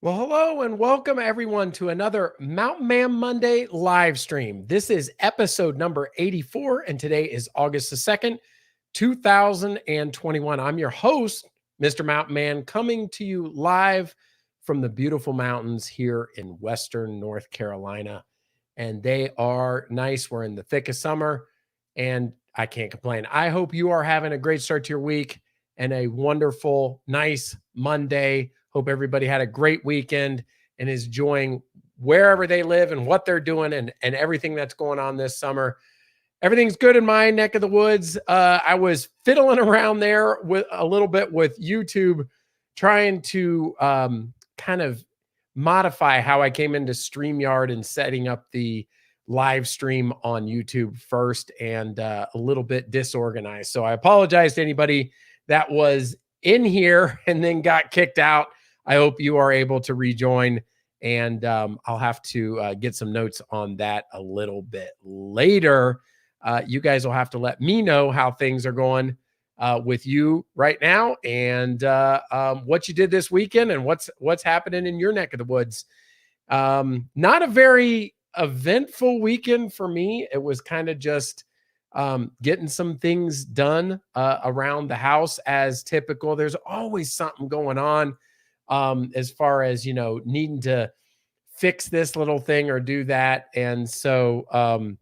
Well, hello and welcome everyone to another Mountain Man Monday live stream. This is episode number 84, and today is August the 2nd, 2021. I'm your host, Mr. Mountain Man, coming to you live from the beautiful mountains here in Western North Carolina. And they are nice. We're in the thick of summer, and I can't complain. I hope you are having a great start to your week and a wonderful, nice Monday. Hope everybody had a great weekend and is enjoying wherever they live and what they're doing and everything that's going on this summer. Everything's good in my neck of the woods. I was fiddling around there with a little bit with YouTube, trying to kind of modify how I came into StreamYard and setting up the live stream on YouTube first, and a little bit disorganized. So I apologize to anybody that was in here and then got kicked out. I hope you are able to rejoin, and I'll have to get some notes on that a little bit later. You guys will have to let me know how things are going with you right now, and what you did this weekend and what's happening in your neck of the woods. Not a very eventful weekend for me. It was kind of just getting some things done around the house as typical. There's always something going on. As far as, needing to fix this little thing or do that. And so, I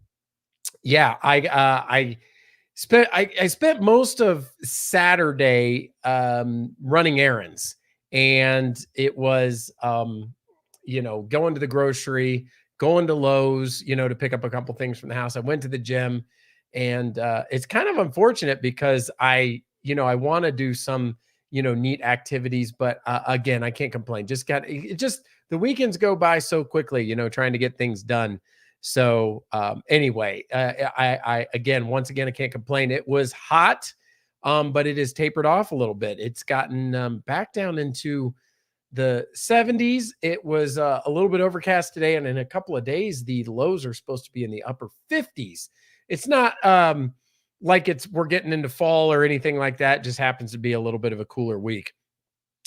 spent most of Saturday, running errands, and it was, going to the grocery, going to Lowe's, to pick up a couple things from the house. I went to the gym, and, it's kind of unfortunate because I want to do some, neat activities, but again, I can't complain. The weekends go by so quickly, trying to get things done. So anyway, I once again, I can't complain. It was hot, but it has tapered off a little bit. It's gotten back down into the 70s. It was a little bit overcast today, and in a couple of days, the lows are supposed to be in the upper 50s. It's not like we're getting into fall or anything like that. It just happens to be a little bit of a cooler week.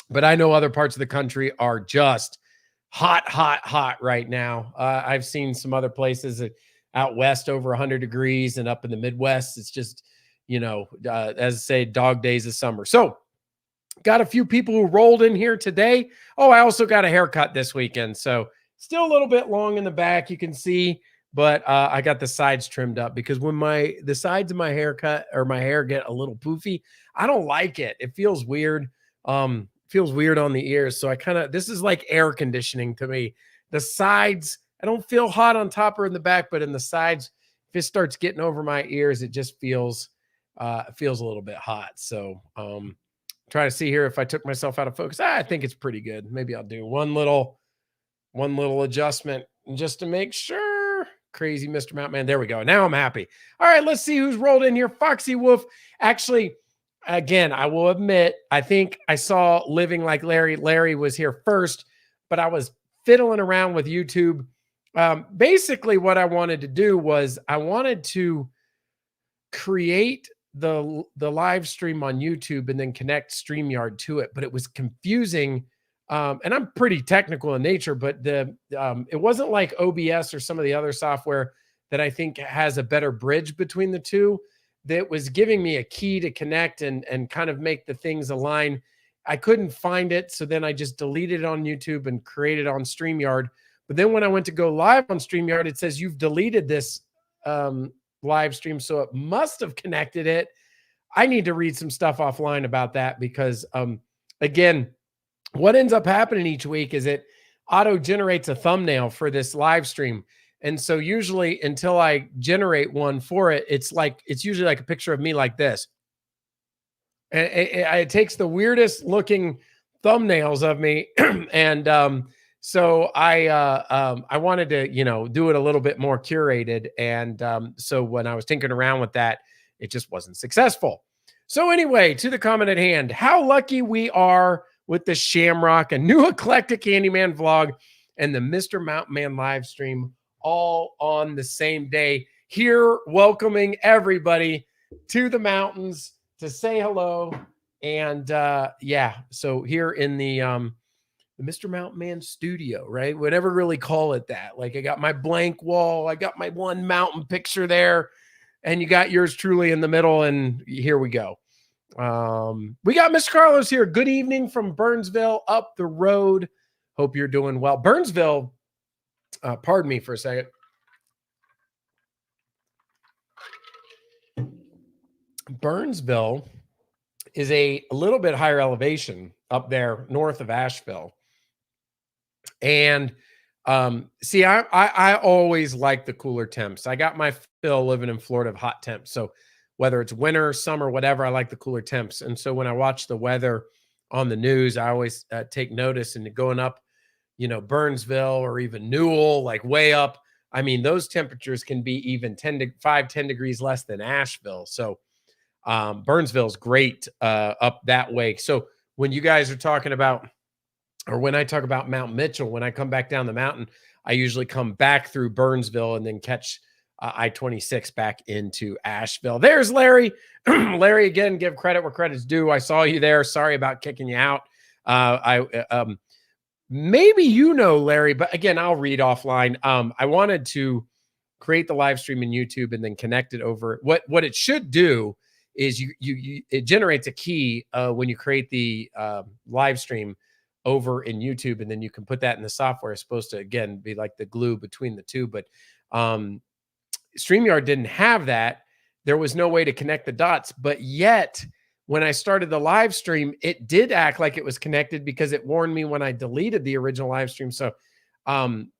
But I know other parts of the country are just hot right now. I've seen some other places out west over 100 degrees, and up in the Midwest, it's just, as I say, dog days of summer. So got a few people who rolled in here today. Oh, I also got a haircut this weekend. So still a little bit long in the back, you can see. But I got the sides trimmed up because when the sides of my haircut or my hair get a little poofy, I don't like it. It feels weird. Feels weird on the ears. So this is like air conditioning to me. The sides, I don't feel hot on top or in the back, but in the sides, if it starts getting over my ears, it just feels a little bit hot. So try to see here if I took myself out of focus. I think it's pretty good. Maybe I'll do one little adjustment just to make sure. Crazy Mr. Mountain Man. There we go. Now I'm happy. All right, let's see who's rolled in here. Foxy Wolf. Actually, again, I will admit, I think I saw Living Like Larry. Larry was here first, but I was fiddling around with YouTube. Basically, what I wanted to do was I wanted to create the live stream on YouTube and then connect StreamYard to it, but it was confusing. And I'm pretty technical in nature, but it wasn't like OBS or some of the other software that I think has a better bridge between the two, that was giving me a key to connect and kind of make the things align. I couldn't find it. So then I just deleted it on YouTube and created on StreamYard. But then when I went to go live on StreamYard, it says you've deleted this live stream. So it must have connected it. I need to read some stuff offline about that because, again, what ends up happening each week is it auto generates a thumbnail for this live stream. And so usually until I generate one for it, it's usually like a picture of me like this. And it takes the weirdest looking thumbnails of me. And so I wanted to, do it a little bit more curated. And so when I was tinkering around with that, it just wasn't successful. So anyway, to the comment at hand, how lucky we are with the Shamrock, a new eclectic handyman vlog, and the Mr. Mountain Man live stream all on the same day. Here, welcoming everybody to the mountains to say hello. And so here in the the Mr. Mountain Man studio, right? Whatever really call it that. Like I got my blank wall, I got my one mountain picture there, and you got yours truly in the middle, and here we go. We got Mr. Carlos here. Good evening from Burnsville up the road. Hope you're doing well. Burnsville, pardon me for a second. Burnsville is a little bit higher elevation up there north of Asheville. And see, I always like the cooler temps. I got my fill living in Florida of hot temps. So whether it's winter, summer, whatever, I like the cooler temps. And so when I watch the weather on the news, I always take notice, and going up, Burnsville or even Newell, like way up. I mean, those temperatures can be even 10 degrees less than Asheville. So Burnsville's great up that way. So when you guys are talking about, or when I talk about Mount Mitchell, when I come back down the mountain, I usually come back through Burnsville and then catch I-26 back into Asheville. There's Larry. Larry, again, give credit where credit's due. I saw you there. Sorry about kicking you out. Maybe Larry, but again, I'll read offline. I wanted to create the live stream in YouTube and then connect it over. What it should do is it generates a key when you create the live stream over in YouTube, and then you can put that in the software. It's supposed to, again, be like the glue between the two, but StreamYard didn't have that. There was no way to connect the dots, but yet when I started the live stream, it did act like it was connected because it warned me when I deleted the original live stream. So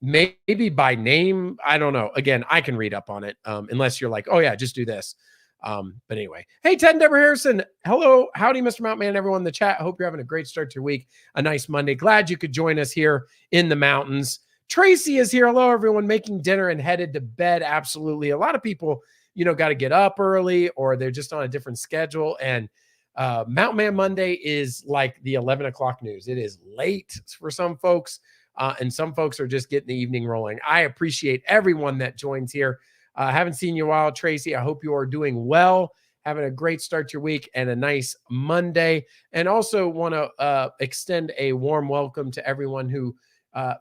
maybe by name, I don't know. Again, I can read up on it unless you're like, oh yeah, just do this. But anyway, hey, Ted and Deborah Harrison. Hello. Howdy, Mr. Mountain Man, everyone in the chat. I hope you're having a great start to your week. A nice Monday. Glad you could join us here in the mountains. Tracy is here. Hello, everyone. Making dinner and headed to bed. Absolutely. A lot of people, got to get up early, or they're just on a different schedule. And Mountain Man Monday is like the 11 o'clock news. It is late for some folks, and some folks are just getting the evening rolling. I appreciate everyone that joins here. Haven't seen you in a while, Tracy. I hope you are doing well, having a great start to your week and a nice Monday. And also want to extend a warm welcome to everyone who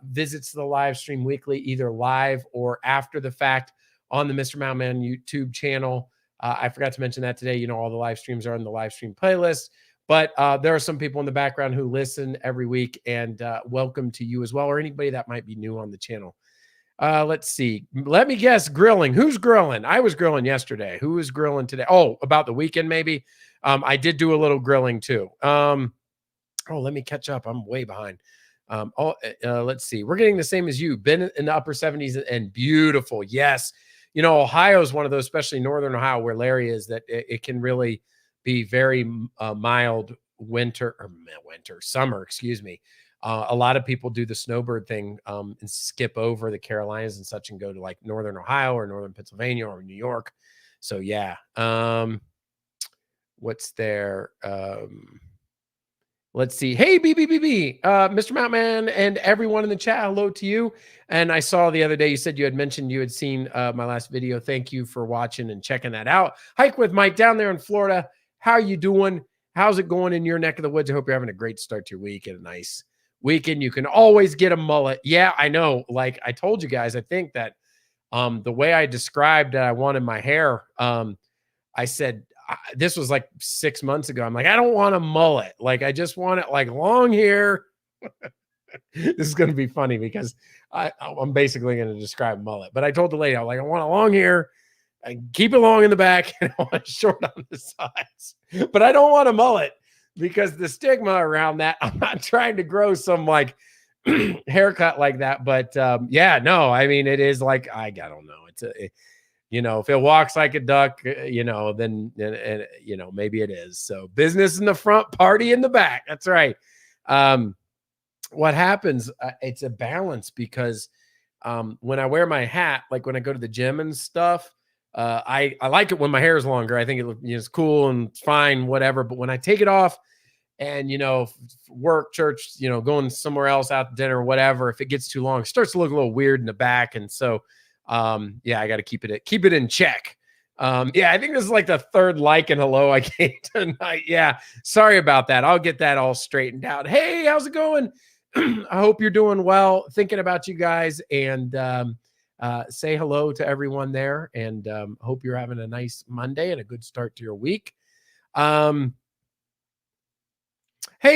visits the live stream weekly, either live or after the fact on the Mr. Mountain Man YouTube channel. I forgot to mention that today. All the live streams are in the live stream playlist, but there are some people in the background who listen every week, and welcome to you as well, or anybody that might be new on the channel. Let's see. Let me guess. Grilling. Who's grilling? I was grilling yesterday. Who is grilling today? Oh, about the weekend, maybe. I did do a little grilling too. Let me catch up. I'm way behind. Let's see. We're getting the same as you. Been in the upper 70s and beautiful. Yes. Ohio is one of those, especially Northern Ohio, where Larry is, that it can really be very mild summer, excuse me. A lot of people do the snowbird thing and skip over the Carolinas and such and go to like Northern Ohio or Northern Pennsylvania or New York. So yeah. What's there? Let's see. Hey, BBBB, Mr. Mountain Man and everyone in the chat, hello to you. And I saw the other day you said you had mentioned you had seen my last video. Thank you for watching and checking that out. Hike with Mike down there in Florida. How are you doing? How's it going in your neck of the woods? I hope you're having a great start to your week and a nice weekend. You can always get a mullet. Yeah, I know. Like I told you guys, I think that the way I described that I wanted my hair, I said, this was like 6 months ago. I'm like, I don't want a mullet. Like, I just want it like long hair. This is going to be funny because I'm basically going to describe mullet. But I told the lady, I was like, I want a long hair. I keep it long in the back and I want it short on the sides. But I don't want a mullet because the stigma around that, I'm not trying to grow some like haircut like that. But yeah, no, I mean, it is like, I don't know. If it walks like a duck, then maybe it is. So business in the front, party in the back. That's right. What happens, it's a balance because when I wear my hat, like when I go to the gym and stuff, I like it when my hair is longer. I think it's cool and fine, whatever. But when I take it off and, work, church, going somewhere else out to dinner or whatever, if it gets too long, it starts to look a little weird in the back. And so, yeah, I got to keep it in check. Yeah, I think this is like the third like and hello I gave tonight. Yeah, sorry about that. I'll get that all straightened out. Hey, how's it going? I hope you're doing well. Thinking about you guys, and say hello to everyone there, and hope you're having a nice Monday and a good start to your week. Hey,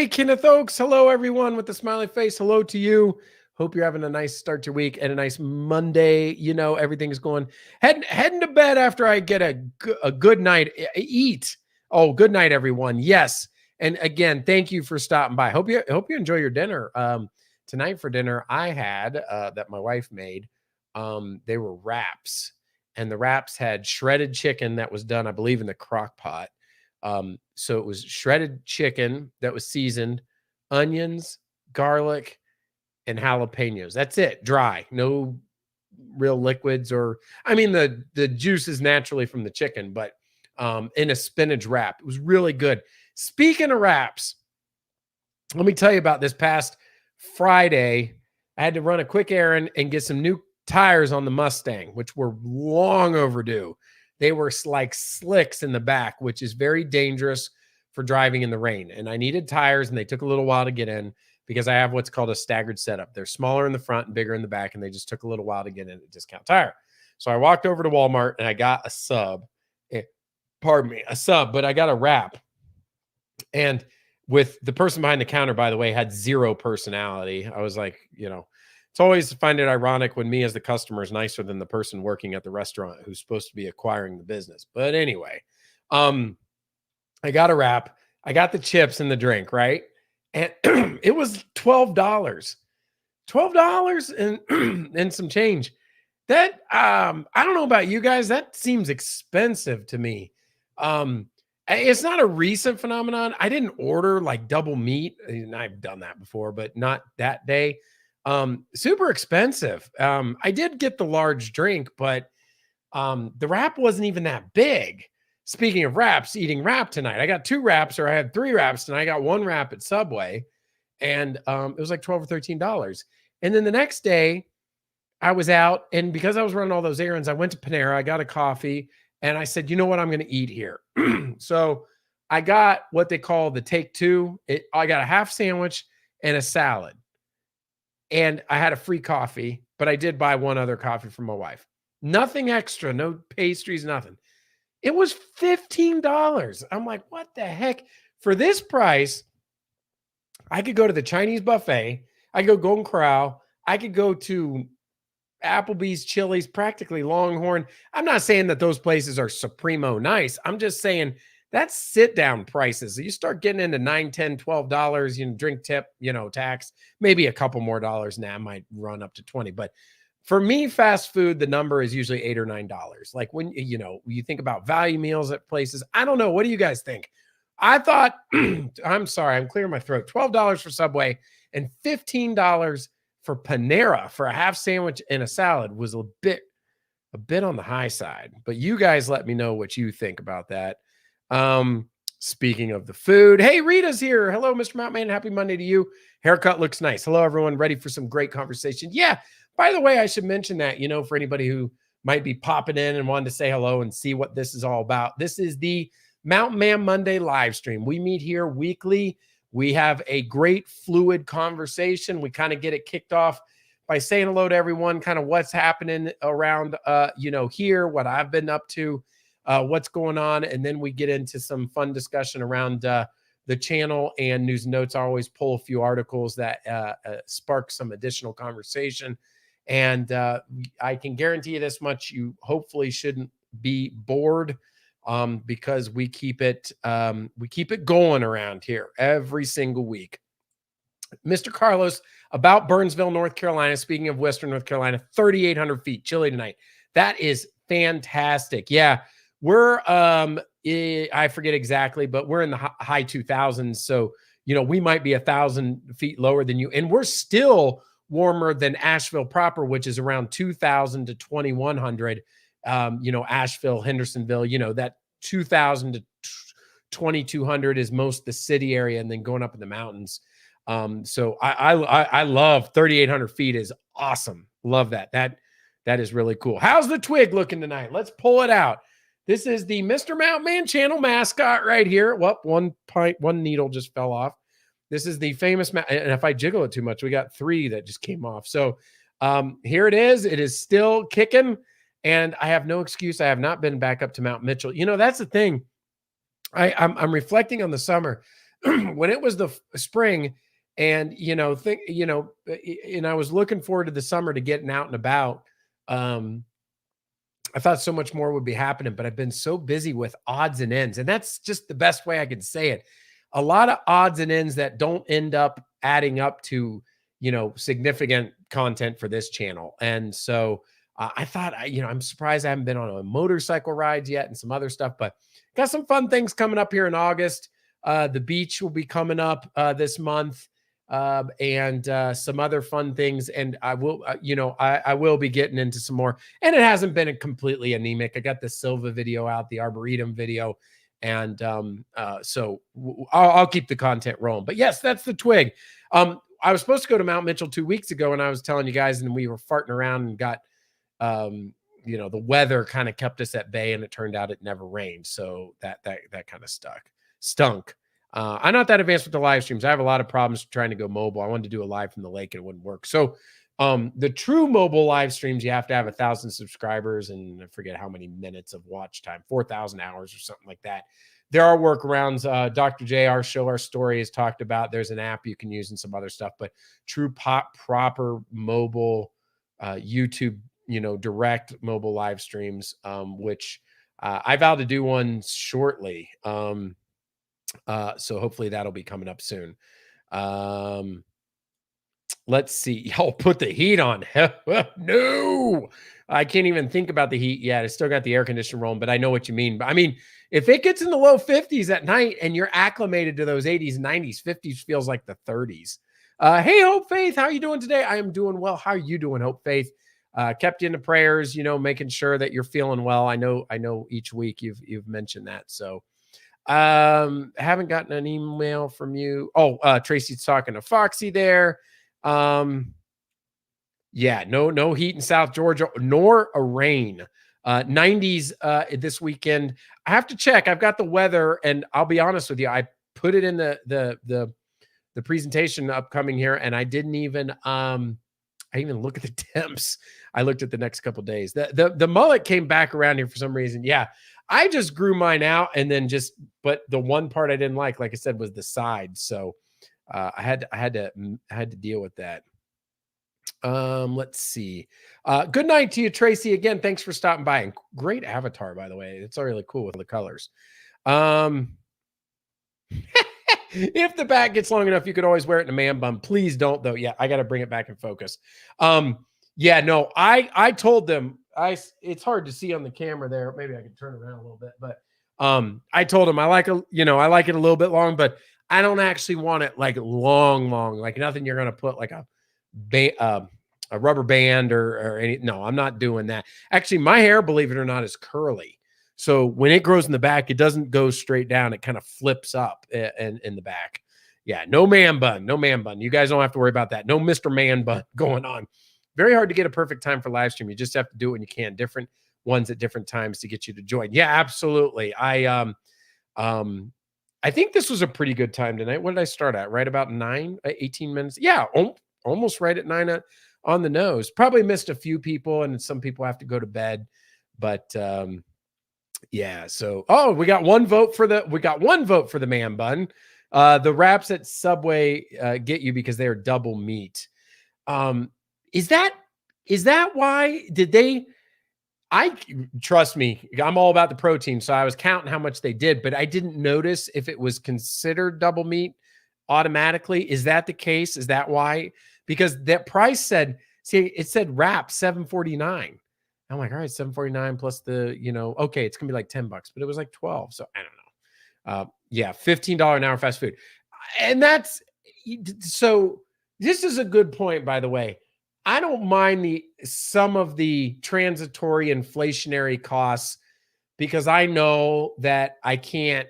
Kenneth Oaks. Hello, everyone with the smiley face. Hello to you. Hope you're having a nice start to your week and a nice Monday. You know, everything's going heading to bed after I get a good night eat. Oh, good night, everyone. Yes. And again, thank you for stopping by. Hope you enjoy your dinner. Tonight for dinner, I had that my wife made. They were wraps, and the wraps had shredded chicken that was done, I believe, in the crock pot. So it was shredded chicken that was seasoned, onions, garlic, and jalapenos. That's it. Dry. No real liquids, or I mean the juice is naturally from the chicken, but in a spinach wrap. It was really good. Speaking of wraps, let me tell you about this past Friday. I had to run a quick errand and get some new tires on the Mustang, which were long overdue. They were like slicks in the back, which is very dangerous for driving in the rain. And I needed tires, and they took a little while to get in because I have what's called a staggered setup. They're smaller in the front and bigger in the back, and they just took a little while to get in at Discount Tire. So I walked over to Walmart and I got a sub. A sub, but I got a wrap. And with the person behind the counter, by the way, had zero personality. I was like, it's always find it ironic when me as the customer is nicer than the person working at the restaurant who's supposed to be acquiring the business. But anyway, I got a wrap. I got the chips and the drink, right? And it was $12. $12 and some change. That I don't know about you guys. That seems expensive to me. It's not a recent phenomenon. I didn't order like double meat. And I've done that before, but not that day. Super expensive. I did get the large drink, but the wrap wasn't even that big. Speaking of wraps, eating wrap tonight. I got 2 wraps, or I had 3 wraps, and I got 1 wrap at Subway, and it was like $12 or $13. And then the next day, I was out, and because I was running all those errands, I went to Panera. I got a coffee, and I said, you know what, I'm going to eat here. So I got what they call the take 2. I got a half sandwich and a salad. And I had a free coffee, but I did buy 1 other coffee from my wife. Nothing extra, no pastries, nothing. It was $15. I'm like, what the heck? For this price, I could go to the Chinese buffet. I could go Golden Corral. I could go to Applebee's, Chili's, practically Longhorn. I'm not saying that those places are supremo nice. I'm just saying that's sit-down prices. So you start getting into $9, $10, $12, drink tip, tax, maybe a couple more dollars. Now I might run up to 20. But for me, fast food, the number is usually $8 or $9. Like when, you think about value meals at places. I don't know. What do you guys think? I thought, I'm sorry, I'm clearing my throat. $12 for Subway and $15 for Panera for a half sandwich and a salad was a bit on the high side. But you guys let me know what you think about that. Speaking of the food, hey, Rita's here. Hello, Mr. Mountain. Happy Monday to you. Haircut looks nice. Hello, everyone. Ready for some great conversation? Yeah. By the way, I should mention that, for anybody who might be popping in and wanted to say hello and see what this is all about. This is the Mountain Man Monday live stream. We meet here weekly. We have a great fluid conversation. We kind of get it kicked off by saying hello to everyone, kind of what's happening around, here, what I've been up to, what's going on. And then we get into some fun discussion around the channel and news and notes. I always pull a few articles that spark some additional conversation. And I can guarantee you this much, you hopefully shouldn't be bored because we keep it going around here every single week. Mr. Carlos, about Burnsville, North Carolina, speaking of Western North Carolina, 3,800 feet, chilly tonight. That is fantastic. Yeah, we're, I forget exactly, but we're in the high 2000s. So, we might be 1,000 feet lower than you. And we're still warmer than Asheville proper, which is around 2,000 to 2,100. Asheville, Hendersonville, that 2,000 to 2,200 is most the city area, and then going up in the mountains. So I love 3,800 feet is awesome. Love that. That is really cool. How's the twig looking tonight? Let's pull it out. This is the Mr. Mountain Man channel mascot right here. Well, one needle just fell off. This is the famous, and if I jiggle it too much, we got 3 that just came off. So here it is. It is still kicking, and I have no excuse. I have not been back up to Mount Mitchell. You know, that's the thing. I'm reflecting on the summer when it was the spring, and and I was looking forward to the summer to getting out and about. I thought so much more would be happening, but I've been so busy with odds and ends, and that's just the best way I could say it. A lot of odds and ends that don't end up adding up to, significant content for this channel. And so I thought, I'm surprised I haven't been on a motorcycle rides yet and some other stuff, but got some fun things coming up here in August. The beach will be coming up this month. And some other fun things. And I will, I will be getting into some more. And it hasn't been completely anemic. I got the Silva video out, the Arboretum video. And so I'll keep the content rolling. But yes, that's the twig. I was supposed to go to Mount Mitchell 2 weeks ago, and I was telling you guys, and we were farting around and got, the weather kind of kept us at bay, and it turned out it never rained. So that kind of stunk. I'm not that advanced with the live streams. I have a lot of problems trying to go mobile. I wanted to do a live from the lake and it wouldn't work. So the true mobile live streams, you have to have 1,000 subscribers and I forget how many minutes of watch time, 4,000 hours or something like that. There are workarounds. Dr. J, our show, our story has talked about. There's an app you can use and some other stuff, but true proper mobile YouTube, direct mobile live streams, which I vow to do one shortly. So hopefully that'll be coming up soon. Let's see. I'll put the heat on. No, I can't even think about the heat yet. I still got the air conditioner rolling, but I know what you mean. But I mean, if it gets in the low 50s at night and you're acclimated to those 80s, 90s, 50s feels like the 30s. Hey, Hope Faith, how are you doing today? I am doing well. How are you doing, Hope Faith? Kept you in the prayers, making sure that you're feeling well. I know each week you've mentioned that. So haven't gotten an email from you. Oh, Tracy's talking to Foxy there. Yeah, no heat in South Georgia, nor a rain. 90s this weekend. I have to check. I've got the weather, and I'll be honest with you. I put it in the presentation upcoming here, and I didn't even I even look at the temps. I looked at the next couple of days. The mullet came back around here for some reason. Yeah. I just grew mine out and then but the one part I didn't like I said, was the side. So I had to deal with that. Let's see. Good night to you, Tracy. Again, thanks for stopping by. And great avatar, by the way. It's really cool with the colors. If the back gets long enough, you could always wear it in a man bun. Please don't, though. Yeah, I got to bring it back in focus. Yeah, no, I told them, it's hard to see on the camera there. Maybe I can turn around a little bit, but I told them I like it a little bit long, but I don't actually want it like long, like nothing you're gonna put like a rubber band or any. No, I'm not doing that. Actually, my hair, believe it or not, is curly. So when it grows in the back, it doesn't go straight down. It kind of flips up in the back. Yeah, no man bun. You guys don't have to worry about that. No Mr. Man bun going on. Very hard to get a perfect time for live stream. You just have to do it when you can. Different ones at different times to get you to join. Yeah, absolutely. I think this was a pretty good time tonight. What did I start at? Right about 18 minutes. Yeah, almost right at 9 on the nose. Probably missed a few people, and some people have to go to bed. But yeah. So we got one vote for the man bun. The wraps at Subway get you because they are double meat. Is that why? Trust me, I'm all about the protein. So I was counting how much they did, but I didn't notice if it was considered double meat automatically. Is that the case? Is that why? Because that price it said wrap $7.49. I'm like, all right, $7.49 plus the, okay, it's gonna be like $10, but it was like 12. So I don't know. Yeah, $15 an hour fast food. And so this is a good point, by the way. I don't mind some of the transitory inflationary costs because I know that I can't,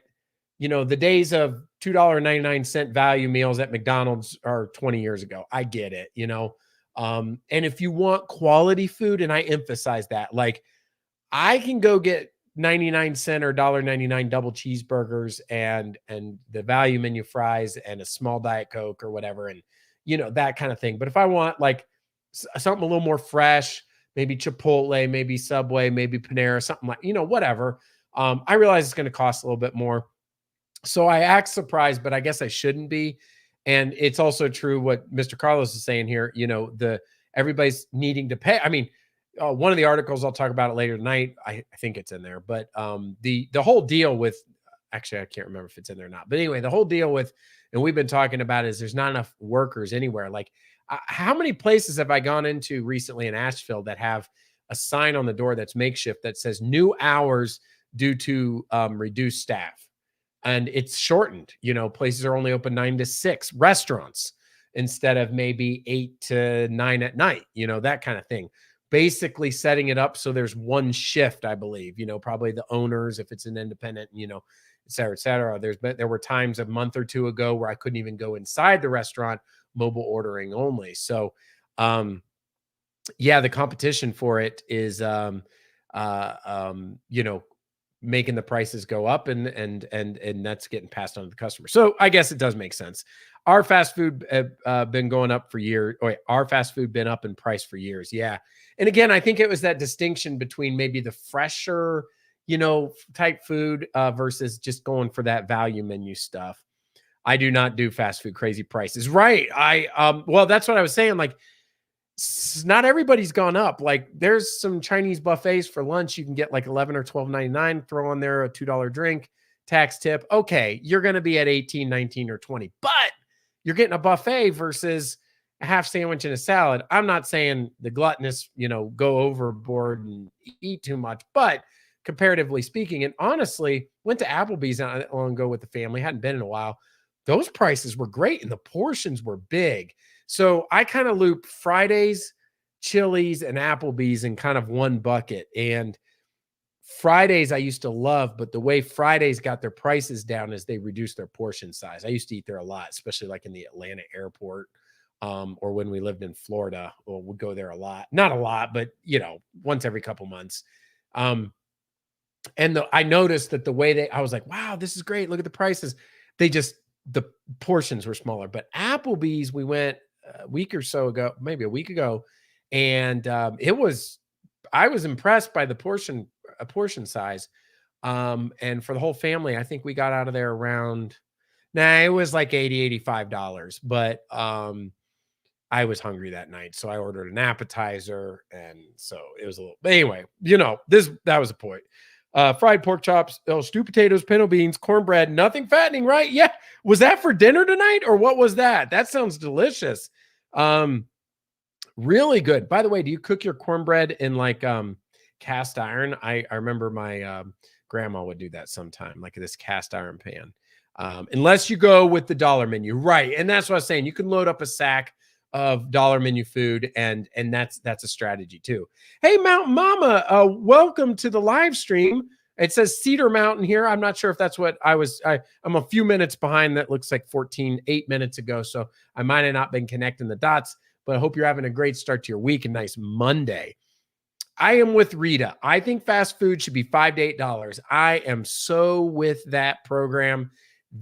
the days of $2.99 value meals at McDonald's are 20 years ago. I get it, and if you want quality food, and I emphasize that, like I can go get 99 cent or $1.99 double cheeseburgers and the value menu fries and a small Diet Coke or whatever, and that kind of thing. But if I want like something a little more fresh, maybe Chipotle, maybe Subway, maybe Panera, something like, whatever. I realize it's going to cost a little bit more. So I act surprised, but I guess I shouldn't be. And it's also true what Mr. Carlos is saying here, everybody's needing to pay. I mean, one of the articles, I'll talk about it later tonight. I think it's in there, but the whole deal with, actually, I can't remember if it's in there or not, but anyway, the whole deal with, and we've been talking about, is there's not enough workers anywhere. Like, how many places have I gone into recently in Asheville that have a sign on the door that's makeshift that says new hours due to reduced staff? And it's shortened. Places are only open 9 to 6, restaurants, instead of maybe 8 to 9 at night, that kind of thing. Basically setting it up so there's one shift, I believe, probably the owners, if it's an independent, et cetera, et cetera. There were times a month or two ago where I couldn't even go inside the restaurant, mobile ordering only. So, yeah, the competition for it is, making the prices go up, and that's getting passed on to the customer. So I guess it does make sense. Our fast food been going up for years. Our fast food been up in price for years. Yeah. And again, I think it was that distinction between maybe the fresher, type food versus just going for that value menu stuff. I do not do fast food crazy prices. Right. Well, that's what I was saying. Like, not everybody's gone up. Like, there's some Chinese buffets for lunch. You can get like 11 or 12.99, throw on there a $2 drink, tax tip. Okay. You're going to be at 18, 19 or 20, but you're getting a buffet versus a half sandwich and a salad. I'm not saying the gluttonous, go overboard and eat too much, but comparatively speaking, and honestly, went to Applebee's not long ago with the family, hadn't been in a while. Those prices were great and the portions were big. So I kind of loop Fridays, Chili's, and Applebee's in kind of one bucket. And Fridays I used to love, but the way Fridays got their prices down is they reduced their portion size. I used to eat there a lot, especially like in the Atlanta airport, or when we lived in Florida. Well, we'd go there a lot. Not a lot, but once every couple months. And I noticed that the way I was like, wow, this is great. Look at the prices. The portions were smaller. But Applebee's, we went a week or so ago, maybe a week ago, and I was impressed by the portion size. And for the whole family, I think we got out of there around, it was like $80, $85, but I was hungry that night, so I ordered an appetizer, and so it was a little. But anyway, that was a point. Fried pork chops, stewed potatoes, pinto beans, cornbread, nothing fattening, right? Yeah. Was that for dinner tonight, or what was that? That sounds delicious. Really good. By the way, do you cook your cornbread in like cast iron? I remember my grandma would do that sometime, like this cast iron pan. Unless you go with the dollar menu, right? And that's what I was saying. You can load up a sack of dollar menu food, and that's a strategy too. Hey, Mountain Mama, welcome to the live stream. It says Cedar Mountain here. I'm not sure if that's what I'm a few minutes behind. That looks like 8 minutes ago, so I might have not been connecting the dots, but I hope you're having a great start to your week. A nice Monday. I am with Rita. I think fast food should be $5 to $8. I am so with that program.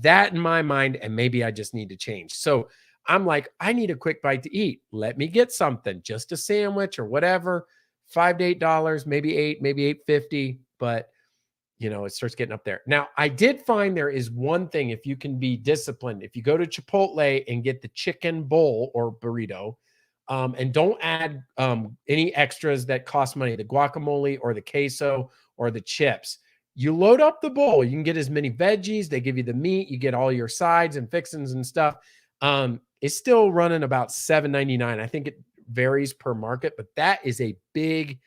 That in my mind, and maybe I just need to change. So I'm like, I need a quick bite to eat. Let me get something, just a sandwich or whatever. $5 to $8, maybe $8, maybe $8.50, but it starts getting up there. Now, I did find there is one thing, if you can be disciplined, if you go to Chipotle and get the chicken bowl or burrito, and don't add any extras that cost money, the guacamole or the queso or the chips. You load up the bowl. You can get as many veggies. They give you the meat. You get all your sides and fixings and stuff. It's still running about $7.99. I think it varies per market, but that is a big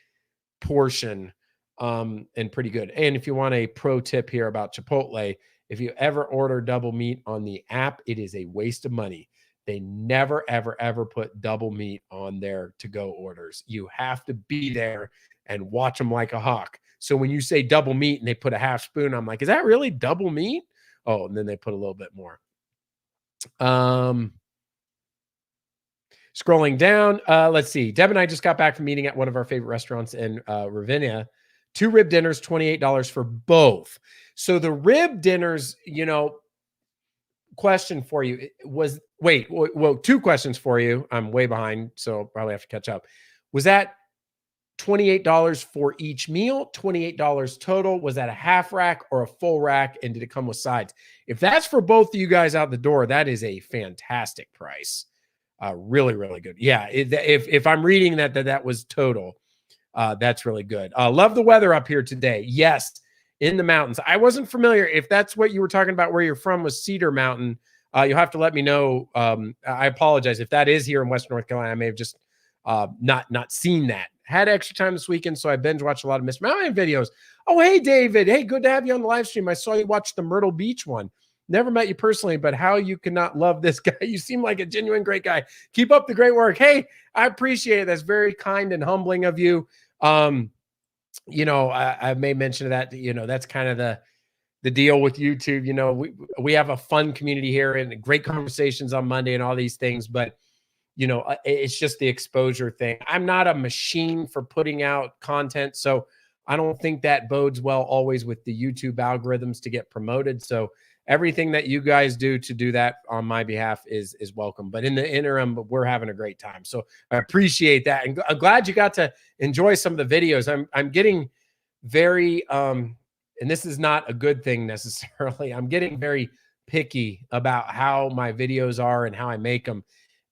portion and pretty good. And if you want a pro tip here about Chipotle, if you ever order double meat on the app, it is a waste of money. They never, ever, ever put double meat on their to-go orders. You have to be there and watch them like a hawk. So when you say double meat and they put a half spoon, I'm like, is that really double meat? Oh, and then they put a little bit more. Scrolling down, let's see. Deb and I just got back from meeting at one of our favorite restaurants in Ravinia 2 rib dinners, $28 for both. So the rib dinners, you know, question for you was, well, 2 questions for you. I'm way behind, so probably have to catch up. Was that $28 for each meal, $28 total? Was that a half rack or a full rack? And did it come with sides? If that's for both of you guys out the door, that is a fantastic price. Really, really good. Yeah. If I'm reading that was total, that's really good. Love the weather up here today. Yes. In the mountains. I wasn't familiar. If that's what you were talking about, where you're from was Cedar Mountain. You'll have to let me know. I apologize if that is here in Western North Carolina. I may have just not seen that. Had extra time this weekend, so I binge watched a lot of Mr. Mountain videos. Oh, hey, David. Hey, good to have you on the live stream. I saw you watch the Myrtle Beach one. Never met you personally, but how you cannot love this guy. You seem like a genuine great guy. Keep up the great work. Hey, I appreciate it. That's very kind and humbling of you. You know, I may mention that, you know, that's kind of the deal with YouTube. You know, we have a fun community here and great conversations on Monday and all these things, but you know, it's just the exposure thing. I'm not a machine for putting out content, so I don't think that bodes well always with the YouTube algorithms to get promoted. So everything that you guys do to do that on my behalf is welcome. But in the interim, we're having a great time. So I appreciate that. And I'm glad you got to enjoy some of the videos. I'm getting very, and this is not a good thing necessarily. I'm getting very picky about how my videos are and how I make them.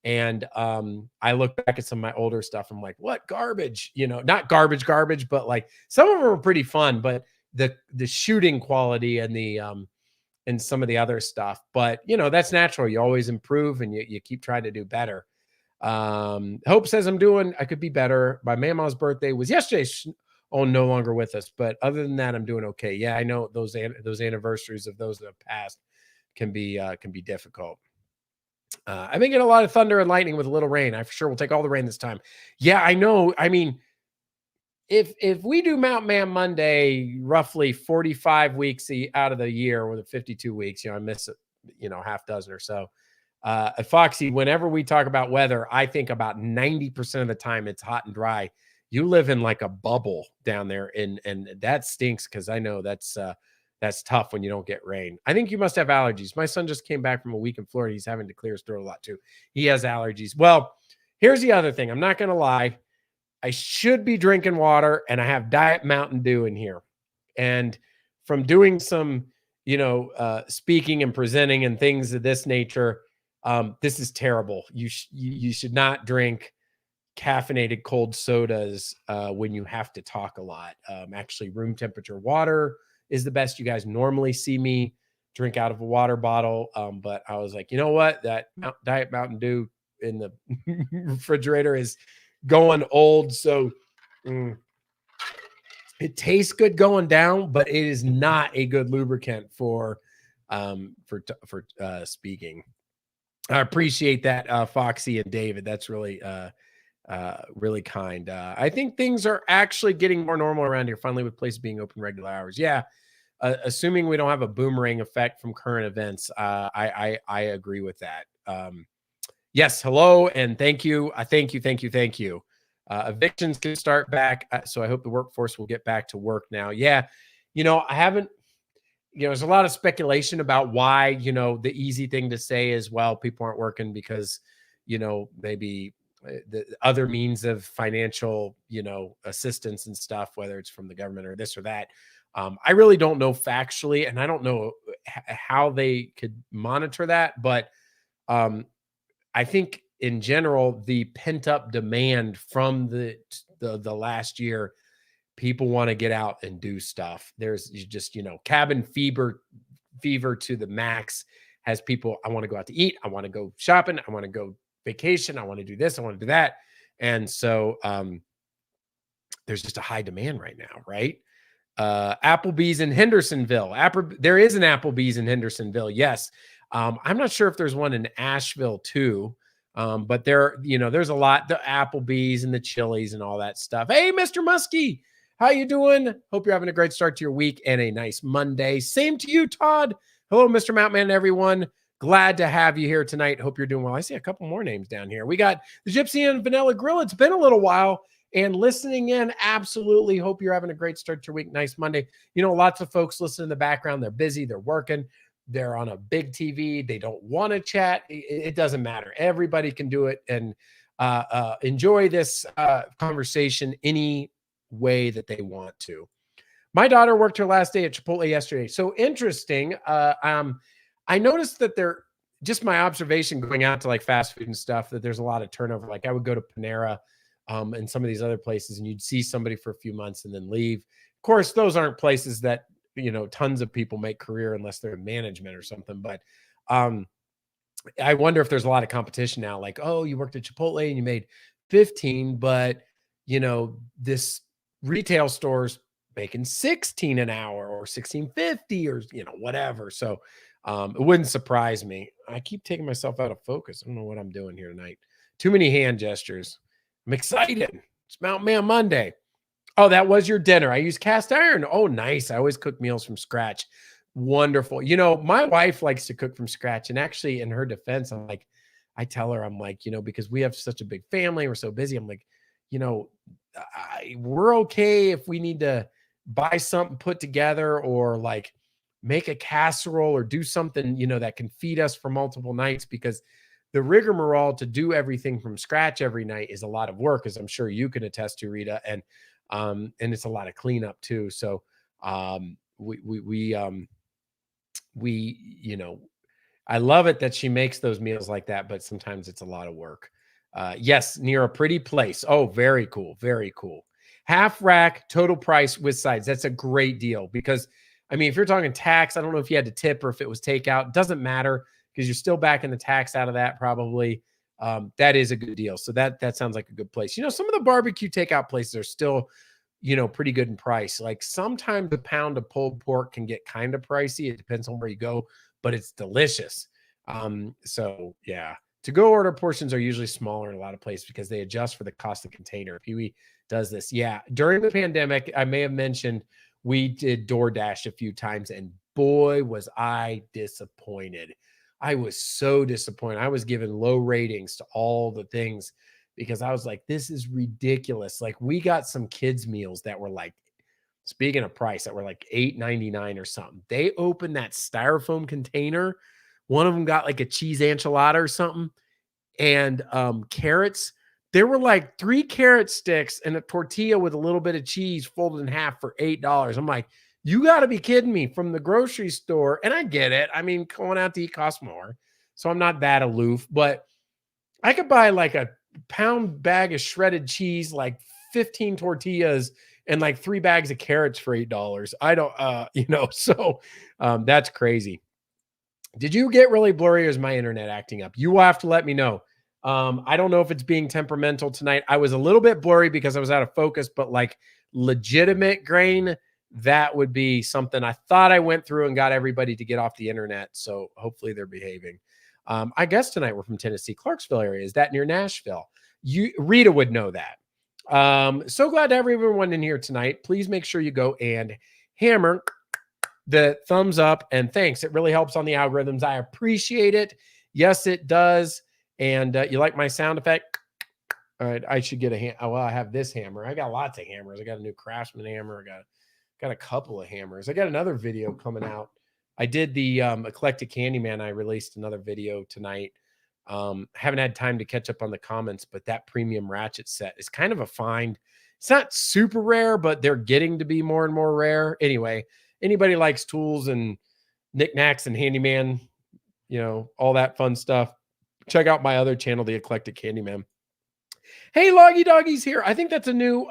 And I look back at some of my older stuff. I'm like, what garbage? You know, not garbage, but like some of them are pretty fun, but the shooting quality and the and some of the other stuff. But you know, that's natural. You always improve and you keep trying to do better. Hope says I could be better. My mama's birthday was yesterday. Oh, no longer with us. But other than that, I'm doing okay. Yeah, I know those anniversaries of those that have passed can be difficult. I've been getting a lot of thunder and lightning with a little rain. I for sure will take all the rain this time. Yeah, I know. I mean, if we do Mount Man Monday, roughly 45 weeks out of the year, with 52 weeks, you know, I miss, you know, half dozen or so. Foxy, whenever we talk about weather, I think about 90% of the time it's hot and dry. You live in like a bubble down there, and that stinks because I know that's tough when you don't get rain. I think you must have allergies. My son just came back from a week in Florida. He's having to clear his throat a lot too. He has allergies. Well, here's the other thing. I'm not going to lie. I should be drinking water, and I have Diet Mountain Dew in here. And from doing some, you know, speaking and presenting and things of this nature, this is terrible. You should not drink caffeinated cold sodas when you have to talk a lot. Actually, room temperature water is the best. You guys normally see me drink out of a water bottle. But I was like, you know what? That Diet Mountain Dew in the refrigerator is going old. So it tastes good going down, but it is not a good lubricant for speaking. I appreciate that, Foxy and David. That's really, really kind. I think things are actually getting more normal around here, finally, with places being open regular hours. Yeah. Assuming we don't have a boomerang effect from current events. I agree with that. Yes. Hello. And thank you. Thank you. Evictions can start back. So I hope the workforce will get back to work now. Yeah. You know, I haven't, you know, there's a lot of speculation about why, you know, the easy thing to say is, well, people aren't working because, you know, maybe the other means of financial, you know, assistance and stuff, whether it's from the government or this or that. I really don't know factually, and I don't know how they could monitor that, but I think in general, the pent up demand from the last year, people want to get out and do stuff. There's just, you know, cabin fever to the max has people. I want to go out to eat. I want to go shopping. I want to go vacation. I want to do this. I want to do that. And so there's just a high demand right now, right? Applebee's in Hendersonville. There is an Applebee's in Hendersonville. Yes. I'm not sure if there's one in Asheville too. But there, you know, there's a lot, the Applebee's and the Chili's and all that stuff. Hey, Mr. Muskie, how you doing? Hope you're having a great start to your week and a nice Monday. Same to you, Todd. Hello, Mr. Mountain, everyone. Glad to have you here tonight. Hope you're doing well. I see a couple more names down here. We got the Gypsy and Vanilla Grill. It's been a little while. and listening in. Absolutely. Hope you're having a great start to your week. Nice Monday. You know, lots of folks listen in the background. They're busy. They're working. They're on a big TV. They don't want to chat. It doesn't matter. Everybody can do it and enjoy this conversation any way that they want to. My daughter worked her last day at Chipotle yesterday. So interesting. I noticed that there, just my observation going out to like fast food and stuff, that there's a lot of turnover. Like I would go to Panera and some of these other places, and you'd see somebody for a few months and then leave. Of course, those aren't places that, you know, tons of people make career unless they're in management or something. But I wonder if there's a lot of competition now. Like, oh, you worked at Chipotle and you made 15, but you know, this retail store's making 16 an hour or 16.50 or, you know, whatever. So it wouldn't surprise me. I keep taking myself out of focus. I don't know what I'm doing here tonight. Too many hand gestures. I'm excited. It's Mountain Man Monday. Oh, that was your dinner. I use cast iron. Oh, nice. I always cook meals from scratch. Wonderful. You know, my wife likes to cook from scratch. And actually, in her defense, I tell her, I'm like, you know, because we have such a big family, we're so busy. I'm like, you know, we're okay if we need to buy something put together or like make a casserole or do something, you know, that can feed us for multiple nights, because the rigmarole to do everything from scratch every night is a lot of work, as I'm sure you can attest to, Rita. And it's a lot of cleanup too. So we, you know, I love it that she makes those meals like that, but sometimes it's a lot of work. Yes, near a pretty place. Oh, very cool. Very cool. Half rack, total price with sides. That's a great deal because, I mean, if you're talking tax, I don't know if you had to tip or if it was takeout. Doesn't matter because you're still backing the tax out of that probably. That is a good deal. So that sounds like a good place. You know, some of the barbecue takeout places are still, you know, pretty good in price. Like sometimes a pound of pulled pork can get kind of pricey. It depends on where you go, but it's delicious. So yeah, to go order portions are usually smaller in a lot of places because they adjust for the cost of the container. Pee-wee does this. Yeah. During the pandemic, I may have mentioned we did DoorDash a few times and boy, was I disappointed. I was so disappointed. I was given low ratings to all the things because I was like, this is ridiculous. Like we got some kids meals that were like, speaking of price, that were like $8.99 or something. They opened that styrofoam container. One of them got like a cheese enchilada or something and carrots. There were like 3 carrot sticks and a tortilla with a little bit of cheese folded in half for $8. I'm like, you got to be kidding me, from the grocery store. And I get it. I mean, going out to eat costs more. So I'm not that aloof, but I could buy like a pound bag of shredded cheese, like 15 tortillas and like 3 bags of carrots for $8. I don't, you know, so that's crazy. Did you get really blurry or is my internet acting up? You will have to let me know. I don't know if it's being temperamental tonight. I was a little bit blurry because I was out of focus, but like legitimate grain, that would be something I thought I went through and got everybody to get off the internet. So hopefully they're behaving. I guess tonight we're from Tennessee, Clarksville area. Is that near Nashville? Rita would know that. So glad to have everyone in here tonight. Please make sure you go and hammer the thumbs up and thanks. It really helps on the algorithms. I appreciate it. Yes, it does. And you like my sound effect? All right, I should get a hammer. Well, I have this hammer. I got lots of hammers. I got a new Craftsman hammer. I got a couple of hammers. I got another video coming out. I did the Eclectic Candyman. I released another video tonight. Haven't had time to catch up on the comments, but that premium ratchet set is kind of a find. It's not super rare, but they're getting to be more and more rare. Anyway, anybody likes tools and knickknacks and handyman, you know, all that fun stuff, check out my other channel, The Eclectic Candyman. Hey, Loggy Doggy's here. I think that's a new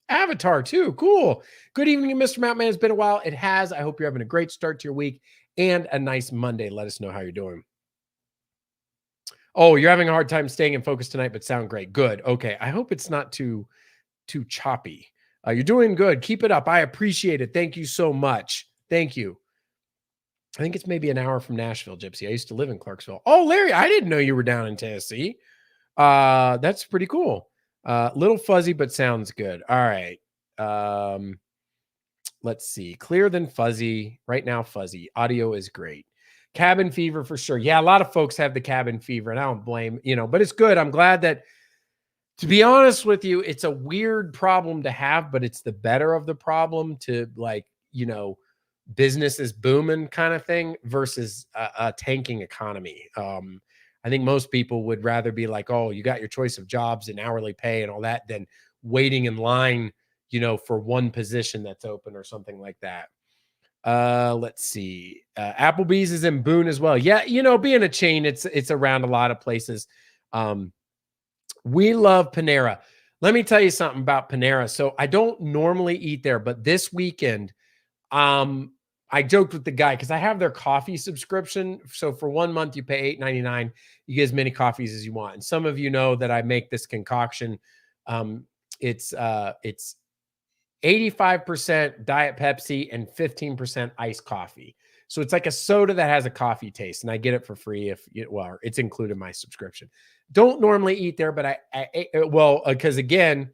avatar too. Cool. Good evening, Mr. Mountain Man. It's been a while. It has. I hope you're having a great start to your week and a nice Monday. Let us know how you're doing. Oh, you're having a hard time staying in focus tonight, but sound great. Good. Okay. I hope it's not too choppy. You're doing good. Keep it up. I appreciate it. Thank you so much. Thank you. I think it's maybe an hour from Nashville, Gypsy. I used to live in Clarksville. Oh, Larry, I didn't know you were down in Tennessee. That's pretty cool. Little fuzzy, but sounds good. All right. Let's see. Clearer than fuzzy. Right now, fuzzy. Audio is great. Cabin fever for sure. Yeah, a lot of folks have the cabin fever, and I don't blame, you know, but it's good. I'm glad that To be honest with you, it's a weird problem to have, but it's the better of the problem to like, business is booming kind of thing versus a tanking economy. I think most people would rather be like, oh, you got your choice of jobs and hourly pay and all that than waiting in line, for one position that's open or something like that. Let's see. Applebee's is in Boone as well. Yeah, being a chain, it's around a lot of places. We love Panera. Let me tell you something about Panera. So I don't normally eat there, but this weekend, I joked with the guy because I have their coffee subscription. So for 1 month, you pay $8.99. You get as many coffees as you want. And some of you know that I make this concoction. It's 85% Diet Pepsi and 15% iced coffee. So it's like a soda that has a coffee taste, and I get it for free it's included in my subscription. Don't normally eat there, but because again,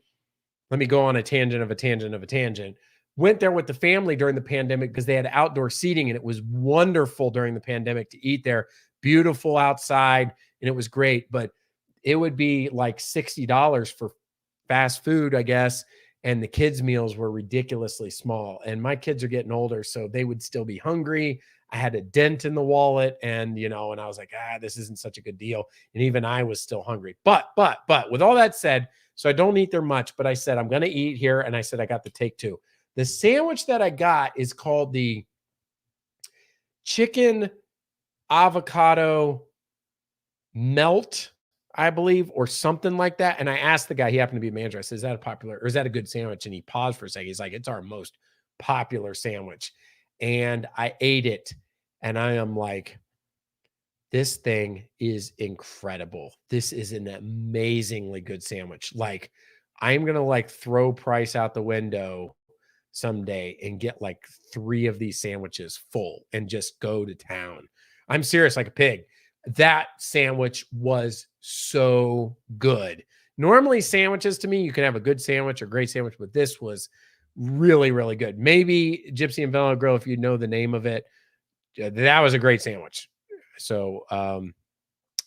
let me go on a tangent of a tangent of a tangent. Went there with the family during the pandemic because they had outdoor seating and it was wonderful during the pandemic to eat there. Beautiful outside and it was great, but it would be like $60 for fast food, I guess. And the kids' meals were ridiculously small. And my kids are getting older, so they would still be hungry. I had a dent in the wallet, and and I was like, this isn't such a good deal. And even I was still hungry. But with all that said, so I don't eat there much, but I said I'm gonna eat here, and I said I got the take two. The sandwich that I got is called the chicken avocado melt, I believe, or something like that. And I asked the guy, he happened to be a manager. I said, is that a popular or is that a good sandwich? And he paused for a second. He's like, it's our most popular sandwich. And I ate it. And I am like, this thing is incredible. This is an amazingly good sandwich. Like, I'm going to like throw price out the window someday and get like 3 of these sandwiches full and just go to town. I'm serious, like a pig. That sandwich was so good. Normally, sandwiches to me, you can have a good sandwich or great sandwich, but this was really, really good. Maybe Gypsy and Vanilla Grill, if you know the name of it, that was a great sandwich. So,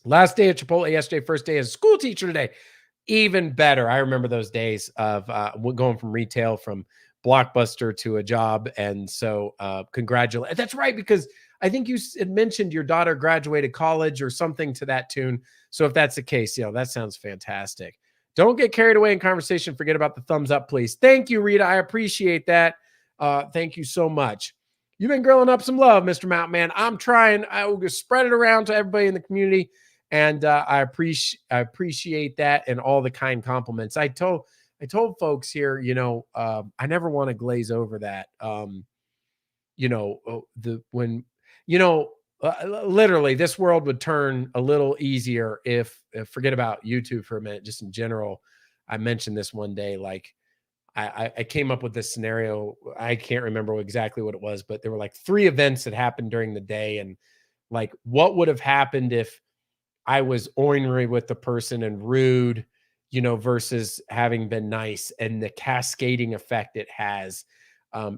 last day at Chipotle yesterday, first day as a school teacher today. Even better. I remember those days of going from retail from Blockbuster to a job. And so congratulations. That's right, because I think you had mentioned your daughter graduated college or something to that tune. So if that's the case, that sounds fantastic. Don't get carried away in conversation. Forget about the thumbs up, please. Thank you, Rita. I appreciate that. Thank you so much. You've been grilling up some love, Mr. Mountain Man. I'm trying. I will spread it around to everybody in the community. And I appreciate that and all the kind compliments. I told folks here, I never want to glaze over that. Literally this world would turn a little easier if forget about YouTube for a minute, just in general. I mentioned this one day, like I came up with this scenario. I can't remember exactly what it was, but there were like 3 events that happened during the day. And like, what would have happened if I was ornery with the person and rude, versus having been nice, and the cascading effect it has.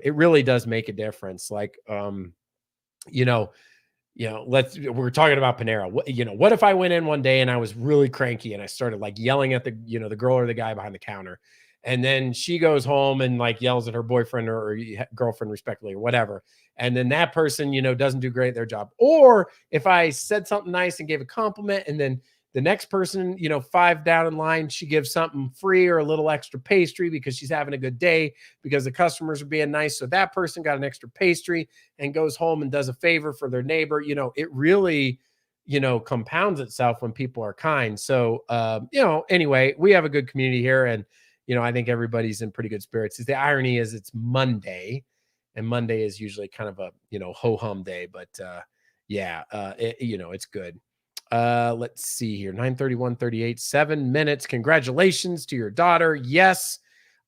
It really does make a difference. Like, we're talking about Panera. What if I went in one day and I was really cranky and I started like yelling at the girl or the guy behind the counter, and then she goes home and like yells at her boyfriend or girlfriend respectively or whatever. And then that person, doesn't do great at their job. Or if I said something nice and gave a compliment, and then the next person, 5 down in line, she gives something free or a little extra pastry because she's having a good day because the customers are being nice. So that person got an extra pastry and goes home and does a favor for their neighbor. It really, compounds itself when people are kind. So, anyway, we have a good community here, and I think everybody's in pretty good spirits. The irony is it's Monday, and Monday is usually kind of a, ho-hum day, but it's good. Let's see here. 9:31:38, 7 minutes. Congratulations to your daughter. Yes.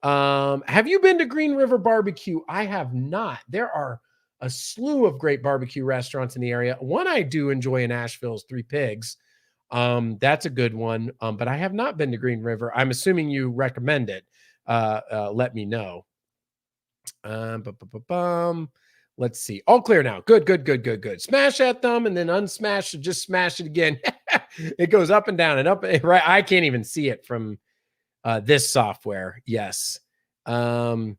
Have you been to Green River Barbecue? I have not. There are a slew of great barbecue restaurants in the area. One I do enjoy in Asheville is Three Pigs. That's a good one. But I have not been to Green River. I'm assuming you recommend it. Let me know. Let's see. All clear now. Good. Smash that thumb and then unsmash it. Just smash it again. It goes up and down and up. Right. I can't even see it from This software, yes. Fort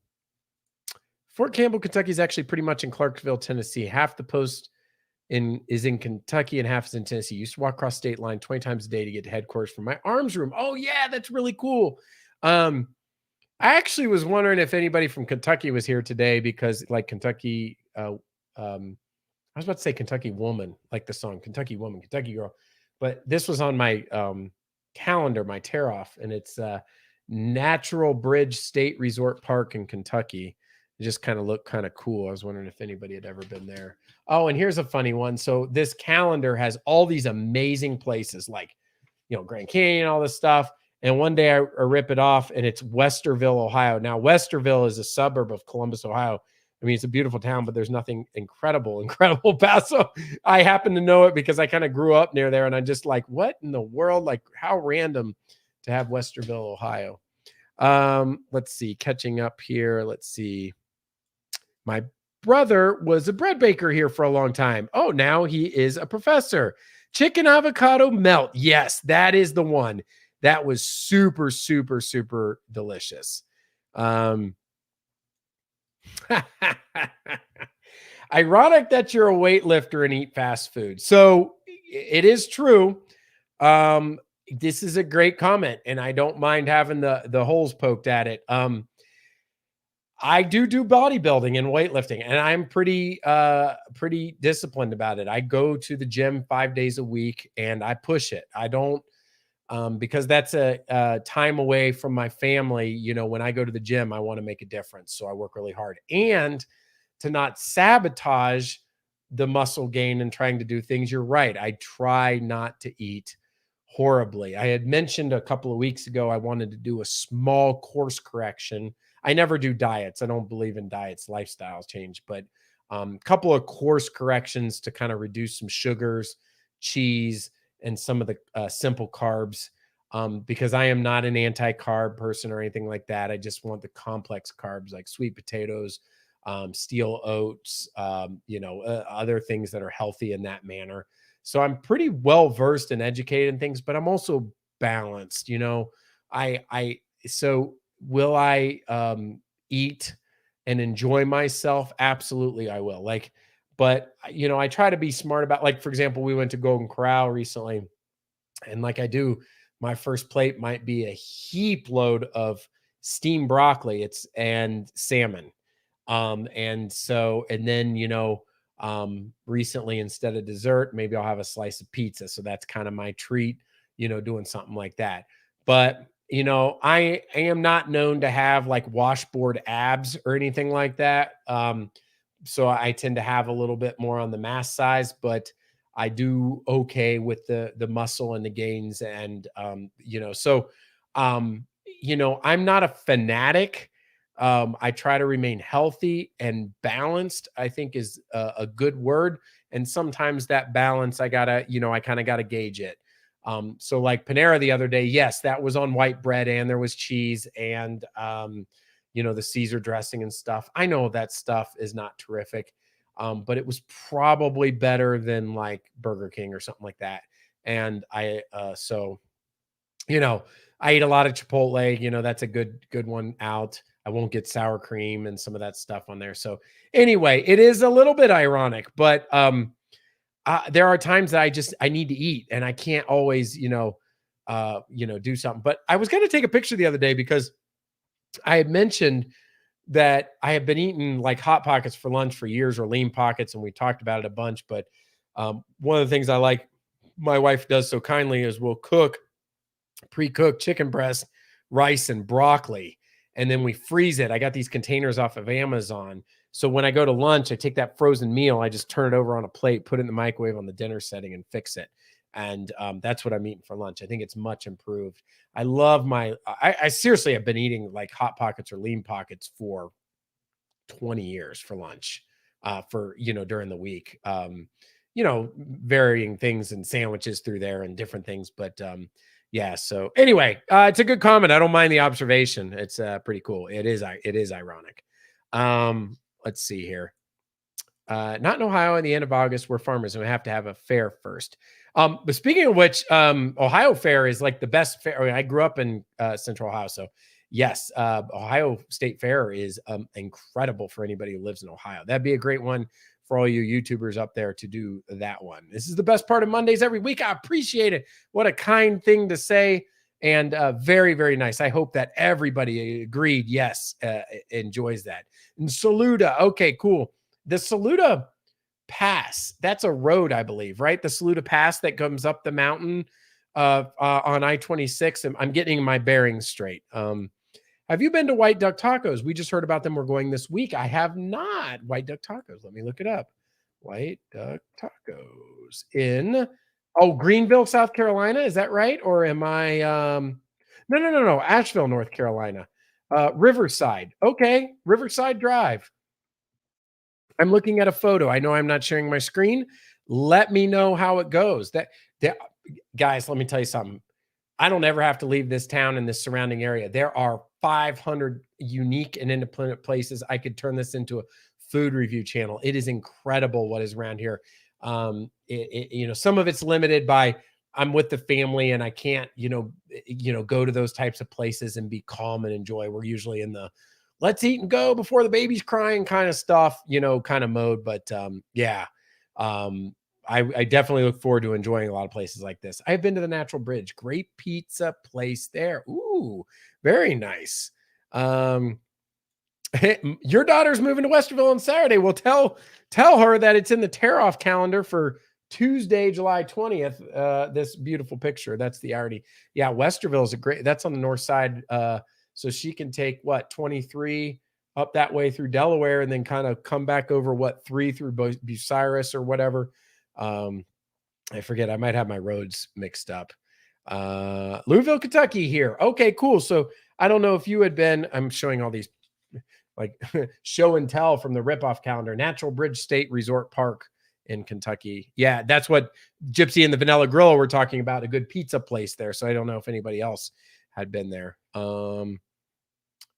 Campbell, Kentucky is actually pretty much in Clarksville, Tennessee. Half the post is in Kentucky and half is in Tennessee. Used to walk across state line 20 times a day to get to headquarters from my arms room. Oh yeah, that's really cool. I actually was wondering if anybody from Kentucky was here today because like Kentucky, I was about to say Kentucky Woman, like the song Kentucky Woman, Kentucky Girl, but this was on my calendar, my tear off, and it's Natural Bridge State Resort Park in Kentucky. It just kind of looked kind of cool. I was wondering if anybody had ever been there. Oh, and here's a funny one. So this calendar has all these amazing places like, Grand Canyon, all this stuff. And one day I rip it off and it's Westerville, Ohio. Now, Westerville is a suburb of Columbus, Ohio. I mean, it's a beautiful town, but there's nothing incredible past. So I happen to know it because I kind of grew up near there and I'm just like, what in the world? Like how random to have Westerville, Ohio. Let's see, catching up here. Let's see. My brother was a bread baker here for a long time. Oh, now he is a professor. Chicken avocado melt. Yes, that is the one. That was super, super, super delicious. Ironic that you're a weightlifter and eat fast food. So it is true. This is a great comment, and I don't mind having the holes poked at it. I do bodybuilding and weightlifting, and I'm pretty disciplined about it. I go to the gym 5 days a week, and I push it. I don't because that's a time away from my family. When I go to the gym, I want to make a difference, so I work really hard and to not sabotage the muscle gain and trying to do things. You're right. I try not to eat horribly. I had mentioned a couple of weeks ago I wanted to do a small course correction. I never do diets. I don't believe in diets, lifestyles change, but a couple of course corrections to kind of reduce some sugars, cheese, and some of the simple carbs because I am not an anti-carb person or anything like that. I just want the complex carbs like sweet potatoes, steel oats, other things that are healthy in that manner. So I'm pretty well versed and educated in things, but I'm also balanced. So will I eat and enjoy myself? Absolutely, I will. But I try to be smart about, like, for example, we went to Golden Corral recently, and like I do, my first plate might be a heap load of steamed broccoli and salmon. And then, recently instead of dessert, maybe I'll have a slice of pizza. So that's kind of my treat, doing something like that. But, I am not known to have like washboard abs or anything like that. So I tend to have a little bit more on the mass size, but I do okay with the muscle and the gains. And, I'm not a fanatic. I try to remain healthy and balanced, I think is a good word. And sometimes that balance, I kind of gotta gauge it. So like Panera the other day, yes, that was on white bread and there was cheese and, the Caesar dressing and stuff. I know that stuff is not terrific, but it was probably better than like Burger King or something like that. And I eat a lot of Chipotle, that's a good one out. I won't get sour cream and some of that stuff on there. So anyway, it is a little bit ironic, but there are times that I need to eat and I can't always, do something. But I was going to take a picture the other day because I had mentioned that I have been eating like Hot Pockets for lunch for years or Lean Pockets. And we talked about it a bunch, but one of the things I like my wife does so kindly is we'll cook pre-cooked chicken breast, rice, and broccoli. And then we freeze it. I got these containers off of Amazon. So when I go to lunch, I take that frozen meal, I just turn it over on a plate, put it in the microwave on the dinner setting and fix it. And that's what I'm eating for lunch. I think it's much improved. I love I seriously have been eating like Hot Pockets or Lean Pockets for 20 years for lunch, during the week, varying things and sandwiches through there and different things. But yeah. So anyway, it's a good comment. I don't mind the observation. It's pretty cool. It is ironic. Let's see here. Not in Ohio at the end of August. We're farmers and we have to have a fair first. But speaking of which, Ohio Fair is like the best fair. I mean, I grew up in Central Ohio, so yes, Ohio State Fair is incredible for anybody who lives in Ohio. That'd be a great one for all you YouTubers up there to do that one. This is the best part of Mondays every week. I appreciate it. What a kind thing to say, and very, very nice. I hope that everybody agreed. Yes, enjoys that. And Saluda. Okay, cool. The Saluda Pass. That's a road, I believe, right? The Saluda Pass that comes up the mountain on I-26. I'm getting my bearings straight. Have you been to White Duck Tacos? We just heard about them. We're going this week. I have not. White Duck Tacos. Let me look it up. White Duck Tacos in Greenville, South Carolina. Is that right? Or am I no. Asheville, North Carolina. Riverside. Okay. Riverside Drive. I'm looking at a photo. I know I'm not sharing my screen. Let me know how it goes. Guys, let me tell you something. I don't ever have to leave this town and this surrounding area. There are 500 unique and independent places. I could turn this into a food review channel. It is incredible what is around here. Some of it's limited by I'm with the family and I can't, go to those types of places and be calm and enjoy. We're usually in the let's eat and go before the baby's crying kind of stuff, kind of mode. But I definitely look forward to enjoying a lot of places like this. I've been to the Natural Bridge, great pizza place there. Ooh, very nice. Your daughter's moving to Westerville on Saturday. Well, tell her that it's in the tear-off calendar for Tuesday, July 20th. This beautiful picture. That's the irony. Yeah, Westerville is that's on the north side. So she can take 23 up that way through Delaware and then kind of come back over 3 through Bucyrus or whatever. I forget. I might have my roads mixed up. Louisville, Kentucky here. Okay, cool. So I don't know if you had been, I'm showing all these like show and tell from the ripoff calendar. Natural Bridge State Resort Park in Kentucky. Yeah, that's what Gypsy and the Vanilla Grill were talking about, a good pizza place there. So I don't know if anybody else had been there.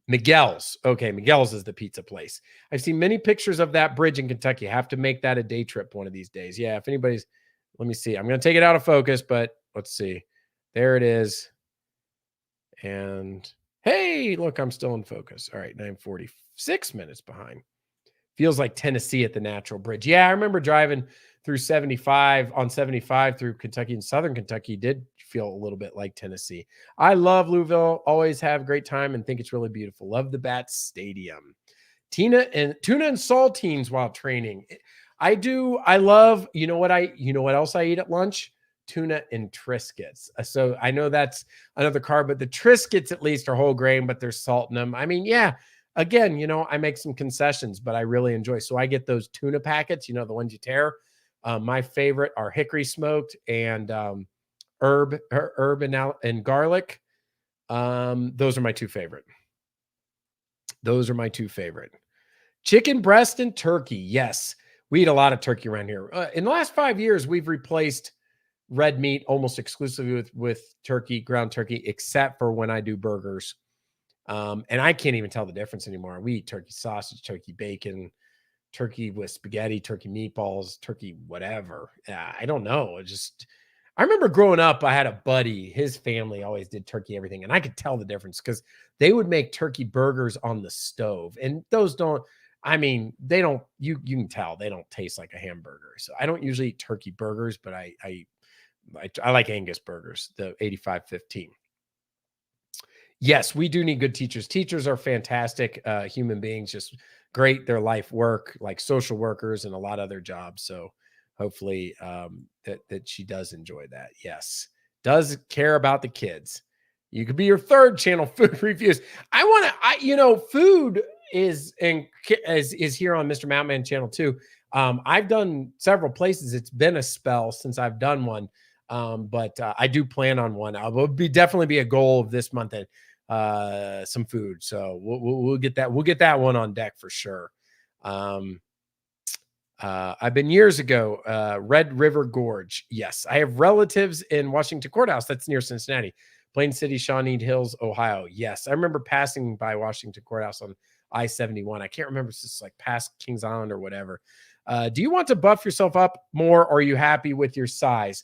Miguel's. Okay, Miguel's is the pizza place. I've seen many pictures of that bridge in Kentucky. I have to make that a day trip one of these days. Yeah, if anybody's, let me see. I'm going to take it out of focus, but let's see. There it is. And hey, look, I'm still in focus. All right, 9:46 minutes behind. Feels like Tennessee at the Natural Bridge. Yeah, I remember driving through 75 through Kentucky and Southern Kentucky. Did feel a little bit like Tennessee. I love Louisville. Always have a great time and think it's really beautiful. Love the Bats Stadium. Tuna and saltines while training. I do. I love. You know what else I eat at lunch? Tuna and Triscuits. So I know that's another carb, but the Triscuits at least are whole grain, but there's salt in them. I mean, yeah. Again, I make some concessions, but I really enjoy. So I get those tuna packets, the ones you tear. My favorite are hickory smoked and herb and garlic. Those are my two favorite. Chicken breast and turkey. Yes, we eat a lot of turkey around here. In the last 5 years, we've replaced red meat almost exclusively with turkey, ground turkey, except for when I do burgers. And I can't even tell the difference anymore. We eat turkey sausage, turkey bacon, turkey with spaghetti, turkey meatballs, turkey whatever. I don't know. I remember growing up, I had a buddy, his family always did turkey everything. And I could tell the difference because they would make turkey burgers on the stove. And those you can tell they don't taste like a hamburger. So I don't usually eat turkey burgers, but I like Angus burgers, the 8515. Yes, we do need good teachers. Teachers are fantastic human beings, just great. Their life work, like social workers and a lot of other jobs. So hopefully that she does enjoy that. Yes, does care about the kids. You could be your third channel, food reviews. Food is here on Mr. Mountain channel too. I've done several places. It's been a spell since I've done one. But I do plan on one. Will definitely be a goal of this month. Some food. So we'll get that. We'll get that one on deck for sure. I've been years ago, Red River Gorge. Yes. I have relatives in Washington Courthouse. That's near Cincinnati, Plain City, Shawnee Hills, Ohio. Yes. I remember passing by Washington Courthouse on I-71. I can't remember if it's like past Kings Island or whatever. Do you want to buff yourself up more? Or are you happy with your size?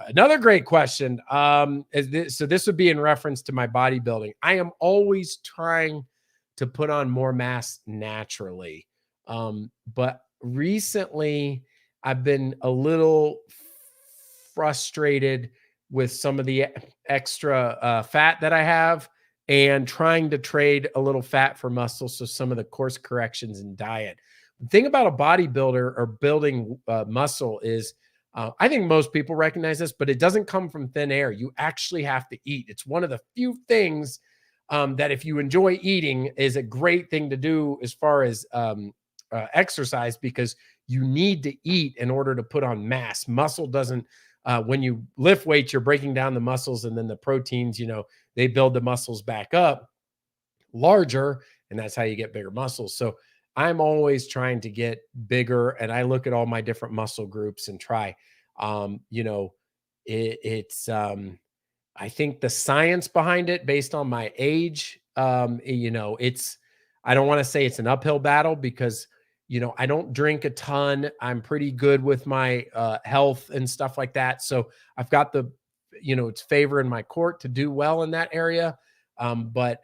Another great question. So this would be in reference to my bodybuilding. I am always trying to put on more mass naturally. But recently I've been a little frustrated with some of the extra fat that I have and trying to trade a little fat for muscle. So some of the course corrections in diet. The thing about a bodybuilder or building muscle is I think most people recognize this, but it doesn't come from thin air. You actually have to eat. It's one of the few things that if you enjoy eating is a great thing to do as far as exercise, because you need to eat in order to put on mass. Muscle doesn't, when you lift weights, you're breaking down the muscles, and then the proteins, they build the muscles back up larger, and that's how you get bigger muscles. So I'm always trying to get bigger, and I look at all my different muscle groups and try. Um, you know, it's I think the science behind it, based on my age, it's I don't want to say it's an uphill battle because I don't drink a ton. I'm pretty good with my health and stuff like that. So I've got it's favor in my court to do well in that area. But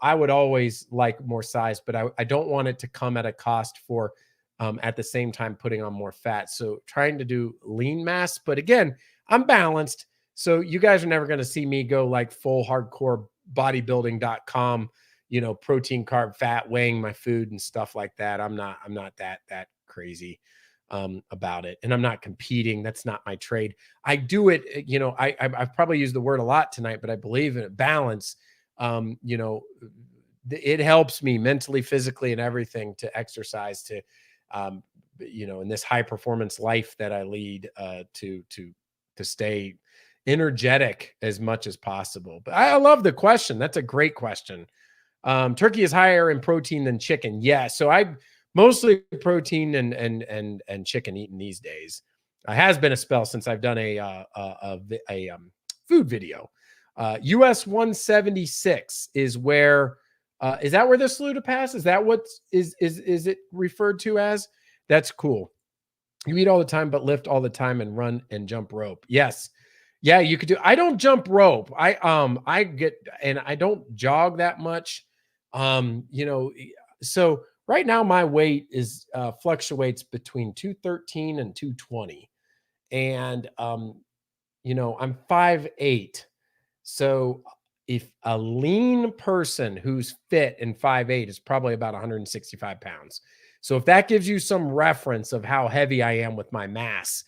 I would always like more size, but I don't want it to come at a cost for at the same time putting on more fat. So trying to do lean mass, but again, I'm balanced. So you guys are never going to see me go like full hardcore bodybuilding.com, protein, carb, fat, weighing my food and stuff like that. I'm not that crazy about it. And I'm not competing. That's not my trade. I do it, I've probably used the word a lot tonight, but I believe in it. Balance. It helps me mentally, physically, and everything to exercise to, in this high performance life that I lead, to stay energetic as much as possible. But I love the question. That's a great question. Turkey is higher in protein than chicken. Yeah. So I mostly protein and chicken eaten these days. It has been a spell since I've done a food video. US 176 is where is that where the Saluda Pass? Is that what is it referred to as? That's cool. You eat all the time, but lift all the time and run and jump rope. Yes. Yeah, you could do. I don't jump rope. I get, and I don't jog that much. So right now my weight is fluctuates between 213 and 220. And I'm 5'8". So if a lean person who's fit and 5'8" is probably about 165 pounds. So if that gives you some reference of how heavy I am with my mass,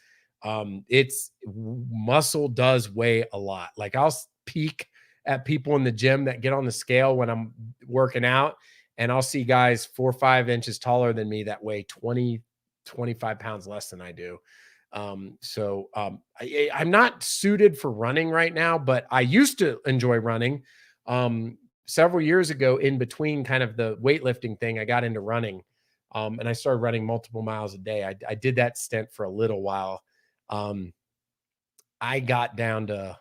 it's muscle does weigh a lot. Like I'll peek at people in the gym that get on the scale when I'm working out, and I'll see guys 4 or 5 inches taller than me that weigh 20, 25 pounds less than I do. I'm not suited for running right now, but I used to enjoy running. Several years ago, in between kind of the weightlifting thing, I got into running. And I started running multiple miles a day. I did that stint for a little while. I got down to,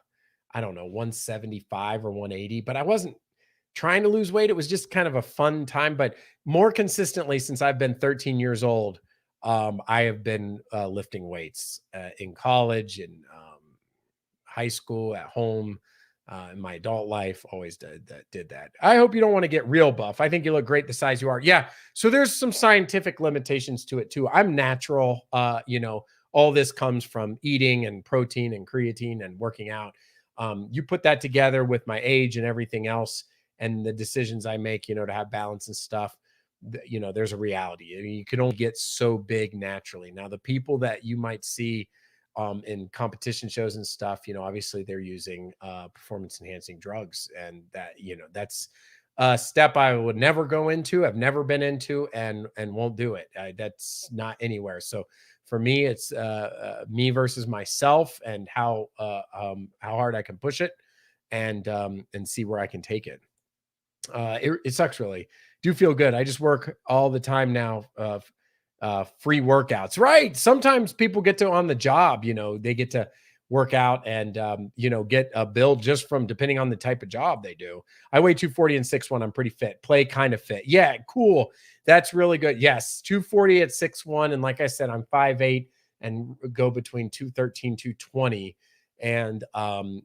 I don't know, 175 or 180, but I wasn't trying to lose weight. It was just kind of a fun time, but more consistently since I've been 13 years old, I have been lifting weights in college and high school, at home, in my adult life. Always did that. I hope you don't want to get real buff. I think you look great the size you are. Yeah. So there's some scientific limitations to it too. I'm natural. All this comes from eating and protein and creatine and working out. You put that together with my age and everything else and the decisions I make, to have balance and stuff. There's a reality. I mean, you can only get so big naturally. Now, the people that you might see in competition shows and stuff, obviously they're using performance enhancing drugs, and that's a step I would never go into. I've never been into and won't do it. That's not anywhere. So for me, it's me versus myself and how hard I can push it and see where I can take it. It sucks, really. Do feel good. I just work all the time now. Free workouts, right? Sometimes people get to on the job, they get to work out and, get a build just from depending on the type of job they do. I weigh 240 and 6'1". I'm pretty fit, play kind of fit. Yeah, cool. That's really good. Yes, 240 at 6'1". And like I said, I'm 5'8" and go between 213, 220. And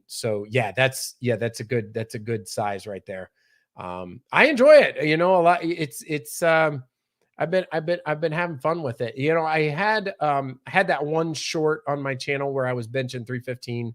so yeah, that's a good size right there. I enjoy it, you know, a lot. It's I've been having fun with it. You know, I had that one short on my channel where I was benching 315.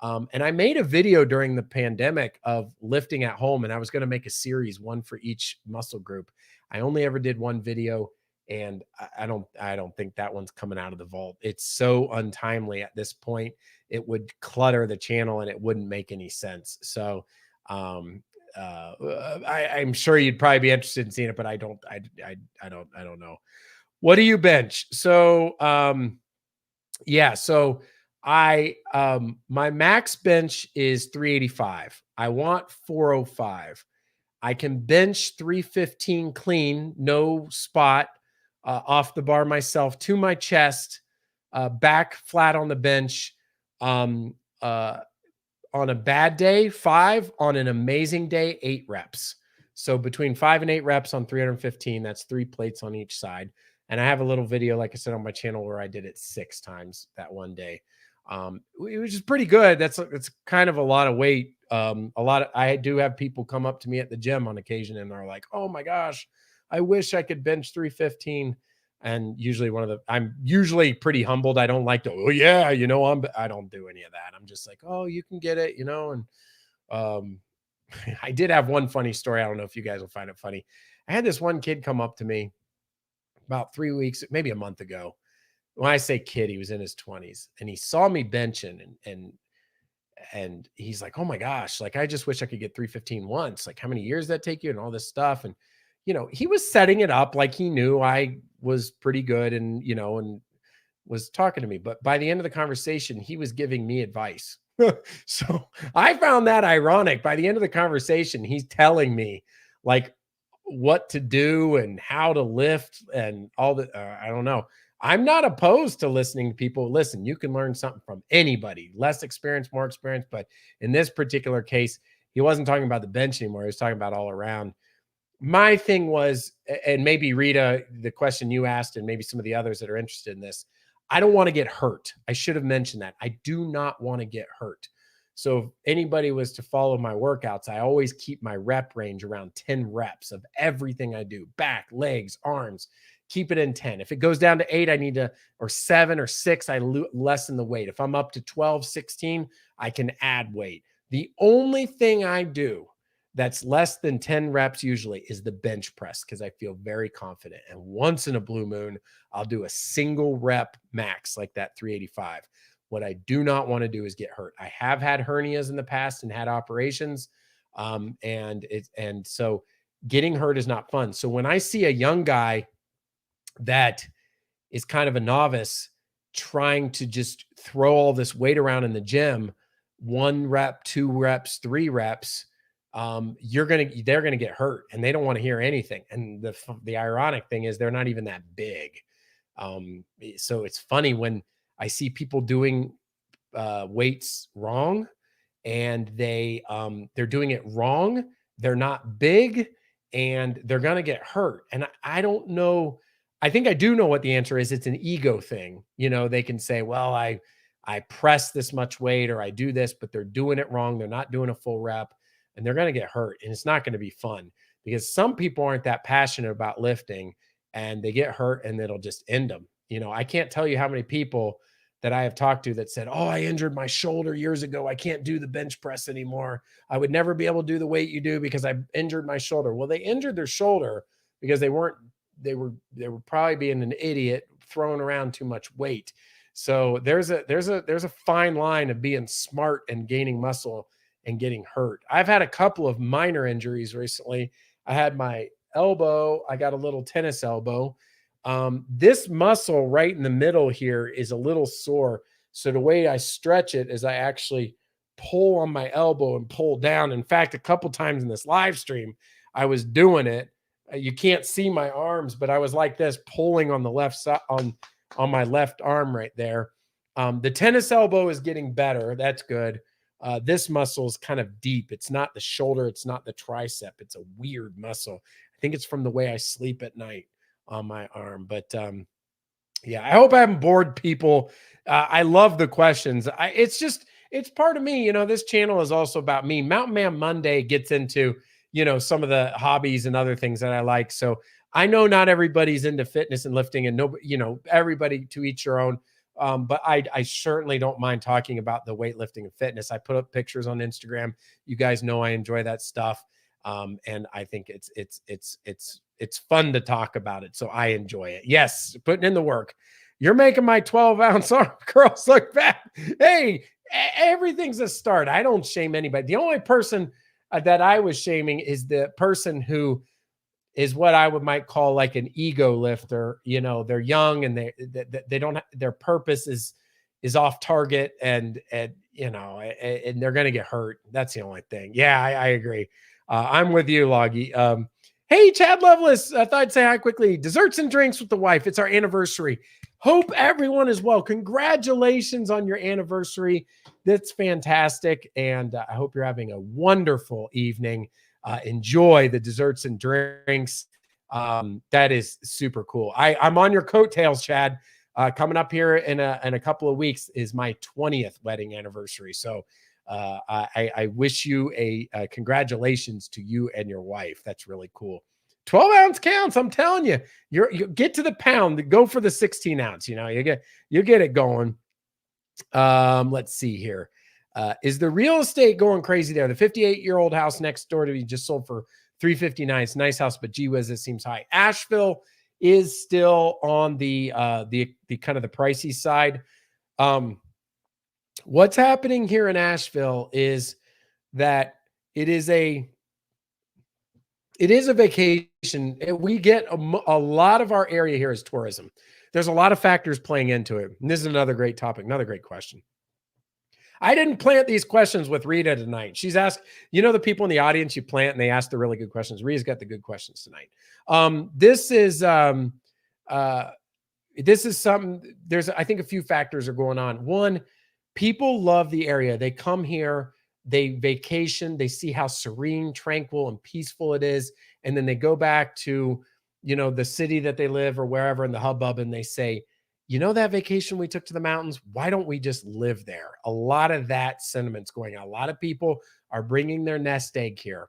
And I made a video during the pandemic of lifting at home, and I was going to make a series, one for each muscle group. I only ever did one video, and I don't think that one's coming out of the vault. It's so untimely at this point. It would clutter the channel and it wouldn't make any sense. So I'm sure you'd probably be interested in seeing it, but I don't know. What do you bench? So yeah, so my max bench is 385. I want 405. I can bench 315 clean, no spot, off the bar myself to my chest, back flat on the bench. Um, on a bad day, 5. On an amazing day, 8 reps. So between 5 and 8 reps on 315, that's 3 plates on each side. And I have a little video, like I said, on my channel where I did it 6 times that one day. Which is pretty good. It's kind of a lot of weight. I do have people come up to me at the gym on occasion and are like, "Oh my gosh, I wish I could bench 315." And usually I'm usually pretty humbled. I don't like to, oh yeah, you know, I don't do any of that. I'm just like, oh, you can get it, you know. And I did have one funny story. I don't know if you guys will find it funny. I had this one kid come up to me about 3 weeks, maybe a month ago. When I say kid, he was in his 20s, and he saw me benching, and he's like, "Oh my gosh, like I just wish I could get 315 once. Like how many years that take you and all this stuff." And you know, he was setting it up like he knew I was pretty good, and you know, and was talking to me. But by the end of the conversation, he was giving me advice. So I found that ironic. By the end of the conversation, he's telling me like what to do and how to lift and all the I don't know. I'm not opposed to listening to people. Listen, you can learn something from anybody, less experience, more experience. But in this particular case, he wasn't talking about the bench anymore. He was talking about all around. My thing was, and maybe Rita, the question you asked, and maybe some of the others that are interested in this, I don't want to get hurt. I should have mentioned that. I do not want to get hurt. So if anybody was to follow my workouts, I always keep my rep range around 10 reps of everything I do, back, legs, arms. Keep it in 10. If it goes down to 8, I need to, or 7 or 6, I lessen the weight. If I'm up to 12, 16, I can add weight. The only thing I do that's less than 10 reps usually is the bench press, because I feel very confident. And once in a blue moon, I'll do a single rep max like that 385. What I do not want to do is get hurt. I have had hernias in the past and had operations. And so getting hurt is not fun. So when I see a young guy that is kind of a novice trying to just throw all this weight around in the gym, 1 rep, 2 reps, 3 reps, they're going to get hurt, and they don't want to hear anything. And the ironic thing is they're not even that big. So it's funny when I see people doing weights wrong, and they're doing it wrong. They're not big, and they're going to get hurt. And I don't know. I think I do know what the answer is. It's an ego thing. You know, they can say, well, I press this much weight, or I do this, but they're doing it wrong. They're not doing a full rep, and they're going to get hurt, and it's not going to be fun, because some people aren't that passionate about lifting, and they get hurt and it'll just end them. You know, I can't tell you how many people that I have talked to that said, "Oh, I injured my shoulder years ago. I can't do the bench press anymore. I would never be able to do the weight you do because I injured my shoulder." Well, they injured their shoulder because they were probably being an idiot throwing around too much weight. So there's a fine line of being smart and gaining muscle and getting hurt. I've had a couple of minor injuries recently. I had my elbow. I got a little tennis elbow. This muscle right in the middle here is a little sore. So the way I stretch it is I actually pull on my elbow and pull down. In fact, a couple times in this live stream, I was doing it. You can't see my arms, but I was like this, pulling on the left side on my left arm right there. The tennis elbow is getting better. That's good. This muscle is kind of deep. It's not the shoulder. It's not the tricep. It's a weird muscle. I think it's from the way I sleep at night on my arm. But yeah, I hope I haven't bored people. I love the questions. It's it's part of me. This channel is also about me. Mountain Man Monday gets into, some of the hobbies and other things that I like. So I know not everybody's into fitness and lifting, and nobody, everybody to each their own. But I certainly don't mind talking about the weightlifting and fitness. I put up pictures on Instagram. You guys know I enjoy that stuff. And I think it's fun to talk about it. So I enjoy it. Yes, putting in the work. You're making my 12-ounce arm curls look bad. Hey, everything's a start. I don't shame anybody. The only person that I was shaming is the person who is what I might call like an ego lifter. They're young and they don't, their purpose is off target, and they're going to get hurt. That's the only thing. Yeah, I agree. I'm with you, Loggy. Hey, Chad Lovelace. I thought I'd say hi quickly. Desserts and drinks with the wife. It's our anniversary. Hope everyone is well. Congratulations on your anniversary. That's fantastic. And I hope you're having a wonderful evening. Enjoy the desserts and drinks. That is super cool. I'm on your coattails, Chad. Coming up here in a couple of weeks is my 20th wedding anniversary. So I wish you a congratulations to you and your wife. That's really cool. 12-ounce counts. I'm telling you, you get to the pound, go for the 16-ounce. You get it going. Let's see here. Is the real estate going crazy there? The 58-year-old house next door to me just sold for $359. It's a nice house, but gee whiz, it seems high. Asheville is still on the kind of the pricey side. What's happening here in Asheville is that it is a vacation. We get a lot of our area here is tourism. There's a lot of factors playing into it. And this is another great topic, another great question. I didn't plant these questions with Rita tonight. She's asked, the people in the audience you plant and they ask the really good questions. Rita's got the good questions tonight. This is something, I think a few factors are going on. One, people love the area. They come here, they vacation, they see how serene, tranquil, and peaceful it is. And then they go back to, the city that they live or wherever in the hubbub, and they say, that vacation we took to the mountains, why don't we just live there? A lot of that sentiment's going on. A lot of people are bringing their nest egg here.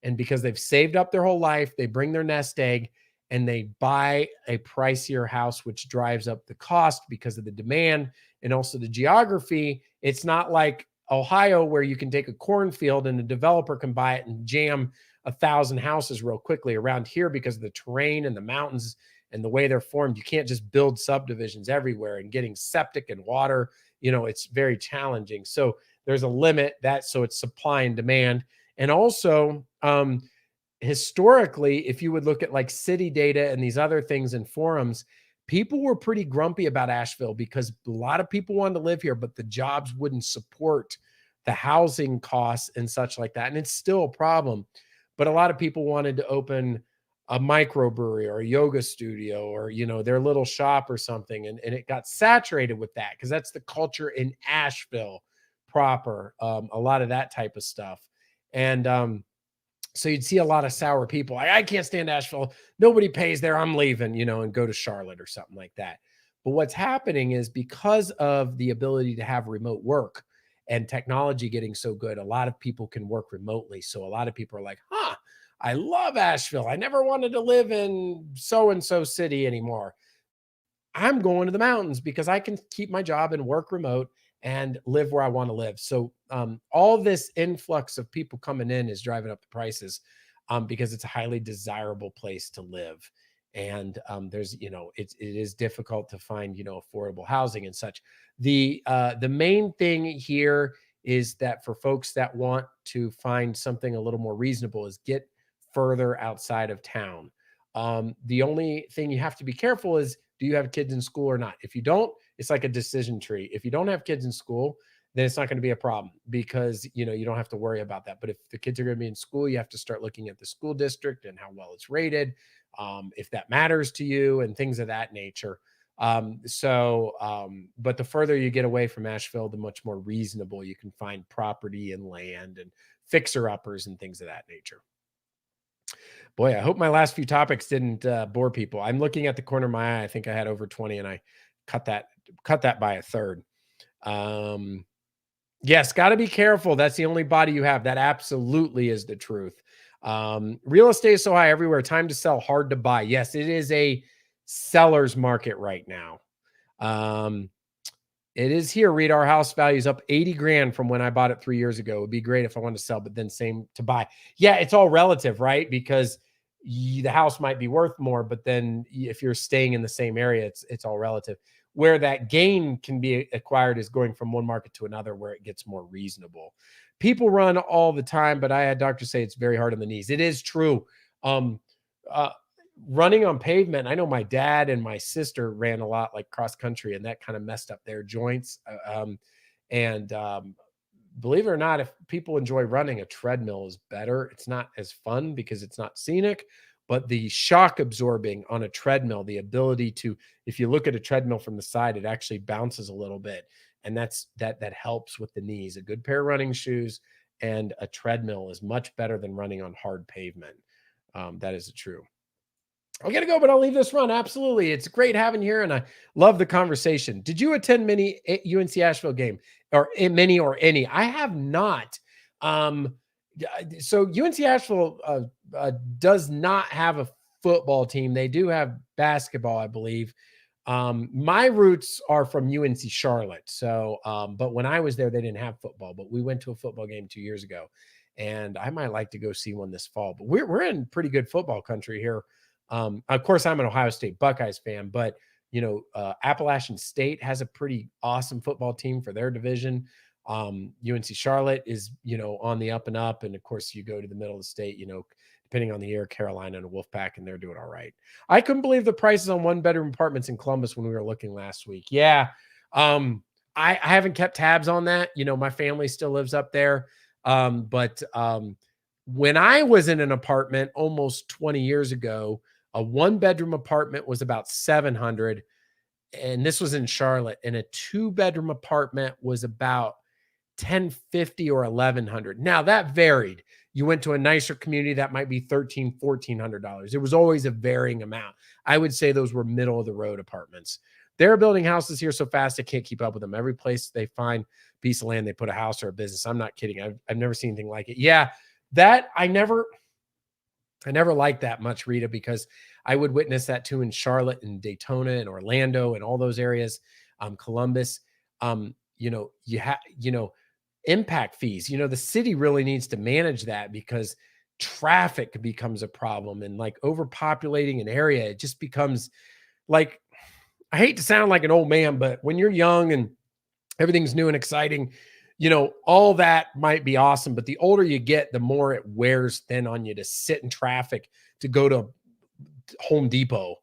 And because they've saved up their whole life, they bring their nest egg and they buy a pricier house, which drives up the cost because of the demand and also the geography. It's not like Ohio where you can take a cornfield and a developer can buy it and jam 1,000 houses real quickly. Around here, because of the terrain and the mountains and the way they're formed, you can't just build subdivisions everywhere, and getting septic and water, it's very challenging. So there's a limit so it's supply and demand. And also, historically, if you would look at like city data and these other things in forums, people were pretty grumpy about Asheville because a lot of people wanted to live here, but the jobs wouldn't support the housing costs and such like that. And it's still a problem. But a lot of people wanted to open a microbrewery or a yoga studio or, their little shop or something. And it got saturated with that because that's the culture in Asheville proper, a lot of that type of stuff. And so you'd see a lot of sour people. I can't stand Asheville. Nobody pays there. I'm leaving, and go to Charlotte or something like that. But what's happening is because of the ability to have remote work and technology getting so good, a lot of people can work remotely. So a lot of people are like, I love Asheville. I never wanted to live in so-and-so city anymore. I'm going to the mountains because I can keep my job and work remote and live where I want to live. So all this influx of people coming in is driving up the prices because it's a highly desirable place to live. And there's, it is difficult to find, affordable housing and such. The main thing here is that for folks that want to find something a little more reasonable is get further outside of town. The only thing you have to be careful is, do you have kids in school or not? If you don't, it's like a decision tree. If you don't have kids in school, then it's not going to be a problem because, you don't have to worry about that. But if the kids are going to be in school, you have to start looking at the school district and how well it's rated, if that matters to you and things of that nature. But the further you get away from Asheville, the much more reasonable you can find property and land and fixer-uppers and things of that nature. Boy, I hope my last few topics didn't bore people. I'm looking at the corner of my eye. I think I had over 20 and I cut that by a third. Yes, got to be careful. That's the only body you have. That absolutely is the truth. Real estate is so high everywhere. Time to sell, hard to buy. Yes, it is a seller's market right now. Um, it is here. Read our house values up 80 grand from when I bought it 3 years ago. It would be great if I wanted to sell, but then same to buy. Yeah, it's all relative, right? Because the house might be worth more, but then if you're staying in the same area, it's all relative. Where that gain can be acquired is going from one market to another where it gets more reasonable. People run all the time, but I had doctors say it's very hard on the knees. It is true. Um, uh, Running on pavement, I know my dad and my sister ran a lot like cross country, and that kind of messed up their joints. And Believe it or not, if people enjoy running, a treadmill is better. It's not as fun because it's not scenic, but the shock absorbing on a treadmill, the ability to, if you look at a treadmill from the side, it actually bounces a little bit. And that helps with the knees. A good pair of running shoes and a treadmill is much better than running on hard pavement. That is true. I gotta go, but I'll leave this run. Absolutely. It's great having you here, and I love the conversation. Did you attend many UNC Asheville game or many or any? I have not. Um, so UNC Asheville does not have a football team. They do have basketball, I believe. My roots are from UNC Charlotte. So, but when I was there, they didn't have football, but we went to a football game 2 years ago, and I might like to go see one this fall. But we're in pretty good football country here. Of course, I'm an Ohio State Buckeyes fan, but Appalachian State has a pretty awesome football team for their division. UNC Charlotte is, on the up and up. And of course, you go to the middle of the state, depending on the year, Carolina and a Wolfpack, and they're doing all right. I couldn't believe the prices on one-bedroom apartments in Columbus when we were looking last week. Yeah. I haven't kept tabs on that. My family still lives up there. But when I was in an apartment almost 20 years ago, a one-bedroom apartment was about 700, and this was in Charlotte, and a two-bedroom apartment was about 1050 or 1100. Now that varied. You went to a nicer community that might be $1,400. It was always a varying amount. I would say those were middle of the road apartments. They're building houses here so fast they can't keep up with them. Every place they find a piece of land, they put a house or a business. I'm not kidding. I've never seen anything like it. Yeah, that I never liked that much, Rita, because I would witness that too in Charlotte and Daytona and Orlando and all those areas, Columbus. Impact fees. The city really needs to manage that because traffic becomes a problem, and like overpopulating an area, it just becomes like, I hate to sound like an old man, but when you're young and everything's new and exciting, all that might be awesome. But the older you get, the more it wears thin on you to sit in traffic to go to Home Depot,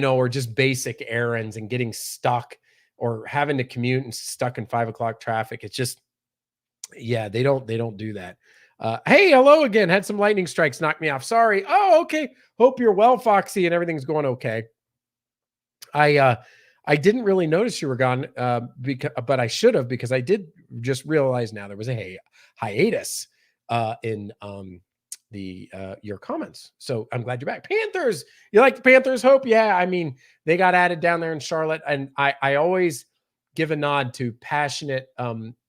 or just basic errands and getting stuck or having to commute and stuck in 5 o'clock traffic. It's just, yeah, they don't do that. Hey, hello again. Had some lightning strikes knock me off. Sorry. Oh, okay. Hope you're well, Foxy, and everything's going okay. I didn't really notice you were gone, but I should have, because I did just realize now there was a hiatus in your comments. So I'm glad you're back. Panthers, you like the Panthers? Hope, yeah. I mean, they got added down there in Charlotte, and I always give a nod to passionate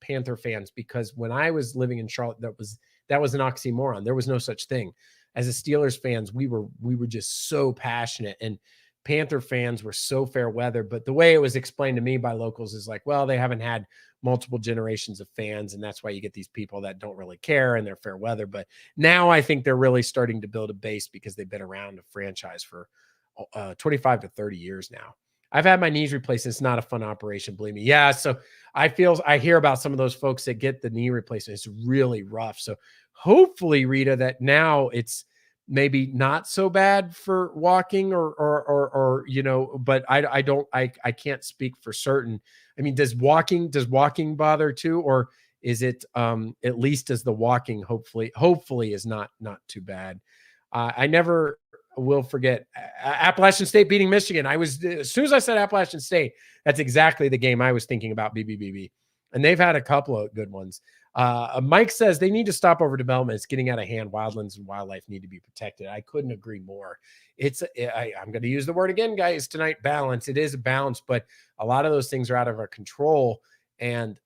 Panther fans, because when I was living in Charlotte, that was an oxymoron. There was no such thing. As a Steelers fans, we were just so passionate, and Panther fans were so fair weather. But the way it was explained to me by locals is like, well, they haven't had multiple generations of fans, and that's why you get these people that don't really care and they're fair weather. But now I think they're really starting to build a base because they've been around a franchise for 25 to 30 years now. I've had my knees replaced. It's not a fun operation, believe me. Yeah. So I hear about some of those folks that get the knee replacement. It's really rough. So hopefully, Rita, that now it's maybe not so bad for walking or but I can't speak for certain. I mean, does walking bother too, or is it at least as the walking hopefully is not too bad? I never will forget Appalachian State beating Michigan. As soon as I said Appalachian State, that's exactly the game I was thinking about. BBBB, and they've had a couple of good ones. Mike says they need to stop overdevelopment. It's getting out of hand. Wildlands and wildlife need to be protected. I couldn't agree more. I'm going to use the word again, guys, tonight, balance. It is a balance, but a lot of those things are out of our control. And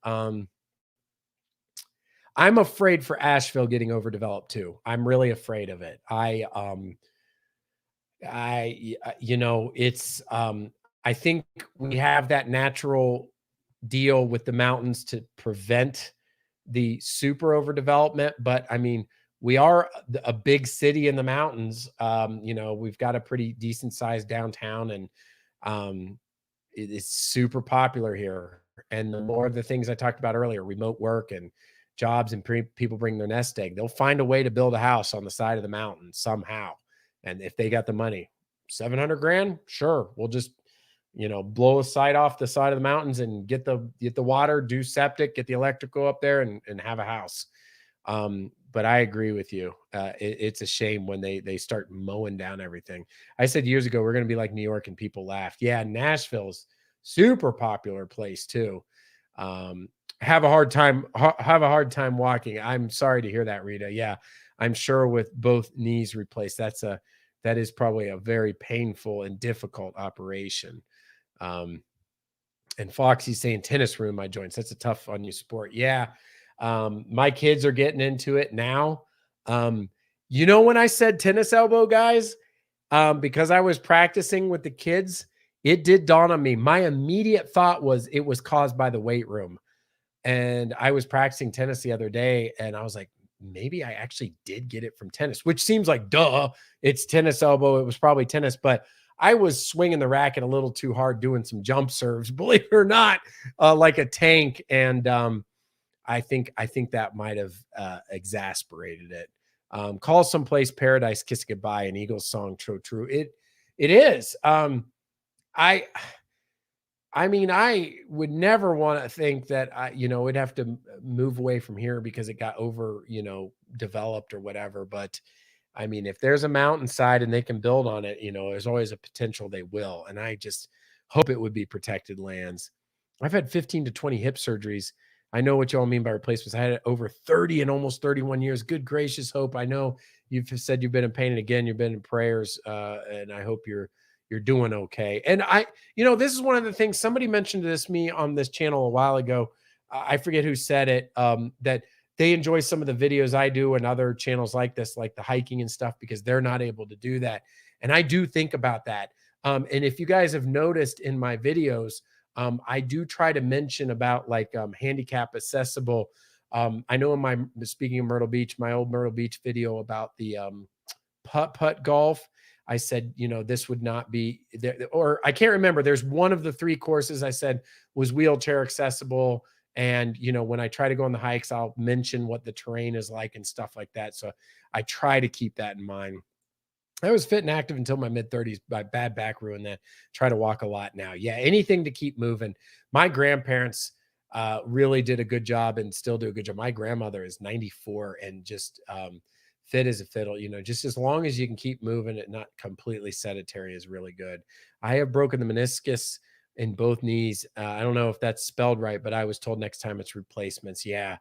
I'm afraid for Asheville getting overdeveloped too. I'm really afraid of it. You know, I think we have that natural deal with the mountains to prevent the super overdevelopment. But I mean, we are a big city in the mountains. You know, we've got a pretty decent sized downtown, and um, it's super popular here. And the more of the things I talked about earlier, remote work and jobs, and people bring their nest egg, they'll find a way to build a house on the side of the mountain somehow. And if they got the money, 700 grand, sure, we'll just, you know, blow a site off the side of the mountains and get the water, do septic, get the electrical up there, and have a house. But I agree with you. It's a shame when they start mowing down everything. I said years ago, we're going to be like New York, and people laughed. Yeah, Nashville's super popular place too. Have a hard time walking. I'm sorry to hear that, Rita. Yeah, I'm sure with both knees replaced, that is probably a very painful and difficult operation. And Foxy's saying tennis ruined my joints. That's a tough on you sport. Yeah. My kids are getting into it now. You know, when I said tennis elbow, guys, because I was practicing with the kids, it did dawn on me. My immediate thought was it was caused by the weight room. And I was practicing tennis the other day, and I was like, maybe I actually did get it from tennis, which seems like, duh, it's tennis elbow. It was probably tennis, but I was swinging the racket a little too hard, doing some jump serves, believe it or not, like a tank. And I think that might have exasperated it. Call someplace paradise, kiss goodbye, an Eagles song, true. It is. I mean, I would never want to think that we'd have to move away from here because it got over, developed or whatever. But I mean, if there's a mountainside and they can build on it, there's always a potential they will. And I just hope it would be protected lands. I've had 15 to 20 hip surgeries. I know what y'all mean by replacements. I had it over 30 and almost 31 years. Good gracious, Hope. I know you've said you've been in pain, and again, you've been in prayers, and I hope you're doing okay. And this is one of the things somebody mentioned to me on this channel a while ago. I forget who said it, that they enjoy some of the videos I do and other channels like this, like the hiking and stuff, because they're not able to do that. And I do think about that. And if you guys have noticed in my videos, I do try to mention about handicap accessible. I know in my, speaking of Myrtle Beach, my old Myrtle Beach video about the putt golf, I said, this would not be there, or I can't remember. There's one of the 3 courses I said was wheelchair accessible. And, when I try to go on the hikes, I'll mention what the terrain is like and stuff like that. So I try to keep that in mind. I was fit and active until my mid-30s. My bad back ruined that. Try to walk a lot now. Yeah, anything to keep moving. My grandparents really did a good job and still do a good job. My grandmother is 94 and just fit as a fiddle. Just as long as you can keep moving it, not completely sedentary, is really good. I have broken the meniscus in both knees. I don't know if that's spelled right, but I was told next time it's replacements. Yeah.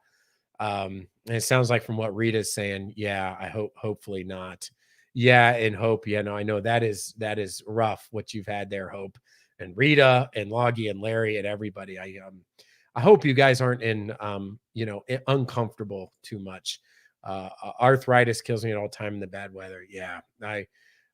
And it sounds like from what Rita's saying, yeah, hopefully not. Yeah. And Hope, no, I know that is rough what you've had there, Hope, and Rita and Loggy and Larry and everybody. I hope you guys aren't in, uncomfortable too much. Arthritis kills me at all time in the bad weather. Yeah.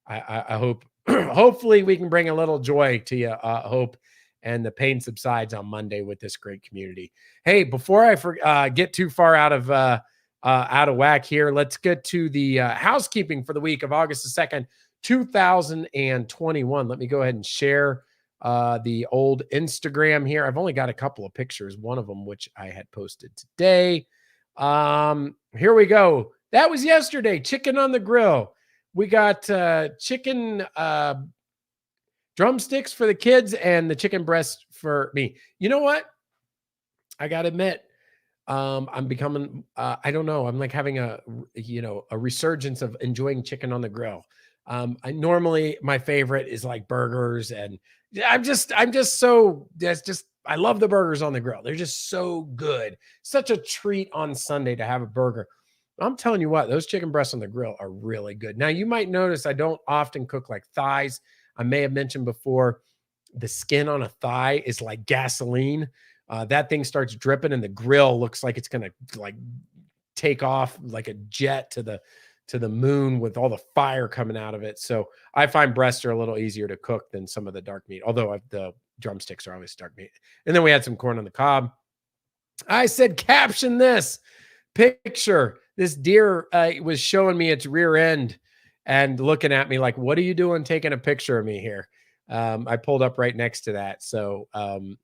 I hope, hopefully we can bring a little joy to you, Hope, and the pain subsides on Monday with this great community. Hey, before I get too far out of whack here, let's get to the housekeeping for the week of August the 2nd, 2021. Let me go ahead and share the old Instagram here. I've only got a couple of pictures, one of them which I had posted today. Here we go. That was yesterday. Chicken on the grill. We got chicken drumsticks for the kids and the chicken breast for me. You know what? I got to admit, I'm becoming, I don't know. I'm like having a resurgence of enjoying chicken on the grill. Normally my favorite is like burgers, and I love the burgers on the grill. They're just so good. Such a treat on Sunday to have a burger. I'm telling you what, those chicken breasts on the grill are really good. Now, you might notice I don't often cook like thighs. I may have mentioned before, the skin on a thigh is like gasoline. That thing starts dripping and the grill looks like it's going to take off like a jet to the moon with all the fire coming out of it. So I find breasts are a little easier to cook than some of the dark meat, although the drumsticks are always dark meat. And then we had some corn on the cob. I said, caption this picture. This deer was showing me its rear end and looking at me like, what are you doing taking a picture of me here? I pulled up right next to that. So on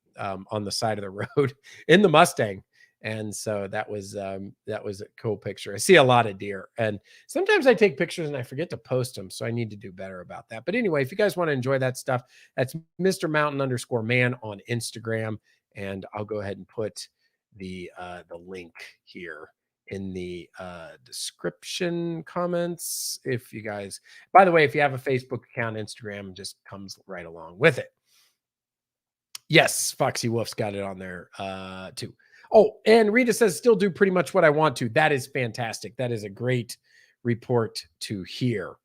the side of the road in the Mustang. And so that was a cool picture. I see a lot of deer, and sometimes I take pictures and I forget to post them. So I need to do better about that. But anyway, if you guys want to enjoy that stuff, that's Mr. Mountain_man on Instagram. And I'll go ahead and put the link here in the description comments. If you guys, by the way, if you have a Facebook account, Instagram just comes right along with it. Yes, Foxy Wolf's got it on there too. Oh, and Rita says still do pretty much what I want to. That is fantastic. That is a great report to hear.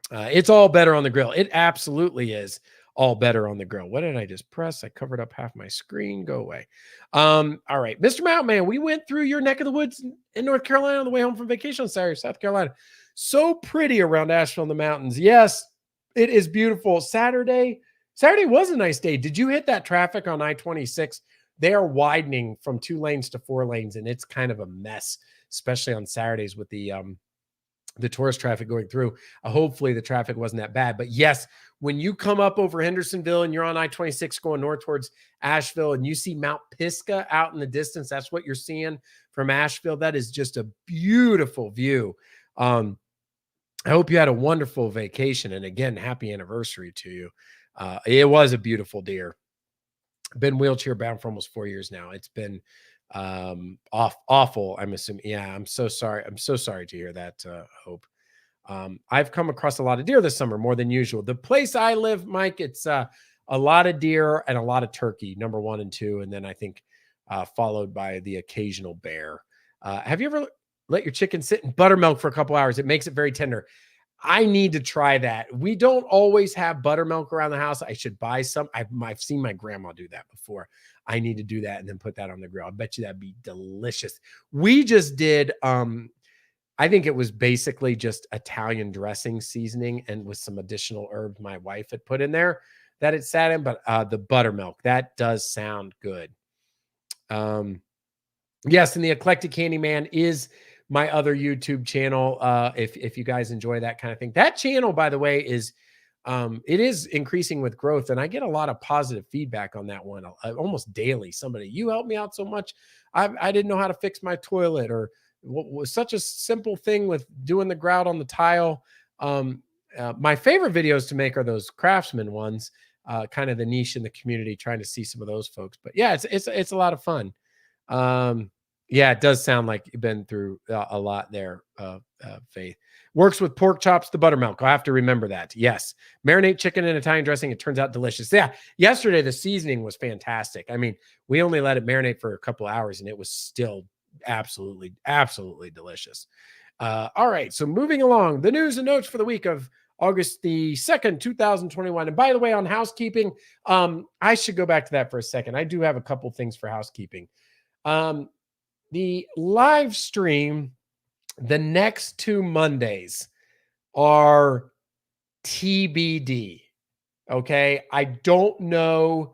It's all better on the grill. It absolutely is all better on the grill. What did I just press? I covered up half my screen. Go away. All right, Mr. Mountain Man, we went through your neck of the woods in North Carolina on the way home from vacation on Saturday, South Carolina. So pretty around Asheville in the mountains. Yes, it is beautiful. Saturday was a nice day. Did you hit that traffic on I-26? They are widening from 2 lanes to 4 lanes, and it's kind of a mess, especially on Saturdays with the tourist traffic going through. Hopefully the traffic wasn't that bad. But yes, when you come up over Hendersonville and you're on I-26 going north towards Asheville and you see Mount Pisgah out in the distance, that's what you're seeing from Asheville. That is just a beautiful view. I hope you had a wonderful vacation. And again, happy anniversary to you. It was a beautiful deer. Been wheelchair bound for almost 4 years now. It's been awful. I'm assuming. Yeah, I'm so sorry. I'm so sorry to hear that, Hope. I've come across a lot of deer this summer, more than usual. The place I live, Mike, it's a lot of deer and a lot of turkey, number 1 and 2. And then I think followed by the occasional bear. Have you ever let your chicken sit in buttermilk for a couple hours? It makes it very tender. I need to try that. We don't always have buttermilk around the house. I should buy some. I've seen my grandma do that before. I need to do that and then put that on the grill. I bet you that'd be delicious. We just did, I think it was basically just Italian dressing seasoning and with some additional herbs my wife had put in there that it sat in, but the buttermilk, that does sound good. Yes, and the Eclectic Candyman is my other YouTube channel. If you guys enjoy that kind of thing, that channel, by the way, is it is increasing with growth, and I get a lot of positive feedback on that one almost daily. Somebody, you helped me out so much. I didn't know how to fix my toilet, or what was such a simple thing with doing the grout on the tile. My favorite videos to make are those craftsman ones, kind of the niche in the community, trying to see some of those folks. But yeah, it's a lot of fun. Yeah, it does sound like you've been through a lot there, Faith. Works with pork chops, the buttermilk. I'll have to remember that. Yes. Marinate chicken in Italian dressing. It turns out delicious. Yeah. Yesterday, the seasoning was fantastic. I mean, we only let it marinate for a couple of hours and it was still absolutely, absolutely delicious. All right. So moving along, the news and notes for the week of August the 2nd, 2021. And by the way, on housekeeping, I should go back to that for a second. I do have a couple things for housekeeping. The live stream, the next 2 Mondays are TBD. Okay. I don't know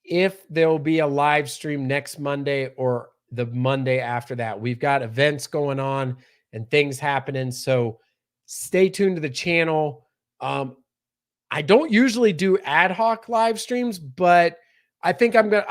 if there'll be a live stream next Monday or the Monday after that. We've got events going on and things happening. So stay tuned to the channel. I don't usually do ad hoc live streams, but I think I'm gonna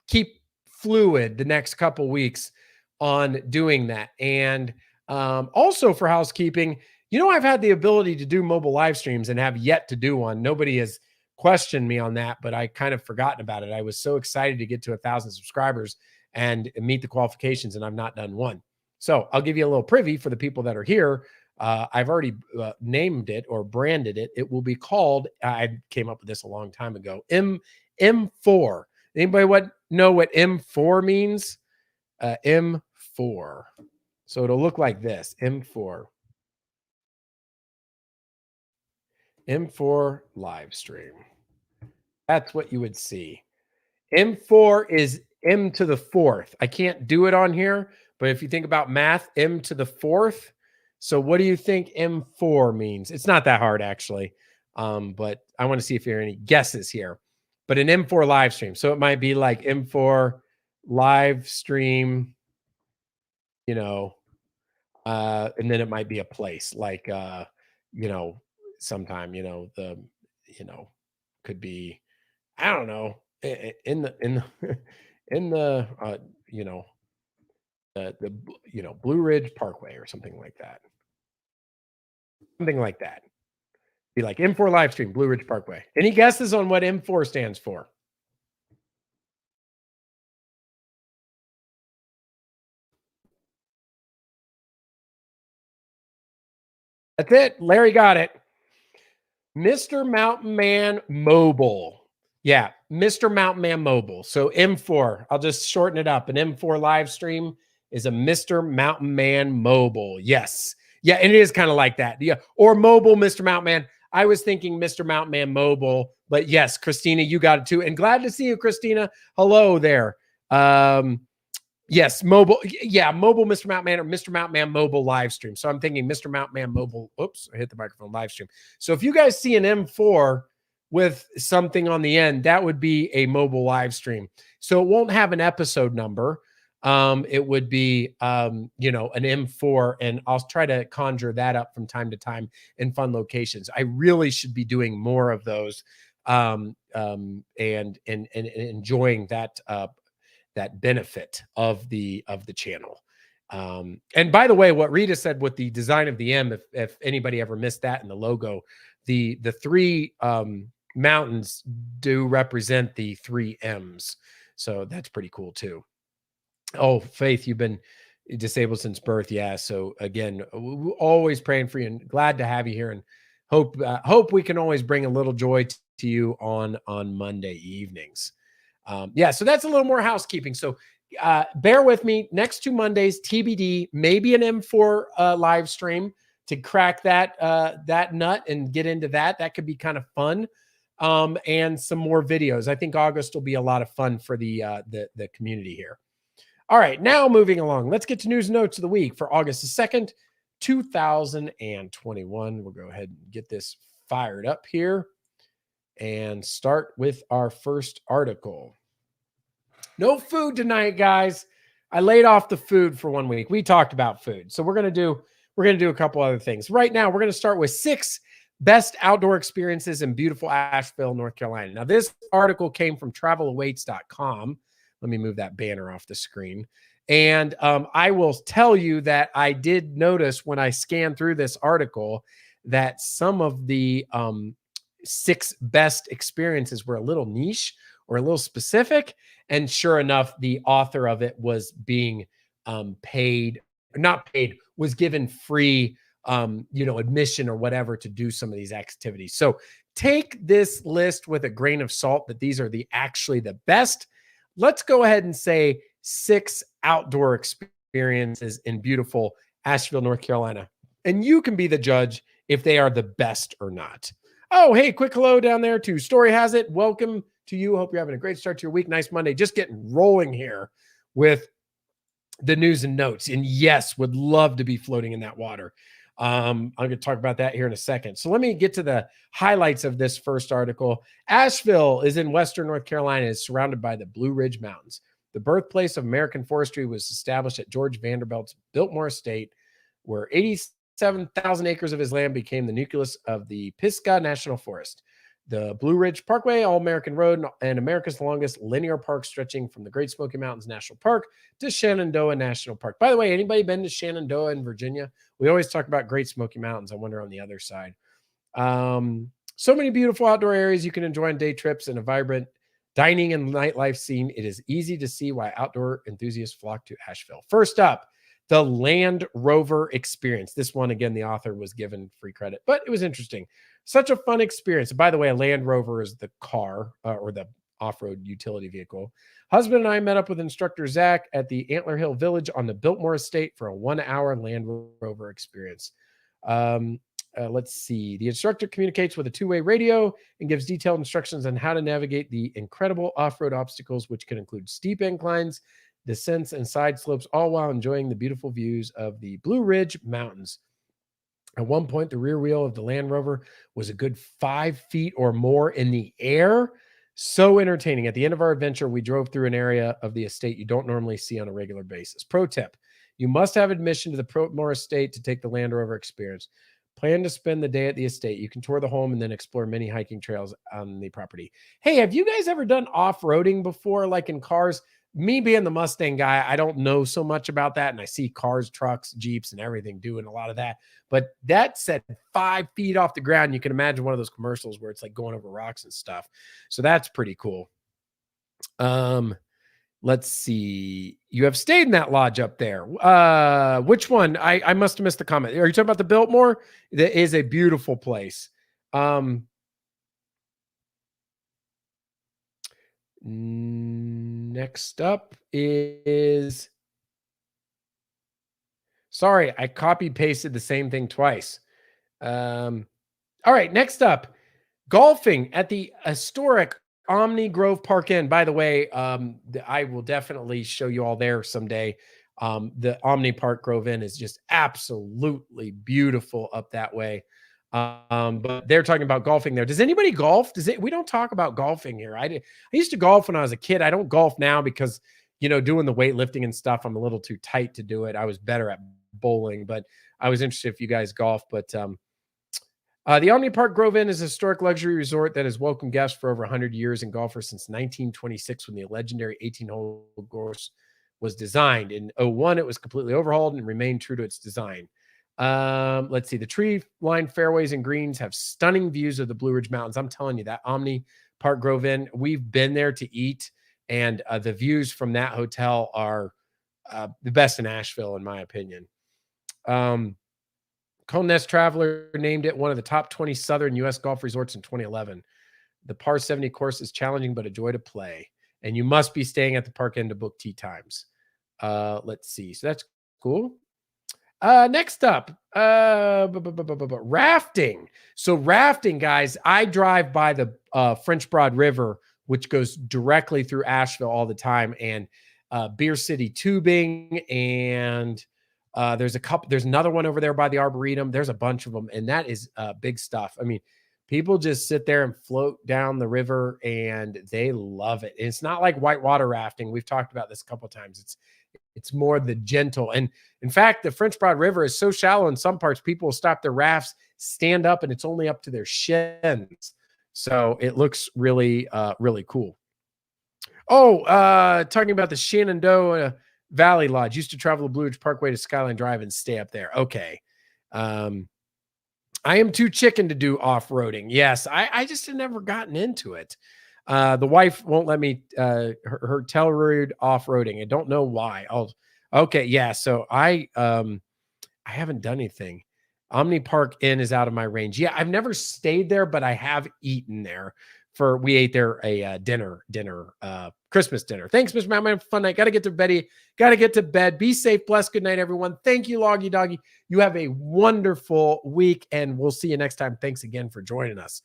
keep fluid the next couple weeks on doing that. And also for housekeeping, I've had the ability to do mobile live streams and have yet to do one. Nobody has questioned me on that, but I kind of forgotten about it. I was so excited to get to 1,000 subscribers and meet the qualifications, and I've not done one. So I'll give you a little preview for the people that are here. I've already named it or branded it. It will be called, I came up with this a long time ago, M4. Anybody know what M4 means? M4. So it'll look like this, M4. M4 live stream. That's what you would see. M4 is m to the fourth. I can't do it on here, but if you think about math, m to the fourth. So what do you think M4 means? It's not that hard actually. But I want to see if there are any guesses here. But an M4 live stream. So it might be like M4 live stream, you know, and then it might be a place like you know, sometime, you know, could be, I don't know, in the in the you know, Blue Ridge Parkway or something like that. Something like that. Be like M4 live stream, Blue Ridge Parkway. Any guesses on what M4 stands for? That's it. Larry got it. Mr. Mountain Man Mobile. Yeah, Mr. Mountain Man Mobile. So M4, I'll just shorten it up. An M4 live stream is a Mr. Mountain Man Mobile. Yes. Yeah, and it is kind of like that. Yeah, or mobile Mr. Mountain Man. I was thinking Mr. Mountain Man Mobile, but yes, Christina, you got it too. And glad to see you, Christina. Hello there. Yes, mobile. Yeah, mobile Mr. Mountain Man or Mr. Mountain Man mobile live stream. So I'm thinking Mr. Mountain Man mobile. Oops, I hit the microphone live stream. So if you guys see an M4 with something on the end, that would be a mobile live stream. So it won't have an episode number. It would be, an M4, and I'll try to conjure that up from time to time in fun locations. I really should be doing more of those, and enjoying that benefit of the channel. And by the way, what Rita said with the design of the M, if anybody ever missed that in the logo, the three mountains do represent the three M's. So that's pretty cool too. Oh, Faith, you've been disabled since birth. Yeah. So again, always praying for you and glad to have you here, and hope we can always bring a little joy to you on Monday evenings. Yeah, so that's a little more housekeeping. So bear with me. Next 2 Mondays, TBD, maybe an M4 live stream to crack that nut and get into that. That could be kind of fun. And some more videos. I think August will be a lot of fun for the community here. All right, now moving along. Let's get to news and notes of the week for August the 2nd, 2021. We'll go ahead and get this fired up here and start with our first article. No food tonight, guys. I laid off the food for 1 week. We talked about food. So we're going to do a couple other things. Right now, we're going to start with 6 best outdoor experiences in beautiful Asheville, North Carolina. Now, this article came from travelawaits.com. Let me move that banner off the screen. And I will tell you that I did notice when I scanned through this article that some of the 6 best experiences were a little niche or a little specific. And sure enough, the author of it was being was given free, admission or whatever to do some of these activities. So take this list with a grain of salt that these are actually the best. Let's go ahead and say 6 outdoor experiences in beautiful Asheville, North Carolina. And you can be the judge if they are the best or not. Oh, hey, quick hello down there to Story Has It. Welcome to you. Hope you're having a great start to your week. Nice Monday. Just getting rolling here with the news and notes. And yes, would love to be floating in that water. I'm going to talk about that here in a second. So let me get to the highlights of this first article. Asheville is in Western North Carolina. It's surrounded by the Blue Ridge Mountains. The birthplace of American forestry was established at George Vanderbilt's Biltmore Estate, where 87,000 acres of his land became the nucleus of the Pisgah National Forest. The Blue Ridge Parkway, All-American Road, and America's longest linear park stretching from the Great Smoky Mountains National Park to Shenandoah National Park. By the way, anybody been to Shenandoah in Virginia? We always talk about Great Smoky Mountains. I wonder on the other side. So many beautiful outdoor areas you can enjoy on day trips and a vibrant dining and nightlife scene. It is easy to see why outdoor enthusiasts flock to Asheville. First up, the Land Rover experience. This one, again, the author was given free credit, but it was interesting. Such a fun experience. By the way, a Land Rover is the car or the off-road utility vehicle. Husband and I met up with instructor Zach at the Antler Hill Village on the Biltmore Estate for a 1-hour Land Rover experience. Let's see. The instructor communicates with a two-way radio and gives detailed instructions on how to navigate the incredible off-road obstacles, which can include steep inclines, descents, and side slopes, all while enjoying the beautiful views of the Blue Ridge Mountains. At one point, the rear wheel of the Land Rover was a good 5 feet or more in the air. So entertaining. At the end of our adventure, we drove through an area of the estate you don't normally see on a regular basis. Pro tip: you must have admission to the Protmore estate to take the Land Rover experience. Plan to spend the day at the estate. You can tour the home and then explore many hiking trails on the property. Hey, have you guys ever done off-roading before, like in cars? Me being the Mustang guy, I don't know so much about that. And I see cars, trucks, Jeeps, and everything doing a lot of that. But that said 5 feet off the ground. You can imagine one of those commercials where it's like going over rocks and stuff. So that's pretty cool. Let's see. You have stayed in that lodge up there. Which one? I must have missed the comment. Are you talking about the Biltmore? That is a beautiful place. Next up is, sorry, I copy pasted the same thing twice. All right, next up, golfing at the historic Omni Grove Park Inn. By the way, I will definitely show you all there someday. The Omni Park Grove Inn is just absolutely beautiful up that way. But they're talking about golfing there. Does anybody golf? We don't talk about golfing here. I used to golf when I was a kid. I don't golf now because, doing the weightlifting and stuff, I'm a little too tight to do it. I was better at bowling, but I was interested if you guys golf. But the Omni Park Grove Inn is a historic luxury resort that has welcomed guests for over 100 years and golfers since 1926, when the legendary 18-hole course was designed. In 2001, it was completely overhauled and remained true to its design. Let's see. The tree-lined fairways and greens have stunning views of the Blue Ridge Mountains. I'm telling you, that Omni Park Grove Inn, we've been there to eat, and the views from that hotel are the best in Asheville, in my opinion. Cone Nest Traveler named it one of the top 20 Southern U.S. golf resorts in 2011. The par 70 course is challenging, but a joy to play. And you must be staying at the Park Inn to book tee times. Let's see. So that's cool. Next up, rafting. So rafting, guys, I drive by the French Broad River, which goes directly through Asheville all the time, and Beer City Tubing, and there's another one over there by the Arboretum. There's a bunch of them, and that is big stuff. I mean, people just sit there and float down the river, and they love it. And it's not like whitewater rafting. We've talked about this a couple of times. It's more the gentle. And in fact, the French Broad River is so shallow in some parts, people will stop their rafts, stand up, and it's only up to their shins. So it looks really, really cool. Oh, talking about the Shenandoah Valley Lodge. Used to travel the Blue Ridge Parkway to Skyline Drive and stay up there. Okay. I am too chicken to do off-roading. Yes, I just have never gotten into it. The wife won't let me her Telluride off-roading. I don't know why. Okay, yeah. So I haven't done anything. Omni Park Inn is out of my range. Yeah, I've never stayed there, but I have eaten there. We ate there a Christmas dinner. Thanks, Mr. Madman. Fun night. Got to get to bed. Got to get to bed. Be safe. Bless. Good night, everyone. Thank you, Loggy Doggy. You have a wonderful week, and we'll see you next time. Thanks again for joining us.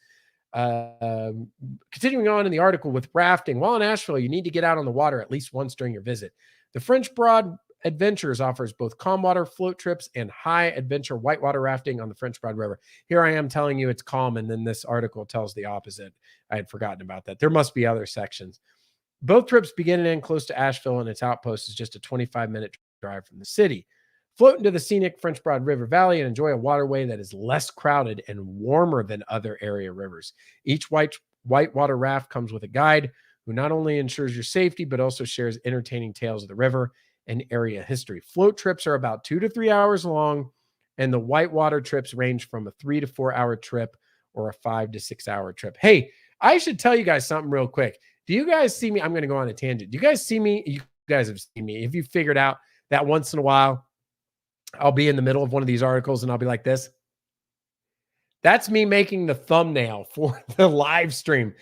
Continuing on in the article with rafting. While in Asheville, you need to get out on the water at least once during your visit. The French Broad Adventures offers both calm water float trips and high adventure whitewater rafting on the French Broad River. Here I am telling you it's calm, and then this article tells the opposite. I had forgotten about that. There must be other sections. Both trips begin and end close to Asheville, and its outpost is just a 25-minute drive from the city. Float into the scenic French Broad River Valley and enjoy a waterway that is less crowded and warmer than other area rivers. Each whitewater raft comes with a guide who not only ensures your safety, but also shares entertaining tales of the river and area history. Float trips are about 2 to 3 hours long, and the whitewater trips range from a 3 to 4 hour trip or a 5 to 6 hour trip. Hey, I should tell you guys something real quick. Do you guys see me? I'm going to go on a tangent. Do you guys see me? You guys have seen me. Have you figured out that once in a while, I'll be in the middle of one of these articles and I'll be like this? That's me making the thumbnail for the live stream,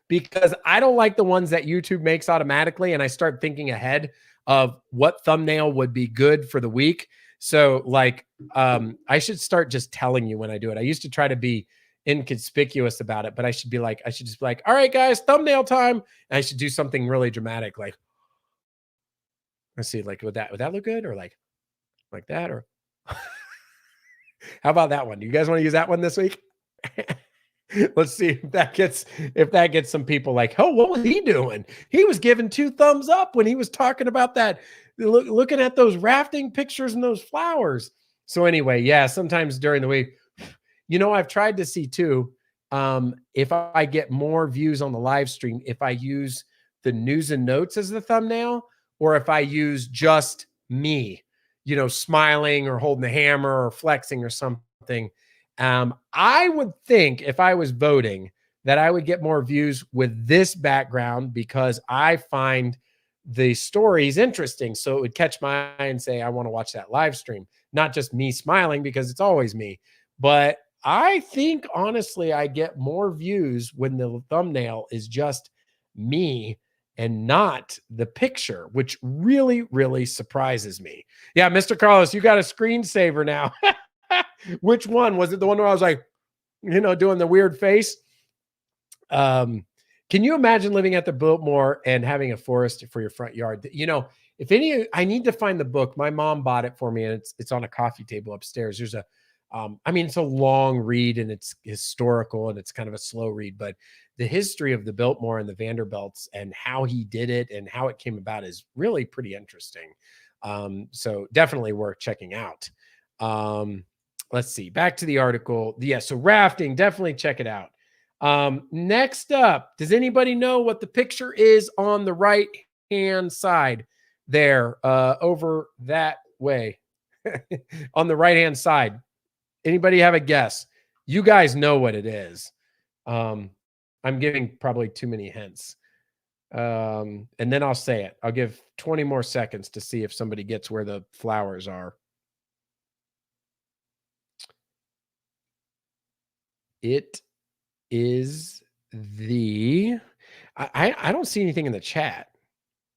because I don't like the ones that YouTube makes automatically, and I start thinking ahead of what thumbnail would be good for the week. So like, I should start just telling you when I do it. I used to try to be inconspicuous about it, but I should just be like, all right, guys, thumbnail time. And I should do something really dramatic. Like, let's see, like, would that look good? Or like that? Or how about that one? Do you guys want to use that one this week? Let's see if that gets some people like, oh, what was he doing? He was giving 2 thumbs up when he was talking about that, looking at those rafting pictures and those flowers. So anyway, yeah, sometimes during the week, I've tried to see too, if I get more views on the live stream, if I use the news and notes as the thumbnail, or if I use just me, smiling or holding the hammer or flexing or something. I would think if I was voting that I would get more views with this background because I find the stories interesting. So it would catch my eye and say, I want to watch that live stream, not just me smiling because it's always me. But I think honestly, I get more views when the thumbnail is just me and not the picture, which really, really surprises me. Yeah, Mr. Carlos, you got a screensaver now. Which one? Was it the one where I was like, doing the weird face? Can you imagine living at the Biltmore and having a forest for your front yard? I need to find the book. My mom bought it for me, and it's on a coffee table upstairs. There's it's a long read and it's historical and it's kind of a slow read, but the history of the Biltmore and the Vanderbilts and how he did it and how it came about is really pretty interesting. So definitely worth checking out. Let's see, back to the article. Yeah, so rafting, definitely check it out. Next up, does anybody know what the picture is on the right hand side there, over that way? On the right hand side? Anybody have a guess? You guys know what it is. I'm giving probably too many hints. And then I'll say it. I'll give 20 more seconds to see if somebody gets where the flowers are. It is I don't see anything in the chat.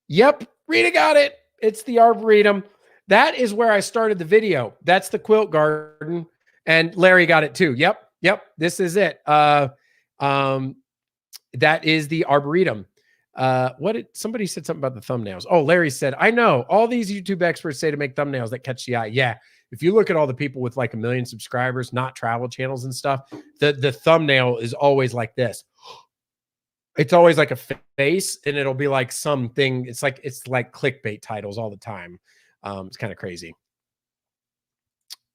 Yep, Rita got it. It's the Arboretum. That is where I started the video. That's the quilt garden. And Larry got it too. Yep. This is it. That is the Arboretum. Somebody said something about the thumbnails. Oh, Larry said, I know all these YouTube experts say to make thumbnails that catch the eye. Yeah. If you look at all the people with like 1 million subscribers, not travel channels and stuff, the thumbnail is always like this. It's always like a face, and it'll be like something. It's like clickbait titles all the time. It's kind of crazy.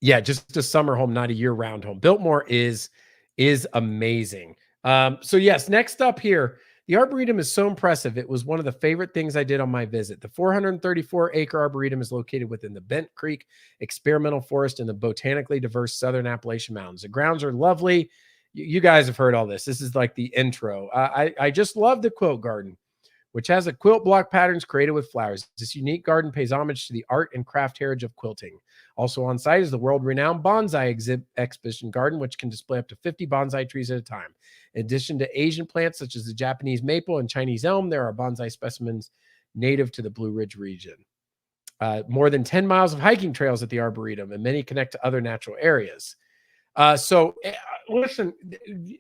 Yeah, just a summer home, not a year-round home. Biltmore is amazing. So yes, next up here, the Arboretum is so impressive. It was one of the favorite things I did on my visit. The 434-acre Arboretum is located within the Bent Creek Experimental Forest in the botanically diverse Southern Appalachian Mountains. The grounds are lovely. You guys have heard all this. This is like the intro. I just love the quilt garden, which has a quilt block patterns created with flowers. This unique garden pays homage to the art and craft heritage of quilting. Also on site is the world-renowned bonsai exhibition garden, which can display up to 50 bonsai trees at a time. In addition to Asian plants such as the Japanese maple and Chinese elm, there are bonsai specimens native to the Blue Ridge region. More than 10 miles of hiking trails at the Arboretum, and many connect to other natural areas. Listen,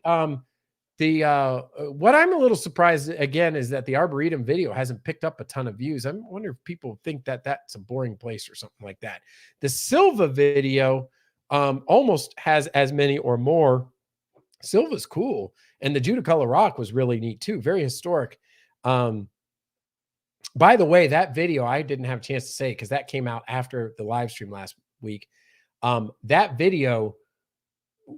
what I'm a little surprised again is that the Arboretum video hasn't picked up a ton of views. I wonder if people think that that's a boring place or something like that. The Silva video almost has as many or more. Silva's cool, and the Judaculla Rock was really neat too, very historic. By the way, that video I didn't have a chance to say because that came out after the live stream last week. That video.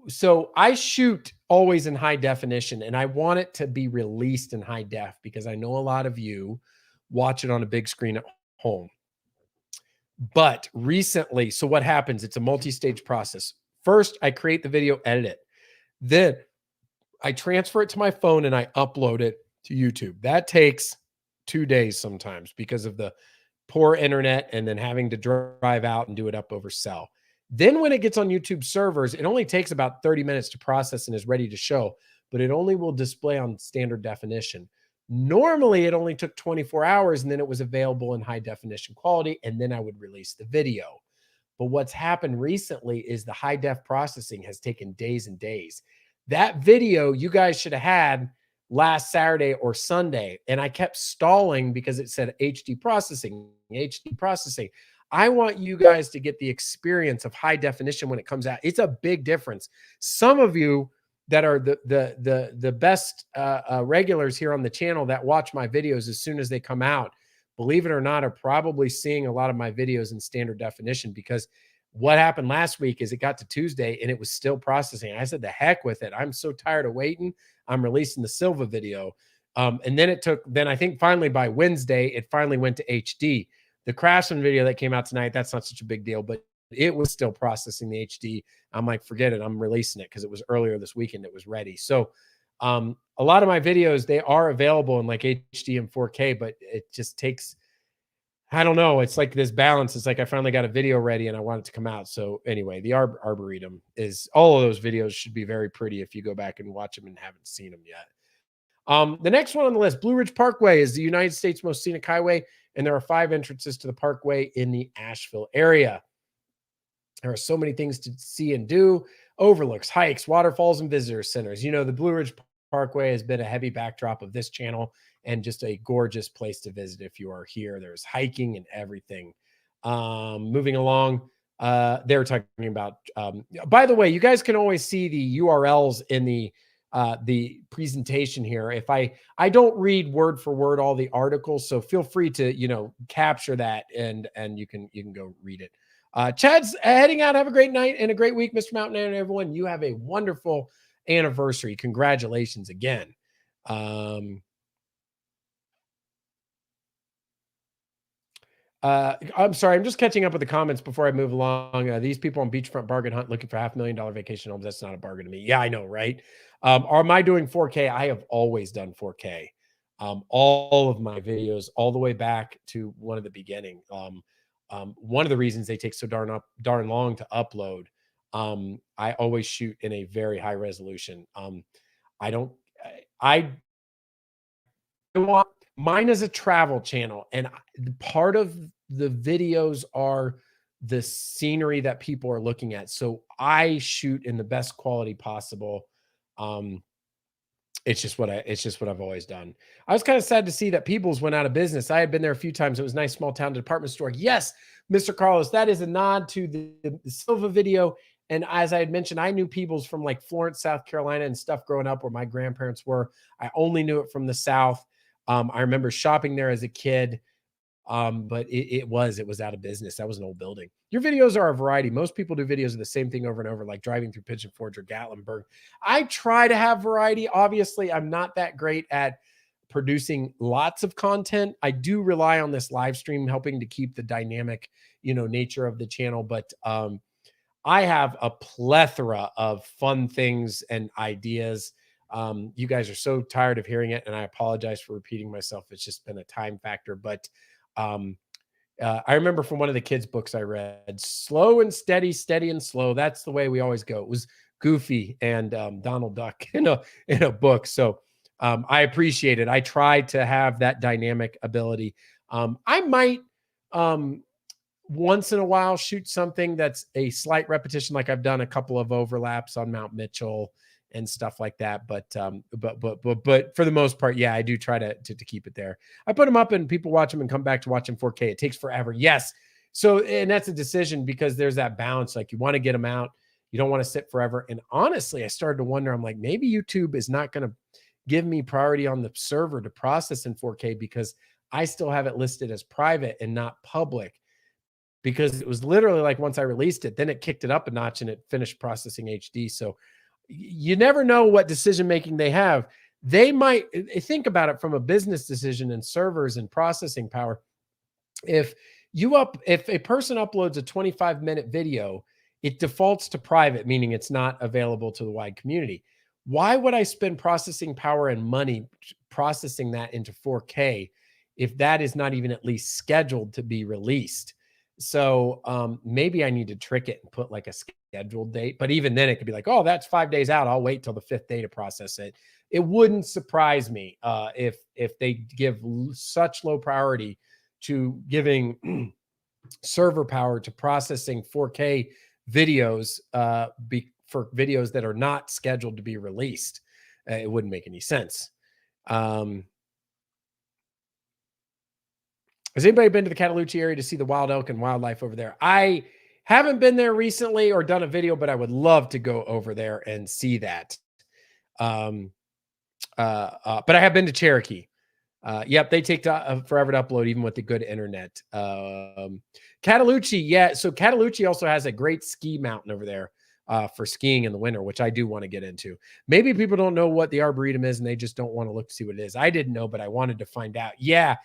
So I shoot always in high definition, and I want it to be released in high def because I know a lot of you watch it on a big screen at home. But recently, so what happens? It's a multi-stage process. First, I create the video, edit it. Then I transfer it to my phone and I upload it to YouTube. That takes 2 days sometimes because of the poor internet and then having to drive out and do it up over cell. Then when it gets on YouTube servers, it only takes about 30 minutes to process and is ready to show, but it only will display on standard definition. Normally, it only took 24 hours, and then it was available in high definition quality, and then I would release the video. But what's happened recently is the high def processing has taken days and days. That video you guys should have had last Saturday or Sunday. And I kept stalling because it said HD processing, HD processing. I want you guys to get the experience of high definition when it comes out. It's a big difference. Some of you that are the best regulars here on the channel that watch my videos as soon as they come out, believe it or not, are probably seeing a lot of my videos in standard definition, because what happened last week is it got to Tuesday and it was still processing. I said, the heck with it. I'm so tired of waiting. I'm releasing the Silva video. And then I think finally by Wednesday, it finally went to HD. The Craftsman video that came out tonight, that's not such a big deal, but it was still processing the HD. I'm like, forget it. I'm releasing it because it was earlier this weekend. It was ready. So a lot of my videos, they are available in like HD and 4K, but it just takes, I don't know. It's like this balance. It's like I finally got a video ready and I want it to come out. So anyway, the Arboretum is, all of those videos should be very pretty if you go back and watch them and haven't seen them yet. The next one on the list, Blue Ridge Parkway, is the United States' most scenic highway, and there are 5 entrances to the Parkway in the Asheville area. There are so many things to see and do: overlooks, hikes, waterfalls, and visitor centers. You know, the Blue Ridge Parkway has been a heavy backdrop of this channel and just a gorgeous place to visit if you are here. There's hiking and everything. Moving along, they were talking about, by the way, you guys can always see the URLs in the presentation here. If I don't read word for word all the articles, so feel free to, you know, capture that and you can go read it. Chad's heading out. Have a great night and a great week, Mr. Mountain, and everyone. You have a wonderful anniversary. Congratulations again. I'm sorry. I'm just catching up with the comments before I move along. These people on beachfront bargain hunt looking for $500,000 vacation homes. That's not a bargain to me. Yeah, I know, right? Am I doing 4K? I have always done 4K. All of my videos, all the way back to one of the beginning. One of the reasons they take so darn long to upload. I always shoot in a very high resolution. I want mine as a travel channel, and part of the videos are the scenery that people are looking at. So I shoot in the best quality possible. It's just what I've always done. I was kind of sad to see that Peoples went out of business. I had been there a few times. It was a nice small town department store. Yes, Mr. Carlos, that is a nod to the Silva video. And as I had mentioned, I knew Peoples from like Florence, South Carolina and stuff growing up where my grandparents were. I only knew it from the South. I remember shopping there as a kid. But it was out of business. That was an old building. Your videos are a variety. Most people do videos of the same thing over and over, like driving through Pigeon Forge or Gatlinburg. I try to have variety. Obviously, I'm not that great at producing lots of content. I do rely on this live stream helping to keep the dynamic, you know, nature of the channel. But I have a plethora of fun things and ideas. You guys are so tired of hearing it, and I apologize for repeating myself. It's just been a time factor, but I remember from one of the kids' books I read, slow and steady, steady and slow. That's the way we always go. It was Goofy and Donald Duck in a book. So I appreciate it. I try to have that dynamic ability. I might once in a while shoot something that's a slight repetition, like I've done a couple of overlaps on Mount Mitchell and stuff like that. But for the most part, yeah, I do try to keep it there. I put them up and people watch them and come back to watch them 4K. It takes forever. Yes. So, and that's a decision because there's that balance. Like you want to get them out. You don't want to sit forever. And honestly, I started to wonder, I'm like, maybe YouTube is not going to give me priority on the server to process in 4K because I still have it listed as private and not public. Because it was literally like once I released it, then it kicked it up a notch and it finished processing HD. So you never know what decision-making they have. They might think about it from a business decision and servers and processing power. If a person uploads a 25-minute video, it defaults to private, meaning it's not available to the wide community. Why would I spend processing power and money processing that into 4K if that is not even at least scheduled to be released? So maybe I need to trick it and put like a scheduled date, but even then it could be like, oh, that's 5 days out. I'll wait till the 5th day to process it. It wouldn't surprise me if they give such low priority to giving server power to processing 4K videos for videos that are not scheduled to be released. It wouldn't make any sense. Has anybody been to the Cataloochee area to see the wild elk and wildlife over there? I haven't been there recently or done a video, but I would love to go over there and see that. But I have been to Cherokee. Yep, they take forever to upload, even with the good internet. Cataloochee, yeah. So Cataloochee also has a great ski mountain over there for skiing in the winter, which I do want to get into. Maybe people don't know what the Arboretum is, and they just don't want to look to see what it is. I didn't know, but I wanted to find out. Yeah,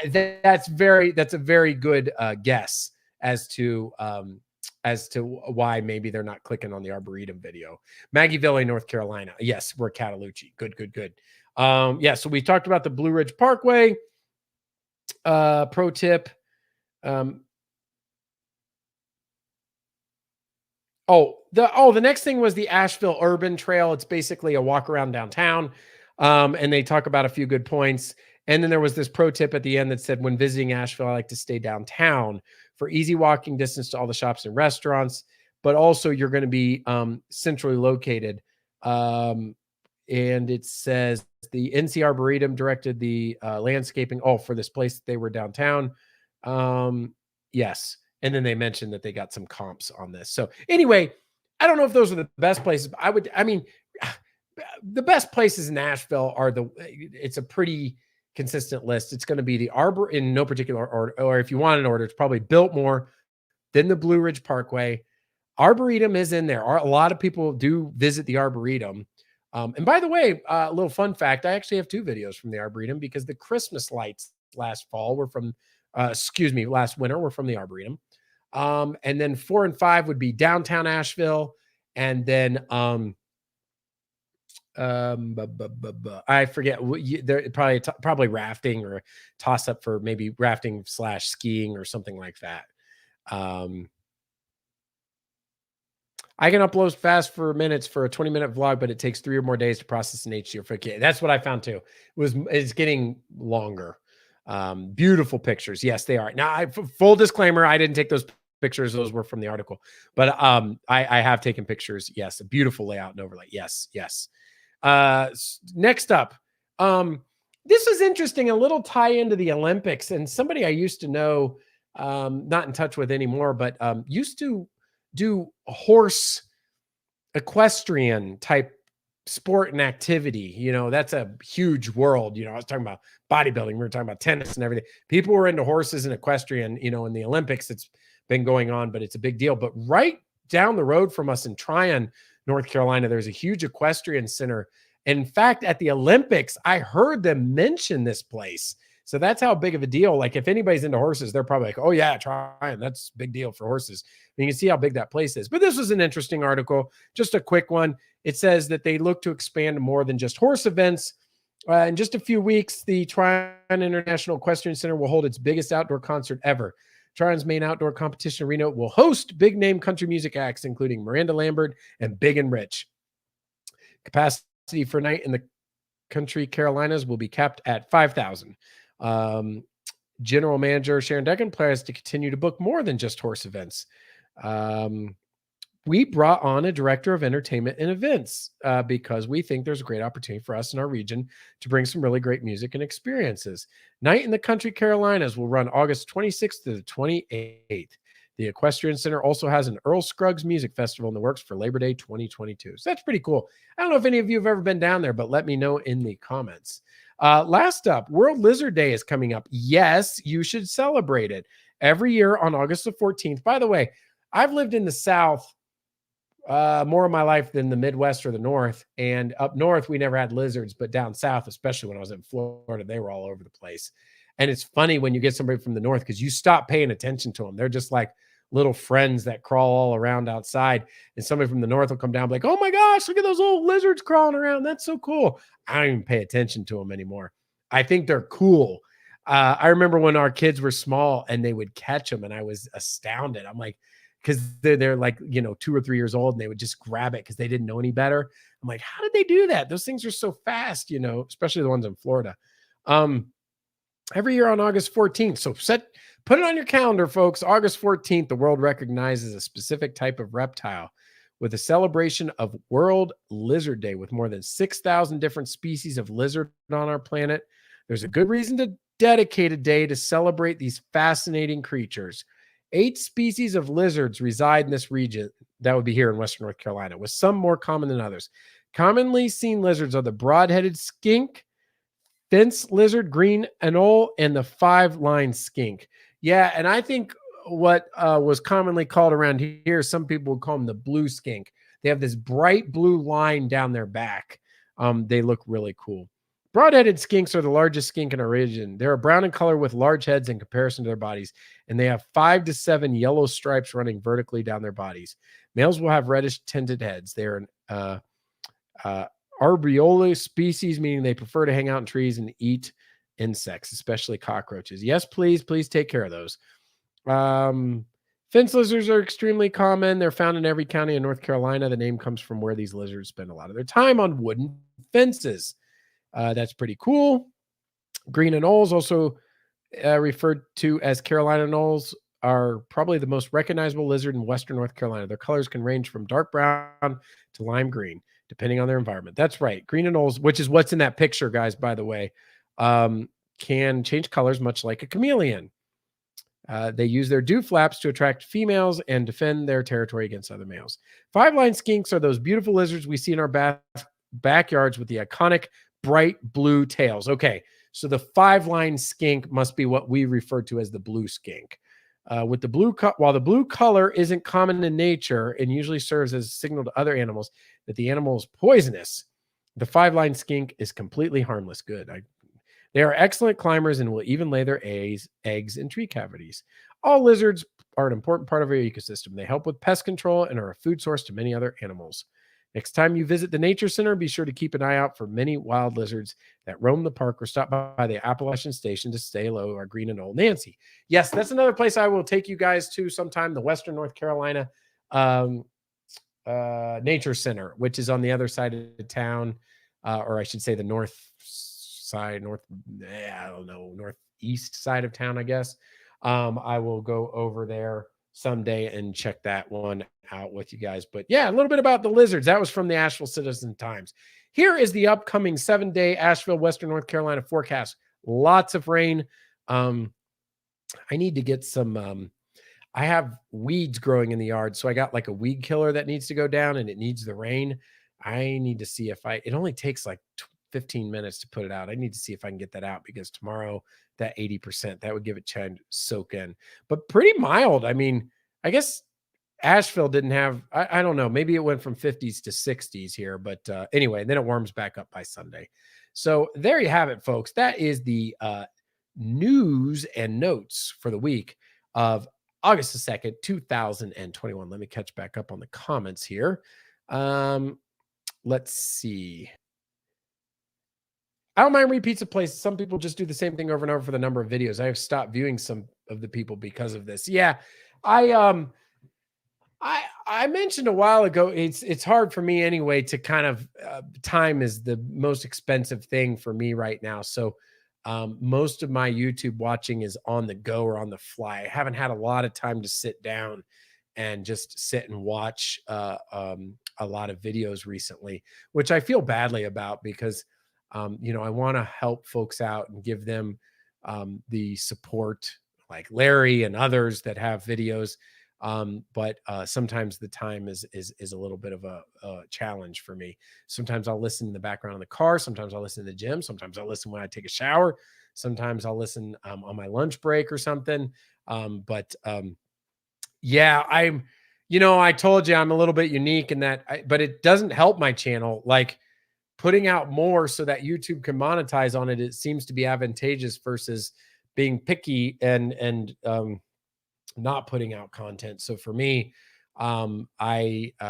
that's a very good guess as to why maybe they're not clicking on the Arboretum video. Maggieville, North Carolina. Yes, we're Cataloochee. Good. Yeah, so we talked about the Blue Ridge Parkway. Pro tip. The next thing was the Asheville Urban Trail. It's basically a walk around downtown. And they talk about a few good points. And then there was this pro tip at the end that said, when visiting Asheville, I like to stay downtown for easy walking distance to all the shops and restaurants, but also you're going to be centrally located. And it says the NC Arboretum directed the landscaping for this place. They were downtown. Yes. And then they mentioned that they got some comps on this. So anyway, I don't know if those are the best places. The best places in Nashville it's a pretty consistent list. It's going to be the Arbor in no particular order, or if you want an order, it's probably Biltmore, then the Blue Ridge Parkway. Arboretum is in there. A lot of people do visit the Arboretum. And by the way, a little fun fact, I actually have 2 videos from the Arboretum because the Christmas lights last winter were from the Arboretum. And then 4 and 5 would be downtown Asheville. And then I forget. There probably rafting or toss up for maybe rafting / skiing or something like that. I can upload fast for minutes for a 20-minute vlog, but it takes 3 or more days to process an HD or 4K. That's what I found too. It's getting longer. Beautiful pictures. Yes, they are. Now, full disclaimer, I didn't take those pictures. Those were from the article, but I have taken pictures. Yes, a beautiful layout and overlay. Yes. Next up, this is interesting. A little tie into the Olympics, and somebody I used to know, not in touch with anymore, but used to do horse equestrian type sport and activity. That's a huge world. I was talking about bodybuilding. We were talking about tennis and everything. People were into horses and equestrian, in the Olympics. It's been going on, but it's a big deal. But right down the road from us in Tryon, North Carolina, there's a huge equestrian center. In fact, at the Olympics, I heard them mention this place. So that's how big of a deal. Like if anybody's into horses, they're probably like, oh yeah, Tryon, that's a big deal for horses. You can see how big that place is. But this was an interesting article, just a quick one. It says that they look to expand to more than just horse events. In just a few weeks, the Tryon International Equestrian Center will hold its biggest outdoor concert ever. Tryon's main outdoor competition arena will host big-name country music acts, including Miranda Lambert and Big and Rich. Capacity for night in the country Carolinas will be capped at 5,000. General Manager Sharon Decken plans to continue to book more than just horse events. We brought on a director of entertainment and events because we think there's a great opportunity for us in our region to bring some really great music and experiences. Night in the Country Carolinas will run August 26th to the 28th. The Equestrian Center also has an Earl Scruggs Music Festival in the works for Labor Day 2022. So that's pretty cool. I don't know if any of you have ever been down there, but let me know in the comments. Last up, World Lizard Day is coming up. Yes, you should celebrate it every year on August the 14th. By the way, I've lived in the South more of my life than the Midwest or the North. And up north, we never had lizards, but down south, especially when I was in Florida, they were all over the place. And it's funny when you get somebody from the North because you stop paying attention to them. They're just like little friends that crawl all around outside. And somebody from the North will come down and be like, oh my gosh, look at those old lizards crawling around. That's so cool. I don't even pay attention to them anymore. I think they're cool. I remember when our kids were small and they would catch them and I was astounded. I'm like, because they're like, 2 or 3 years old and they would just grab it because they didn't know any better. I'm like, how did they do that? Those things are so fast, especially the ones in Florida. Every year on August 14th. So Put it on your calendar, folks. August 14th, the world recognizes a specific type of reptile with a celebration of World Lizard Day with more than 6,000 different species of lizard on our planet. There's a good reason to dedicate a day to celebrate these fascinating creatures. 8 species of lizards reside in this region. That would be here in Western North Carolina, with some more common than others. Commonly seen lizards are the broad-headed skink, fence lizard, green anole, and the 5-line skink. Yeah, and I think what was commonly called around here, some people would call them the blue skink. They have this bright blue line down their back. They look really cool. Broad-headed skinks are the largest skink in our region. They're brown in color with large heads in comparison to their bodies, and they have 5 to 7 yellow stripes running vertically down their bodies. Males will have reddish tinted heads. They're an arboretum species, meaning they prefer to hang out in trees and eat insects, especially cockroaches. Yes, please take care of those. Fence lizards are extremely common. They're found in every county in North Carolina. The name comes from where these lizards spend a lot of their time, on wooden fences. That's pretty cool. Green anoles, also referred to as Carolina anoles, are probably the most recognizable lizard in Western North Carolina. Their colors can range from dark brown to lime green, depending on their environment. That's right. Green anoles, which is what's in that picture, guys, by the way, can change colors much like a chameleon. They use their dew flaps to attract females and defend their territory against other males. 5-line skinks are those beautiful lizards we see in our backyards with the iconic bright blue tails. Okay, so the 5-line skink must be what we refer to as the blue skink. With the blue, while the blue color isn't common in nature and usually serves as a signal to other animals that the animal is poisonous, the 5-line skink is completely harmless. Good. They are excellent climbers and will even lay their eggs in tree cavities. All lizards are an important part of our ecosystem. They help with pest control and are a food source to many other animals. Next time you visit the Nature Center, be sure to keep an eye out for many wild lizards that roam the park, or stop by the Appalachian Station to say hello to our green and old Nancy. Yes, that's another place I will take you guys to sometime, the Western North Carolina Nature Center, which is on the other side of town, or I should say the north side, northeast side of town, I guess. I will go over there someday and check that one out with you guys. But yeah, a little bit about the lizards. That was from the Asheville Citizen Times. Here is the upcoming 7-day Asheville, Western North Carolina forecast. Lots of rain. I need to get some, I have weeds growing in the yard. So I got like a weed killer that needs to go down, and it needs the rain. I need to see if it only takes like 15 minutes to put it out. I need to see if I can get that out, because tomorrow, that 80%, that would give it time to soak in. But pretty mild. I mean, I guess Asheville didn't have, I don't know, maybe it went from 50s to 60s here. But anyway, then it warms back up by Sunday. So there you have it, folks. That is the news and notes for the week of August the 2nd, 2021. Let me catch back up on the comments here. Let's see. I don't mind repeats of places. Some people just do the same thing over and over for the number of videos. I have stopped viewing some of the people because of this. Yeah, I mentioned a while ago, it's hard for me anyway to kind of, time is the most expensive thing for me right now. So most of my YouTube watching is on the go or on the fly. I haven't had a lot of time to sit down and just sit and watch a lot of videos recently, which I feel badly about, because I want to help folks out and give them the support, like Larry and others that have videos. But sometimes the time is a little bit of a challenge for me. Sometimes I'll listen in the background in the car. Sometimes I'll listen in the gym. Sometimes I'll listen when I take a shower. Sometimes I'll listen on my lunch break or something. Yeah, I told you I'm a little bit unique in that, but it doesn't help my channel. Like, putting out more so that YouTube can monetize on it, it seems to be advantageous versus being picky and not putting out content. So for me, YouTube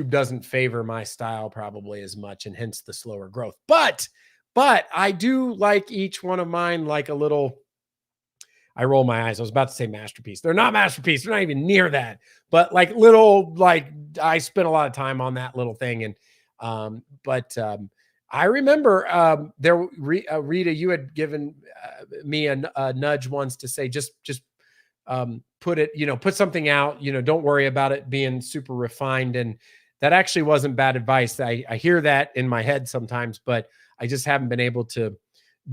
doesn't favor my style probably as much, and hence the slower growth. But I do like each one of mine like a little. I roll my eyes. I was about to say masterpiece. They're not masterpiece. They're not even near that. But like little, like I spent a lot of time on that little thing. And I remember Rita, you had given me a nudge once to say, just put it, put something out, don't worry about it being super refined. And that actually wasn't bad advice. I hear that in my head sometimes, but I just haven't been able to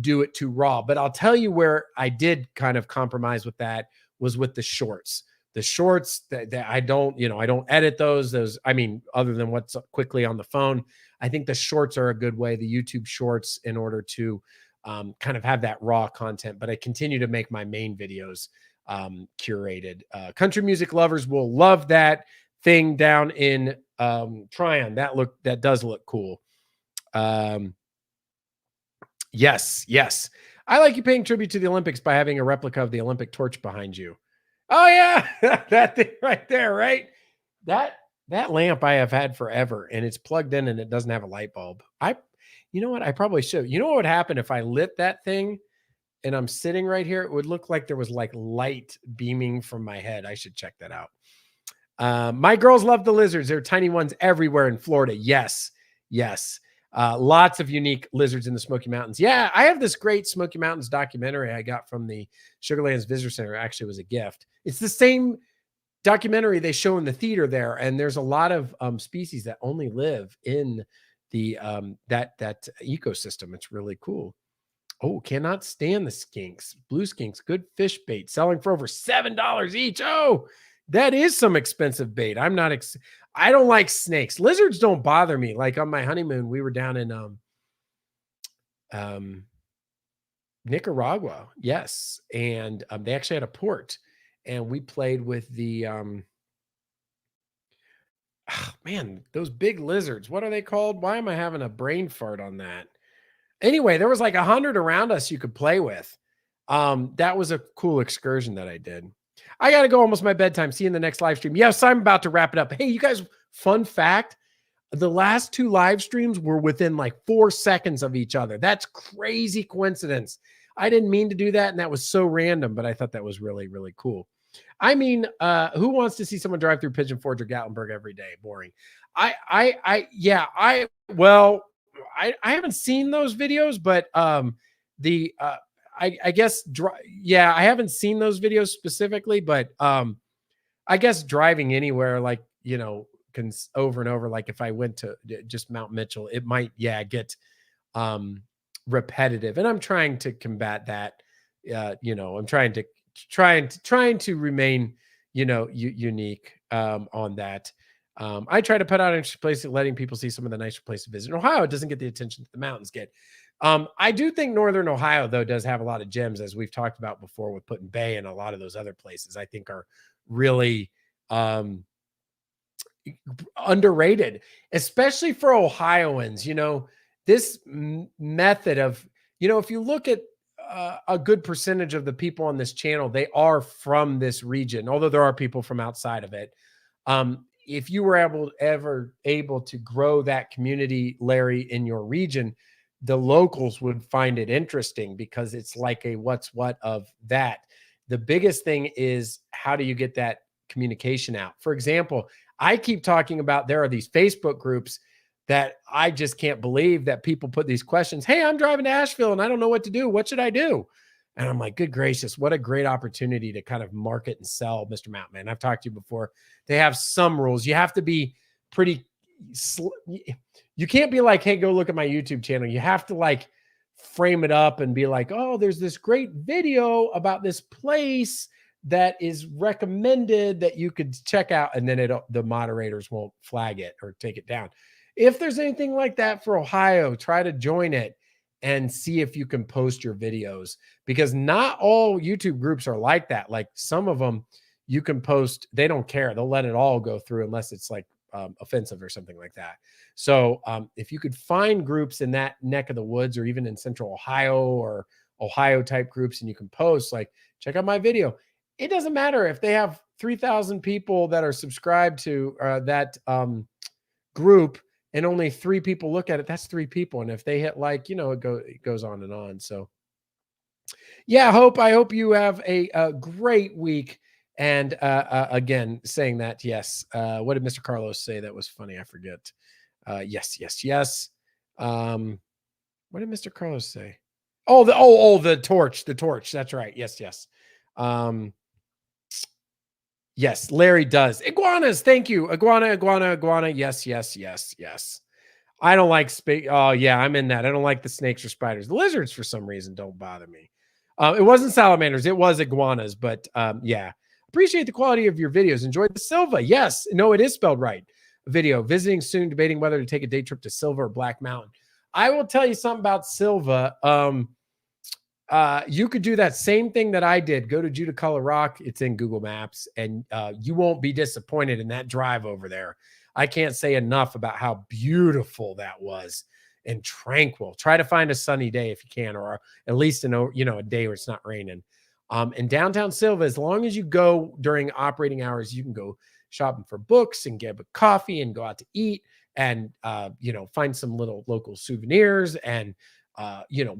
do it too raw. But I'll tell you where I did kind of compromise with that was with the shorts. The shorts that I don't, I don't edit those, I mean, other than what's quickly on the phone. I think the shorts are a good way, the YouTube shorts, in order to kind of have that raw content. But I continue to make my main videos curated. Country music lovers will love that thing down in Tryon. That does look cool. Yes. I like you paying tribute to the Olympics by having a replica of the Olympic torch behind you. Oh yeah, that thing right there, right? That lamp I have had forever, and it's plugged in and it doesn't have a light bulb. You know what? I probably should. You know what would happen if I lit that thing and I'm sitting right here? It would look like there was like light beaming from my head. I should check that out. My girls love the lizards. There are tiny ones everywhere in Florida. Yes. Lots of unique lizards in the Smoky Mountains. Yeah, I have this great Smoky Mountains documentary I got from the Sugarlands Visitor Center. Actually, it was a gift. It's the same documentary they show in the theater there, and there's a lot of species that only live in the that ecosystem. It's really cool. Oh, cannot stand the skinks. Blue skinks, good fish bait, selling for over $7 each. Oh, that is some expensive bait. I don't like snakes. Lizards don't bother me. Like on my honeymoon, we were down in Nicaragua. Yes. And they actually had a port, and we played with the man, those big lizards. What are they called? Why am I having a brain fart on that? Anyway, there was like 100 around us you could play with. That was a cool excursion that I did. I got to go, almost my bedtime. See you in the next live stream. Yes, I'm about to wrap it up. Hey, you guys, fun fact, the last 2 live streams were within like 4 seconds of each other. That's crazy coincidence. I didn't mean to do that, and that was so random, but I thought that was really, really cool. I mean, who wants to see someone drive through Pigeon Forge or Gatlinburg every day? Boring. I haven't seen those videos, but I guess, I haven't seen those videos specifically, but I guess driving anywhere, like, can over and over, like if I went to just Mount Mitchell, it might, get repetitive. And I'm trying to combat that. I'm trying to remain, unique on that. I try to put out interesting places, letting people see some of the nicer places to visit. In Ohio, it doesn't get the attention that the mountains get. I do think Northern Ohio, though, does have a lot of gems, as we've talked about before with Put in Bay and a lot of those other places I think are really underrated, especially for Ohioans. This method of, if you look at a good percentage of the people on this channel, they are from this region, although there are people from outside of it. If you were able to grow that community, Larry, in your region, the locals would find it interesting because it's like a what's what of that. The biggest thing is, how do you get that communication out? For example, I keep talking about, there are these Facebook groups that I just can't believe that people put these questions. Hey, I'm driving to Asheville and I don't know what to do. What should I do? And I'm like, good gracious, what a great opportunity to kind of market and sell Mr. Mountain Man. I've talked to you before. They have some rules. You have to be pretty, you can't be like, hey, go look at my YouTube channel. You have to like frame it up and be like, oh, there's this great video about this place that is recommended that you could check out. And then the moderators won't flag it or take it down. If there's anything like that for Ohio, try to join it and see if you can post your videos, because not all YouTube groups are like that. Like some of them you can post, they don't care. They'll let it all go through unless it's like offensive or something like that. So if you could find groups in that neck of the woods, or even in Central Ohio or Ohio type groups, and you can post like, check out my video. It doesn't matter if they have 3,000 people that are subscribed to that group and only 3 people look at it. That's 3 people. And if they hit like, it goes on and on. So yeah, I hope you have a great week. And again, saying that, yes. What did Mr. Carlos say that was funny? I forget. Yes. What did Mr. Carlos say? Oh, the torch. That's right. Yes. Yes, Larry does. Iguanas. Thank you. Iguana. Yes. I don't like oh yeah, I'm in that. I don't like the snakes or spiders. The lizards, for some reason, don't bother me. It wasn't salamanders, it was iguanas, but yeah. Appreciate the quality of your videos. Enjoyed the Silva. Yes, no, it is spelled right. Video. Visiting soon, debating whether to take a day trip to Silva or Black Mountain. I will tell you something about Silva. You could do that same thing that I did. Go to Judaculla Rock. It's in Google Maps, and you won't be disappointed in that drive over there. I can't say enough about how beautiful that was and tranquil. Try to find a sunny day if you can, or at least a day where it's not raining. In downtown Silva, as long as you go during operating hours, you can go shopping for books and get a coffee and go out to eat and find some little local souvenirs and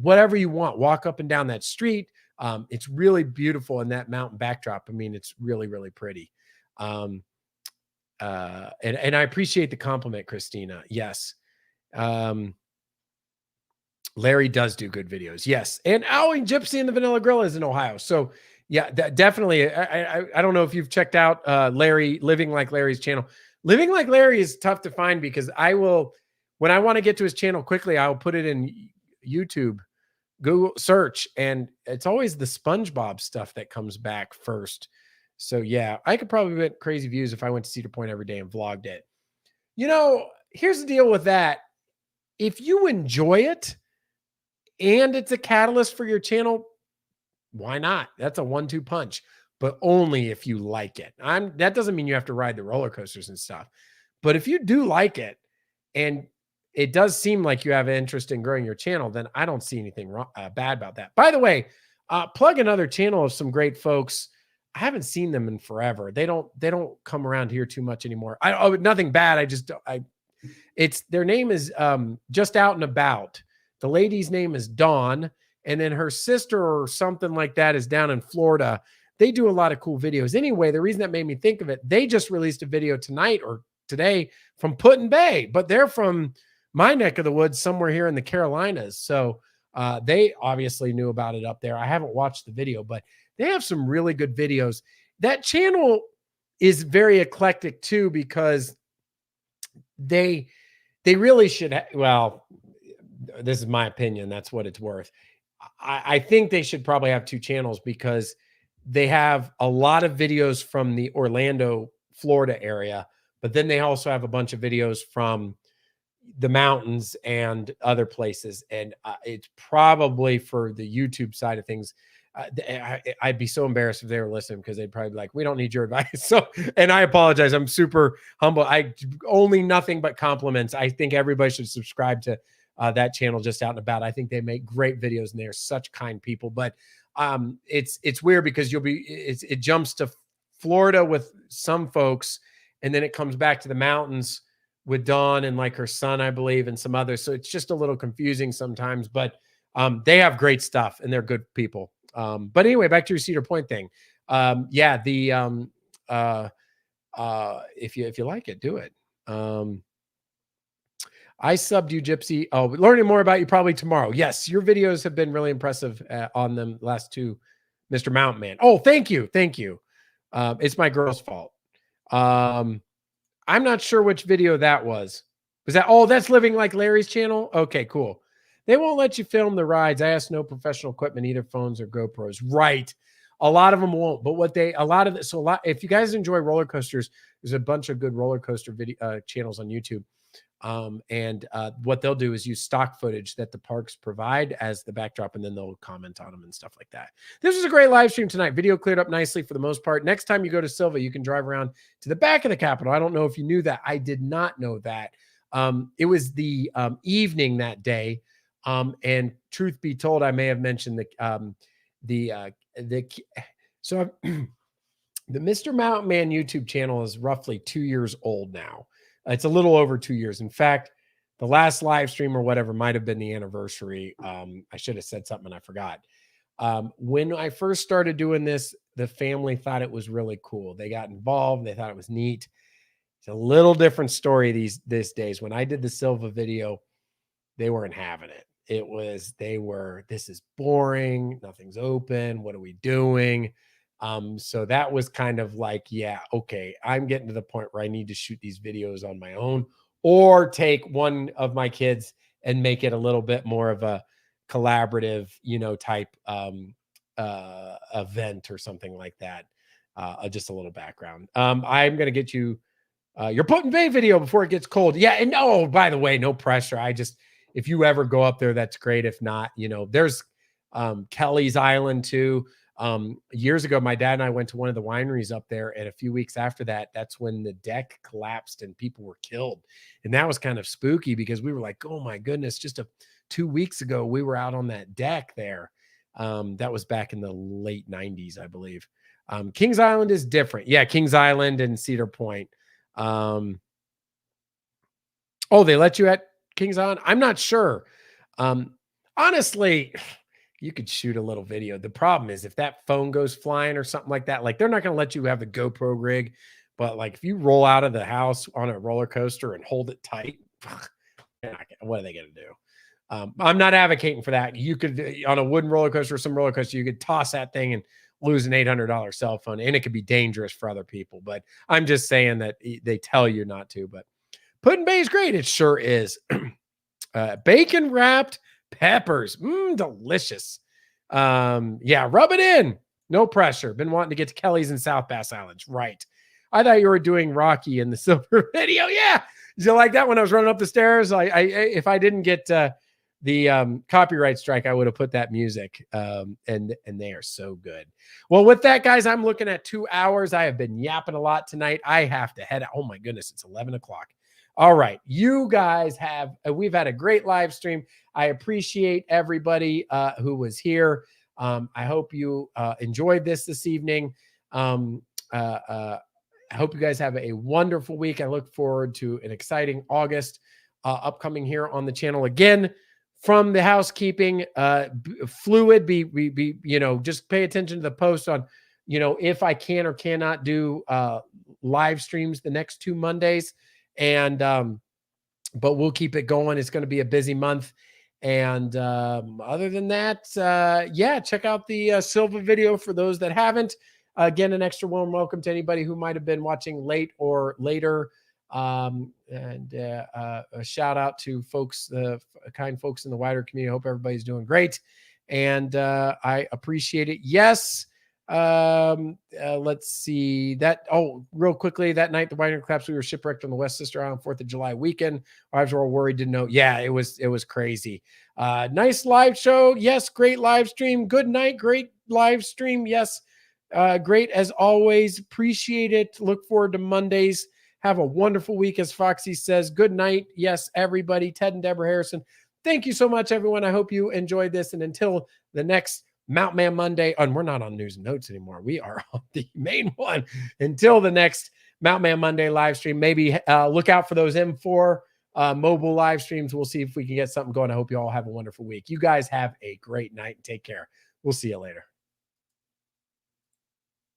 whatever you want. Walk up and down that street. It's really beautiful in that mountain backdrop. I mean, it's really, really pretty. And I appreciate the compliment, Christina. Yes. Larry does do good videos. Yes. And and Gypsy and the Vanilla Grill is in Ohio. So yeah, definitely. I don't know if you've checked out Larry, Living Like Larry's channel. Living Like Larry is tough to find because when I want to get to his channel quickly, I'll put it in YouTube, Google search, and it's always the SpongeBob stuff that comes back first. So yeah, I could probably get crazy views if I went to Cedar Point every day and vlogged it. Here's the deal with that. If you enjoy it and it's a catalyst for your channel, why not? That's a 1-2 punch, but only if you like it. That doesn't mean you have to ride the roller coasters and stuff. But if you do like it and it does seem like you have an interest in growing your channel, then I don't see anything wrong, bad about that. By the way, plug another channel of some great folks. I haven't seen them in forever. They don't come around here too much anymore. Nothing bad. Their name is Just Out and About. The lady's name is Dawn, and then her sister or something like that is down in Florida. They do a lot of cool videos. Anyway, the reason that made me think of it, they just released a video tonight or today from Put-in-Bay, but they're from my neck of the woods somewhere here in the Carolinas. So they obviously knew about it up there. I haven't watched the video, but they have some really good videos. That channel is very eclectic too, because they really should. Well, this is my opinion. That's what it's worth. I think they should probably have 2 channels because they have a lot of videos from the Orlando, Florida area, but then they also have a bunch of videos from the mountains and other places. And it's probably for the YouTube side of things. I'd be so embarrassed if they were listening because they'd probably be like, we don't need your advice. So, and I apologize. I'm super humble. I only nothing but compliments. I think everybody should subscribe to that channel, Just Out and About. I think they make great videos and they're such kind people, but it's weird because it jumps to Florida with some folks and then it comes back to the mountains with Dawn and like her son, I believe, and some others. So it's just a little confusing sometimes, but they have great stuff and they're good people. But anyway, back to your Cedar Point thing. Yeah, if you like it, do it. I subbed you, Gypsy. Oh, learning more about you probably tomorrow. Yes, your videos have been really impressive on them last 2, Mr. Mountain Man. Oh, thank you. It's my girl's fault. I'm not sure which video that was. Was that? Oh, that's Living Like Larry's channel. Okay, cool. They won't let you film the rides. I asked no professional equipment, either phones or GoPros. Right. A lot of them won't. But if you guys enjoy roller coasters, there's a bunch of good roller coaster video channels on YouTube. What they'll do is use stock footage that the parks provide as the backdrop, and then they'll comment on them and stuff like that. This was a great live stream tonight. Video cleared up nicely for the most part. Next time you go to Silva, you can drive around to the back of the Capitol. I don't know if you knew that. I did not know that. It was the evening that day. And truth be told, I may have mentioned the Mr. Mountain Man YouTube channel is roughly 2 years old now. It's a little over 2 years. In fact, the last live stream or whatever might have been the anniversary. I should have said something and I forgot. When I first started doing this, the family thought it was really cool. They got involved. They thought it was neat. It's a little different story these days. When I did the Silva video, they weren't having it. This is boring. Nothing's open. What are we doing? So that was kind of like, yeah, okay, I'm getting to the point where I need to shoot these videos on my own or take one of my kids and make it a little bit more of a collaborative, type event or something like that. Just a little background. I'm going to get you your put in bay video before it gets cold. Yeah. And oh, by the way, no pressure. If you ever go up there, that's great. If not, there's Kelly's Island too. Years ago, my dad and I went to one of the wineries up there, and a few weeks after that, that's when the deck collapsed and people were killed. And that was kind of spooky because we were like, oh my goodness, 2 weeks ago, we were out on that deck there. That was back in the late 90s, I believe. Kings Island is different. Yeah, Kings Island and Cedar Point. Oh, they let you at Kings Island? I'm not sure. Honestly, you could shoot a little video. The problem is if that phone goes flying or something like that, like they're not going to let you have the GoPro rig, but like if you roll out of the house on a roller coaster and hold it tight, what are they going to do? I'm not advocating for that. You could, on a wooden roller coaster or some roller coaster, you could toss that thing and lose an $800 cell phone, and it could be dangerous for other people. But I'm just saying that they tell you not to. But Put-in Bay is great. It sure is. Bacon wrapped peppers. Delicious. Yeah, rub it in. No pressure. Been wanting to get to Kelly's in South Bass Islands. Right. I thought you were doing Rocky in the silver video. Yeah. Did you like that when I was running up the stairs? If I didn't get the copyright strike, I would have put that music. And they are so good. Well, with that, guys, I'm looking at 2 hours. I have been yapping a lot tonight. I have to head out. Oh my goodness. It's 11 o'clock. All right. You guys we've had a great live stream. I appreciate everybody who was here. I hope you enjoyed this evening. I hope you guys have a wonderful week. I look forward to an exciting August upcoming here on the channel. Again, from the housekeeping, fluid, just pay attention to the post on, if I can or cannot do live streams the next 2 Mondays. And, but we'll keep it going. It's going to be a busy month. And other than that, yeah, check out the Silva video for those that haven't. Again, an extra warm welcome to anybody who might have been watching late or later. And a shout out to folks, kind folks in the wider community. I hope everybody's doing great. And I appreciate it. Yes. Let's see that. Oh, real quickly, that night, the winery collapsed. We were shipwrecked on the West Sister Island 4th of July weekend. Our wives were all worried, didn't know. Yeah, it was crazy. Nice live show. Yes. Great live stream. Good night. Great live stream. Yes. Great as always. Appreciate it. Look forward to Mondays. Have a wonderful week. As Foxy says, good night. Yes, everybody. Ted and Deborah Harrison. Thank you so much, everyone. I hope you enjoyed this. And until the next Mount Man Monday, and we're not on news and notes anymore. We are on the main one. Until the next Mount Man Monday live stream, maybe look out for those M4 mobile live streams. We'll see if we can get something going. I hope you all have a wonderful week. You guys have a great night and take care. We'll see you later.